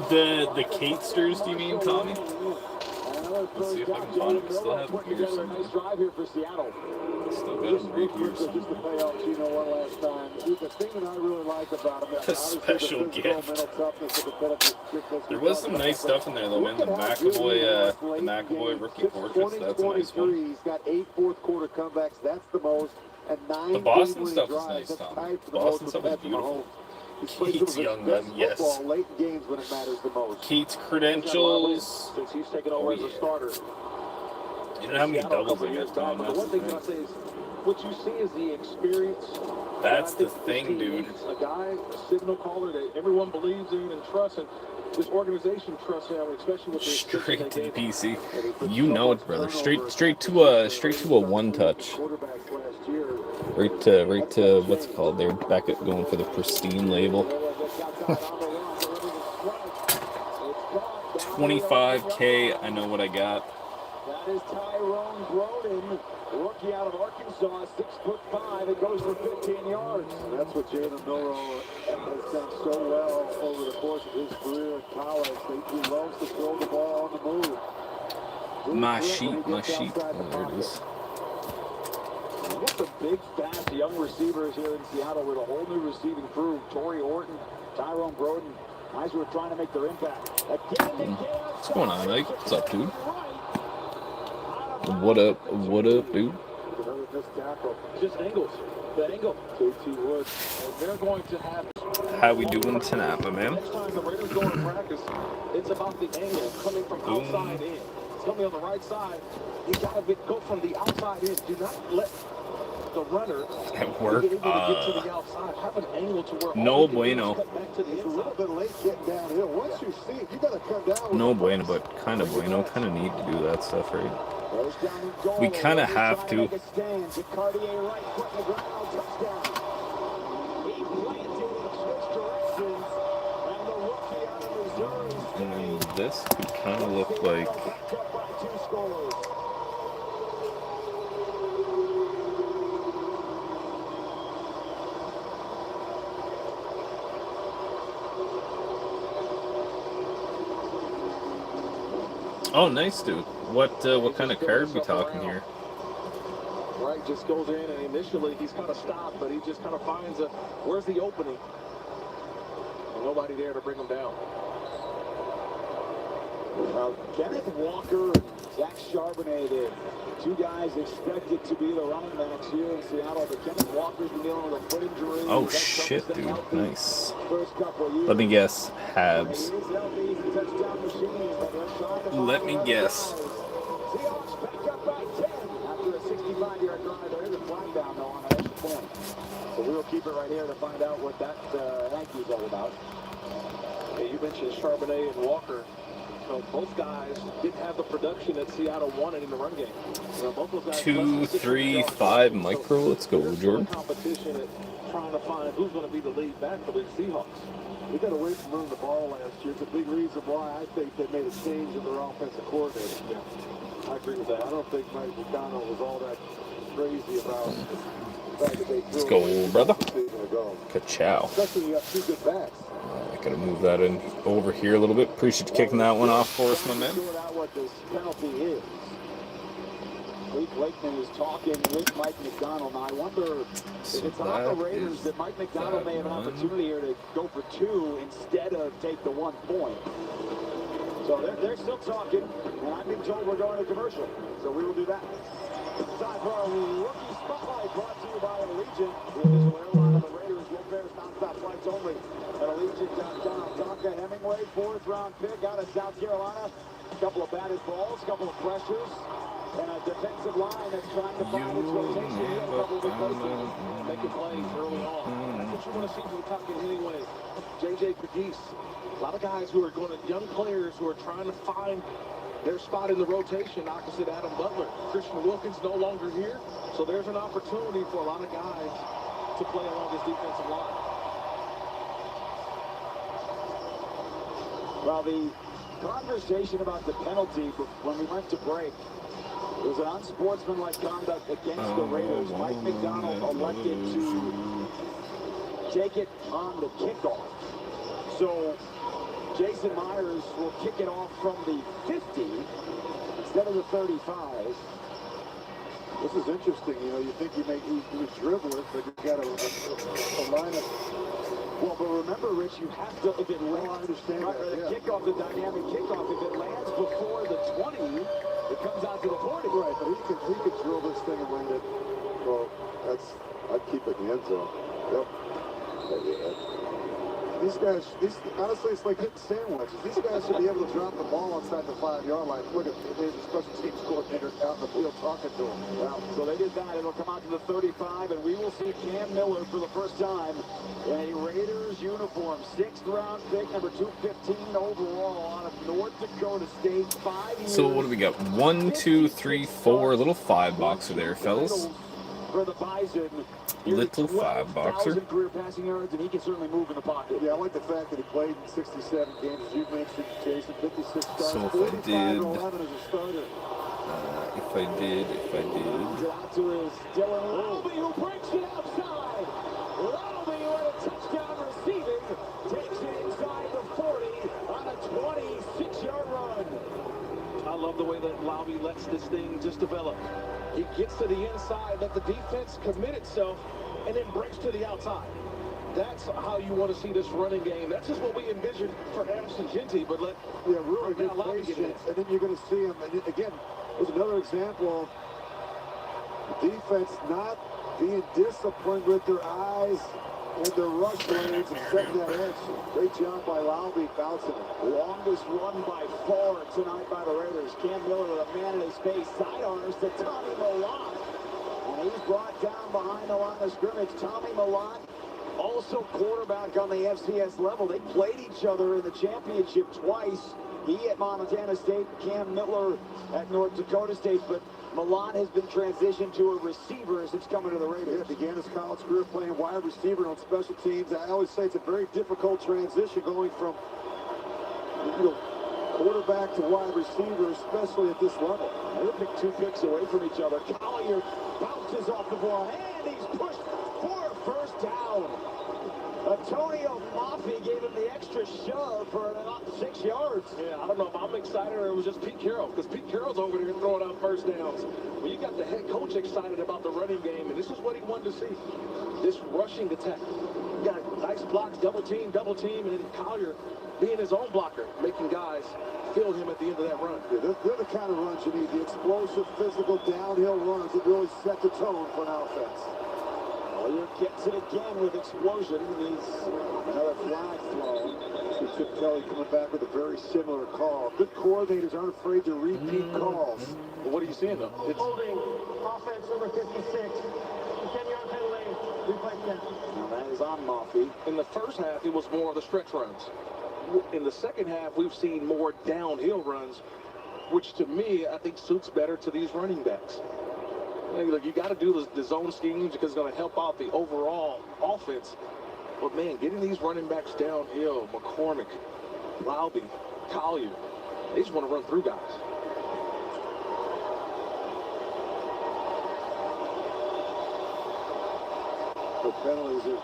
The Catesters, do you mean, Tommy? Let's see if I can find them. Still have them here somewhere. Nice drive here for Seattle. Still got them right here Just to somewhere. play off Gino one last time. The thing that I really like about him, A special gift. There was some nice stuff in there though, man. The McAvoy rookie portraits, that's a nice one. He's got 8 fourth-quarter comebacks. That's the most. And 9 The Boston game-winning stuff is drives. nice, That's Tom. tied for the Boston most stuff with is Patrick beautiful. Mahomes. He's played Keats some of Young his best Gun, yes. football late in games when it matters the most. Keats credentials. Since he's taken over as a starter. You know how many doubles I got, Tom? But the That's one the thing I thing. say is, what you see is the experience. That's And I the think thing, this dude. team, a guy, a signal caller that everyone believes in and trusts, and this organization trusts him, especially with the Straight to the PC. You know it, brother. Straight to a one touch. Quarterbacks last year. Right to what's it called? They're back at going for the pristine label. 25K. I know what I got. That is Tyrone Broden, rookie out of Arkansas, 6'5", and goes for 15 yards. That's what Jalen Milroe has done so well over the course of his career in college. He loves to throw the ball on the move. My sheep. Oh, there it is. We got some big, fast, young receivers here in Seattle with a whole new receiving crew. Torrey Horton, Tyrone Broden. Guys who are trying to make their impact. Again, they get outside. What's going on, Ike? What's up, dude? What up? What up, dude? Another missed tackle. Just angles. The angle. JT Woods. And they're going to have. How we doing tonight, my man? Next time the Raiders go to practice, it's about the angle coming from outside in. It's coming on the right side. You gotta go from the outside in. Do not let the runner At work, get to the outside. Have an angle to where no bueno. back to the It's a little bit late getting downhill. Once you see it, you got to come down. No bueno, but kind of bueno. Kind of need to do that stuff, right? We kind of have to. And then this could kind of look like. Oh, nice, dude. What kind of card we talking here? Right, just goes in, and initially he's kind of stopped, but he just kind of finds where's the opening? And nobody there to bring him down. Kenneth Walker and Zach Charbonnet, the two guys expected to be the running backs here in Seattle, but Kenneth Walker's been dealing with a foot injury. Oh shit, dude. Nice. First couple of years. Let me guess. Habs. He is healthy. He's a touchdown machine, but they're trying to Let me guess. Seahawks back up by 10 after a 65-yard drive. There is a flag down, though, on that extra point. So we'll keep it right here to find out what that Yankees all about. Hey, you mentioned Charbonnet and Walker. So both guys didn't have the production that Seattle wanted in the run game. You know, both those guys 2, 3, 5 micro. Let's go, Jordan. Competition at trying to find who's going to be the lead back for the Seahawks. We got away from moving the ball last year. It's a big reason why I think they made a change in their offensive coordinator. Yeah, I agree with that. I don't think Mike McDonald was all that crazy about the fact that they threw Let's go, brother. ago. Ka-chow. Especially when you have two good backs. I gotta move that in over here a little bit. Appreciate you kicking that one off for us, my man. Sort out what this penalty is. Lee Blakeman is talking with Mike McDonald. Now, I wonder if it's on the Raiders that Mike McDonald may have an opportunity here to go for 2 instead of take the 1 point. So they're still talking, and I've been told we're going to commercial. So we will do that. Time for our rookie spotlight brought to you by Allegiant. The official airline of the Raiders. Will Bears nonstop flights only at Allegiant.com. Tonka Hemingway, 4th round pick out of South Carolina. A couple of batted balls, a couple of pressures. And a defensive line that's trying to find its rotation. He had a couple of replacements. Making plays early on. That's what you want to see from Tonka Hemingway. J.J. Cadiz. A lot of guys who are going to, young players who are trying to find their spot in the rotation opposite Adam Butler. Christian Wilkins no longer here. So there's an opportunity for a lot of guys to play along this defensive line. Well, the conversation about the penalty when we went to break, it was an unsportsmanlike conduct against the Raiders. Mike McDonald elected to take it on the kickoff. So Jason Myers will kick it off from the 50 instead of the 35. This is interesting. You know, you think you would dribble it, but you got a line of. Well, but remember, Rich, you have to, if it lands, I understand that, the yeah. kickoff, the dynamic kickoff, if it lands before the 20, it comes out to the 40. Right, but he could drill this thing and land it. Well, I'd keep it in the end zone. Yep. These guys, honestly, it's like hitting sandwiches. These guys should be able to drop the ball outside the 5-yard line. Look at the special teams coordinator out in the field talking to him. Well, so they did that. It'll come out to the 35, and we will see Cam Miller for the first time in a Raiders uniform. 6th round pick, number 215 overall out of North Dakota State. 5 years. So what do we got? 1, 2, 3, 4. Little 5 boxer there, fellas. For the Bison. Little 5 boxer. Career passing yards, and he can certainly move in the pocket. Yeah, I like the fact that he played in 67 games, as you mentioned, Jason. 56 starts. So if I did, Out to his Dylan Lobby, who breaks it outside. Lobby with a touchdown receiving. Takes it inside the 40 on a 26-yard run. I love the way that Lobby lets this thing just develop. He gets to the inside, let the defense commit itself, and then breaks to the outside. That's how you want to see this running game. That's just what we envisioned for Anderson Genty, but really good patience, and then you're going to see him. And again, there's another example of the defense not being disciplined with their eyes and their rush lanes and setting that edge. Great job by Lowry bouncing it. Longest run by far tonight by the Raiders. Cam Miller with a man in his face. Sidearms to Tommy Milan. And he's brought down behind the line of scrimmage. Tommy Milan, also quarterback on the FCS level. They played each other in the championship twice. He at Montana State, Cam Miller at North Dakota State. But Milan has been transitioned to a receiver since coming to the Raiders. Yeah, began his college career playing wide receiver on special teams. I always say it's a very difficult transition going from quarterback to wide receiver, especially at this level. They're picked 2 picks away from each other. Collier bounces off the ball, and he's pushed for a first down. Antonio Maffei gave him the extra shove for about 6 yards. yeah, I don't know if I'm excited or it was just Pete Carroll, because Pete Carroll's over there throwing out first downs. Well, you got the head coach excited about the running game, and this is what he wanted to see. This rushing attack. You got nice blocks, double team, and then Collier being his own blocker, making guys feel him at the end of that run. Yeah, they're the kind of runs you need, the explosive, physical, downhill runs that really set the tone for an offense. Collier gets it again with explosion. He's another flag thrown. Chip Kelly coming back with a very similar call. Good coordinators aren't afraid to repeat calls. But what are you seeing, though? It's Holding offense number 56. 10-yard penalty. Replay 10. Now that is on Maffei. in the first half, it was more of the stretch runs. In the second half, we've seen more downhill runs, which to me, I think suits better to these running backs. Look, you got to do the zone schemes because it's going to help out the overall offense. But man, getting these running backs downhill, McCormick, Lowry, Collier, they just want to run through guys. The penalties are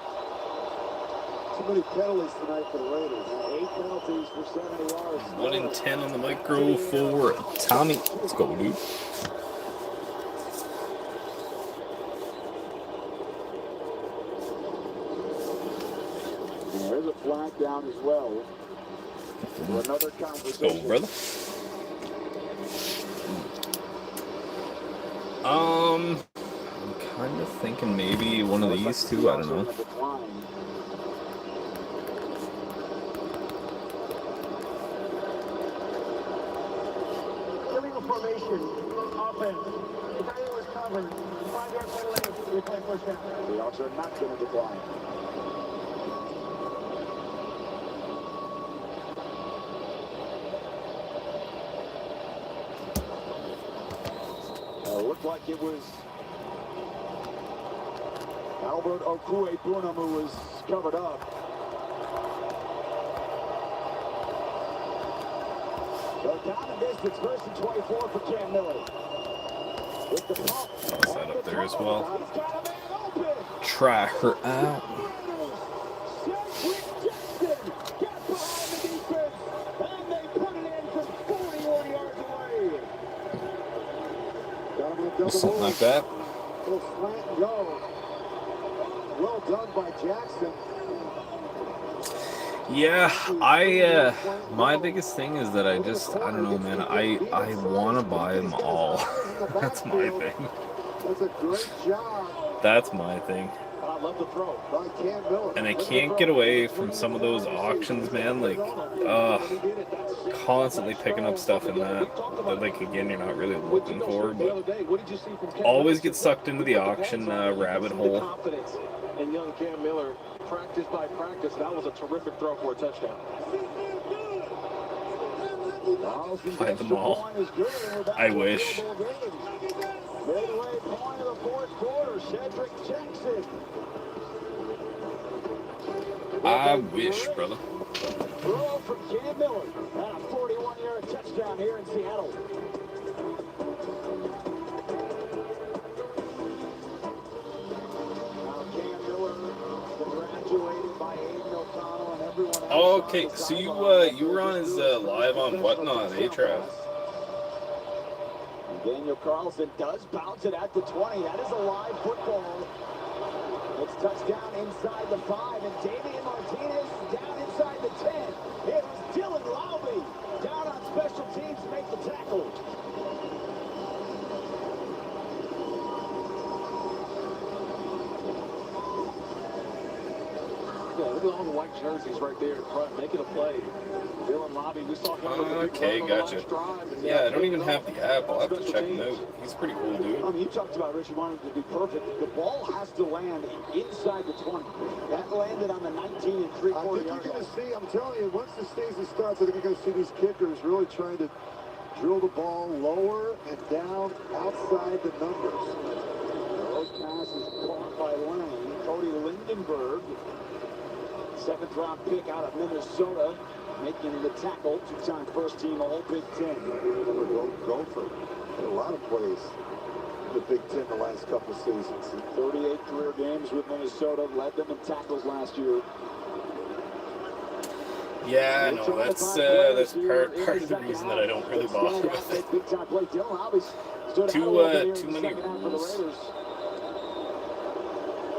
too many penalties tonight for the Raiders. 8 penalties for 70 yards. 1 in 10 on the micro for Tommy. Let's go, dude. There's a flag down as well. For another Let's conversation. go, brother. I'm kind of thinking maybe one of these two. I don't know. Illegal formation. Offense. If anyone was covered, 5-yard penalty. Replay first down. The Hawks are not going to decline. Looked like it was Albert Okue-Bunam who was covered up. So down the distance, first and 24 for Cam Miller. With the pump. Toss that up there as well. He's got a man open. Try her out. Cedric Jackson got behind the defense, and they put it in from 41 yards away. Got him in a double Something like that. Little slant and go. Well done by Jackson. Yeah, my biggest thing is that I don't know, man. I want to buy them all. That's my thing. That's a great job That's my thing. I love the throw. by Cam Miller. And I can't get away from some of those auctions, man. Like, constantly picking up stuff in that like, again, you're not really looking for, but always get sucked into the auction rabbit hole. Confidence in young Cam Miller, practice by practice. That was a terrific throw for a touchdown. Buy them all. I wish. Midway point of the fourth quarter, Cedric Jackson. I wish, brother. Throw from Cam Miller. And a 41-yard touchdown here in Seattle. Now Cam Miller congratulated by Aiden O'Connell and everyone else. Okay, so you were on his live on Whatnot, Trav? Daniel Carlson does bounce it at the 20. That is a live football. It's touchdown inside the 5, and Damian Martinez down inside the 10. It was Dylan Lowry down on special teams to make the tackle. Yeah, look at all the white jerseys right there in front, making a play. Dylan Lobby, we saw him. Okay, gotcha. Yeah, I don't even have the app. I'll have to check him out. He's pretty cool, dude. I mean, you talked about Rich, you wanted to be perfect. The ball has to land inside the 20. That landed on the 19 and 3/4 I think you're going to see, I'm telling you, once the season starts, I think you're going to see these kickers really trying to drill the ball lower and down outside the numbers. Those passes caught by Lane. Cody Lindenberg, 7th round pick out of Minnesota, making the tackle, 2-time first team All Big Ten. Gopher had a lot of plays in the Big Ten the last couple of seasons. 38 career games with Minnesota, led them in tackles last year. Yeah, I know. That's part of the reason that I don't really bother with it. Too many rules.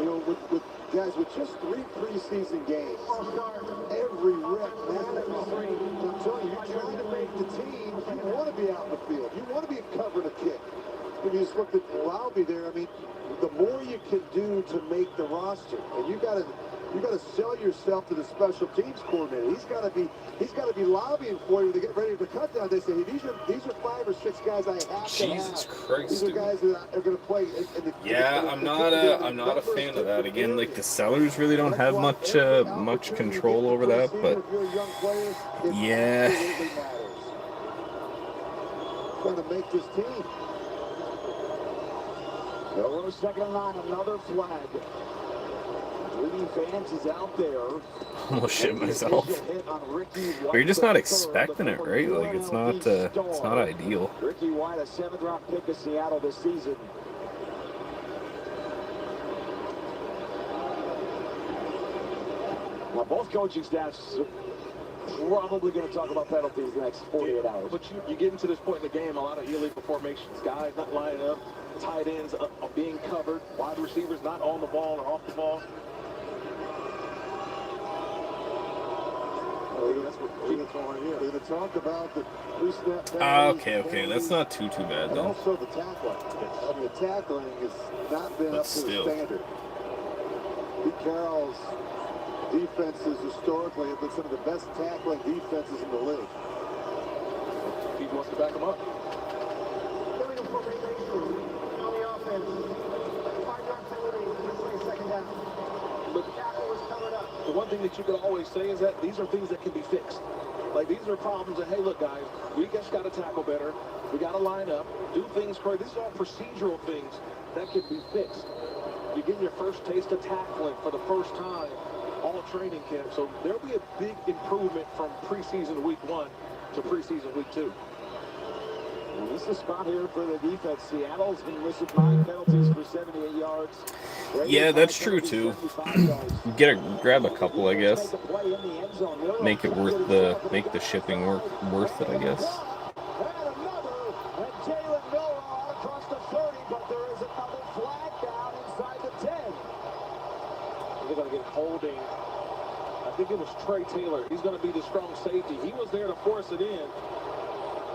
You know, with guys, with just 3 preseason games, every rep matters. I'm telling you, you're trying to make the team. You want to be out in the field. You want to be covering a kick. When you just looked at Lowby there, I mean, the more you can do to make the roster, and you got to sell yourself to the special teams coordinator. He's got to be lobbying for you to get ready to cut down. They say, hey, these are 5 or 6 guys I have to have. Jesus Christ, these are guys that are going to play. Yeah, I'm not a fan of that. Again, like the sellers really don't have much control over that, but yeah. Trying to make this team. We're 2nd and 9, another flag. Vance is out there. Almost shit myself. But you're just not expecting it, right? Like it's not ideal. Ricky White, a 7th round pick of Seattle this season. Now both coaching staffs are probably going to talk about penalties the next 48 hours. But you get into this point in the game, a lot of illegal formations, guys not lining up, tight ends are being covered, wide receivers not on the ball or off the ball. We're going to talk about the 3-snap. Okay, that's not too bad And though. also the tackling. I mean, the tackling has not been up to the standard. Pete Carroll's defenses historically have been some of the best tackling defenses in the league. He wants to back him up. Illegal formation on the offense. 5-yard penalty. Second down. But The tackle was covered up. the one thing that you can always say is that these are things that can be fixed. Like, these are problems that, hey, look, guys, we just got to tackle better. We got to line up, do things correct. These are all procedural things that can be fixed. You get your first taste of tackling for the first time all training camp. So there'll be a big improvement from preseason week 1 to preseason week 2. And this is a spot here for the defense. Seattle's been listed 9 penalties for 78 yards. Yeah, that's true too. Grab a couple, I guess. Make it make the shipping worth it, I guess. And Jalen Miller across the 30, but there is another flag down inside the 10. They're going to get holding. I think it was Trey Taylor. He's going to be the strong safety. He was there to force it in.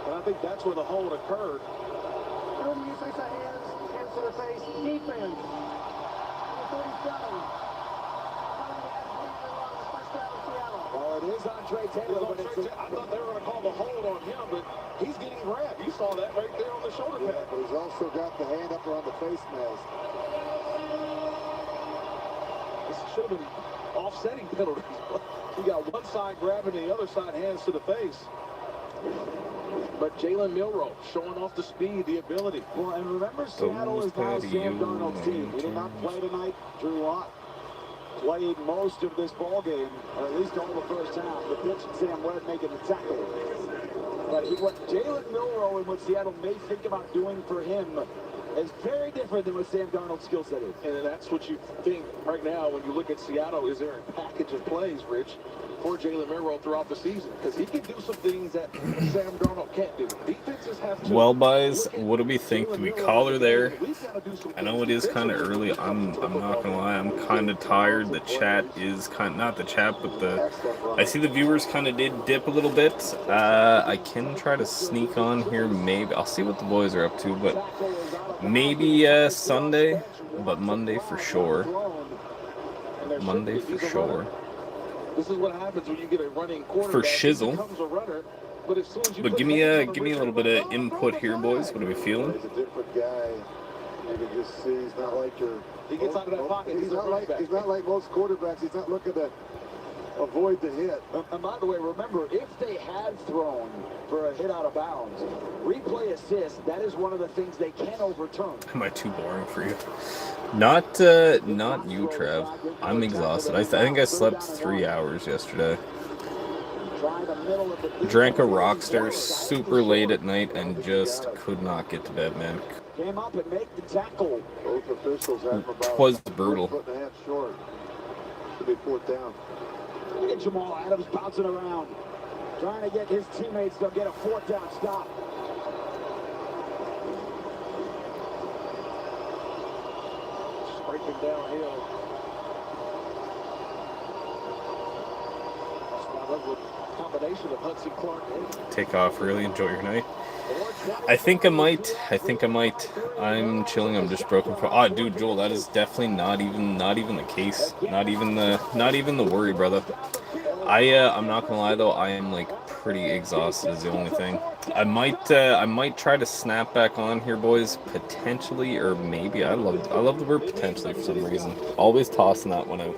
And I think that's where the hold occurred. Usually it's a hands to the face. Defense. 37. Well, it is on Trey Taylor, but it's I thought they were going to call the hold on him, but he's getting grabbed. You saw that right there on the shoulder pad. Yeah, but he's also got the hand up around the face mask. This should have been offsetting penalties. You got one side grabbing, the other side hands to the face. But Jalen Milroe showing off the speed, the ability. well, and remember, Seattle is now Sam Darnold's team. He did not play tonight. Drew Lock played most of this ball game, or at least all the first half. The pitch and Sam Webb making the tackle. But what Jalen Milroe and what Seattle may think about doing for him is very different than what Sam Darnold's skill set is. And that's what you think right now when you look at Seattle. Is there a package of plays, Rich, for Jalen Milroe throughout the season? Because he can do some things that Sam Darnold can't do. Defenses have to. Well, boys, what do we think? Do we call her there? I know it is kind of early. I'm not gonna lie. I'm kind of tired. The chat is not the chat, but I see the viewers kind of did dip a little bit. I can try to sneak on here. Maybe I'll see what the boys are up to, but maybe Sunday, but Monday for sure. Monday for sure. This is what happens when you get a running quarterback. For shizzle. But give me a little bit of input here, boys. What are we feeling? He's a different guy. You can just see he's not like your. He gets out of that pocket. He's not like most quarterbacks. He's not looking to avoid the hit. And by the way, remember, if they had thrown for a hit out of bounds, replay assist, that is one of the things they can overturn. Am I too boring for you? Not you, Trev. I'm exhausted. I think I slept 3 hours yesterday. Drank a Rockstar super late at night and just could not get to bed, man. Came up and make the tackle. Both officials have him about Was brutal. 1.5 foot short. Should be 4th down. Look at Jamal Adams bouncing around, trying to get his teammates to get a 4th down stop. Scraping downhill. Combination of Hudson Clark. Take off, really enjoy your night. I think I might. I'm chilling. I'm just broken for. Ah, dude, Joel, that is definitely not even the case. Not even the worry, brother. I'm not gonna lie though. I am like pretty exhausted. Is the only thing. I might try to snap back on here, boys. Potentially, or maybe. I love the word potentially for some reason. Always tossing that one out.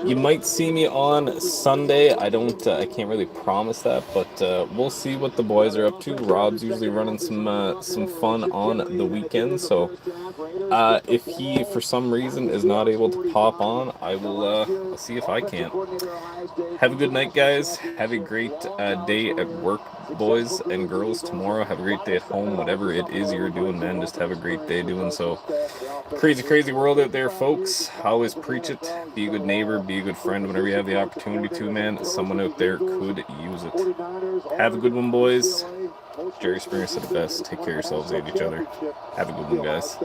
You might see me on Sunday. I can't really promise that, but we'll see what the boys are up to. Rob's usually running some fun on the weekend, so if he for some reason is not able to pop on, I will I'll see if I can. Have a good night, guys. Have a great day at work, boys and girls. Tomorrow, have a great day at home. Whatever it is you're doing, man, just have a great day doing so. Crazy world out there, folks. Always preach it. Be a good neighbor. Be a good friend whenever you have the opportunity to, man. Someone out there could use it. Have a good one, boys. Jerry Springer said it best. Take care of yourselves and each other. Have a good one, guys.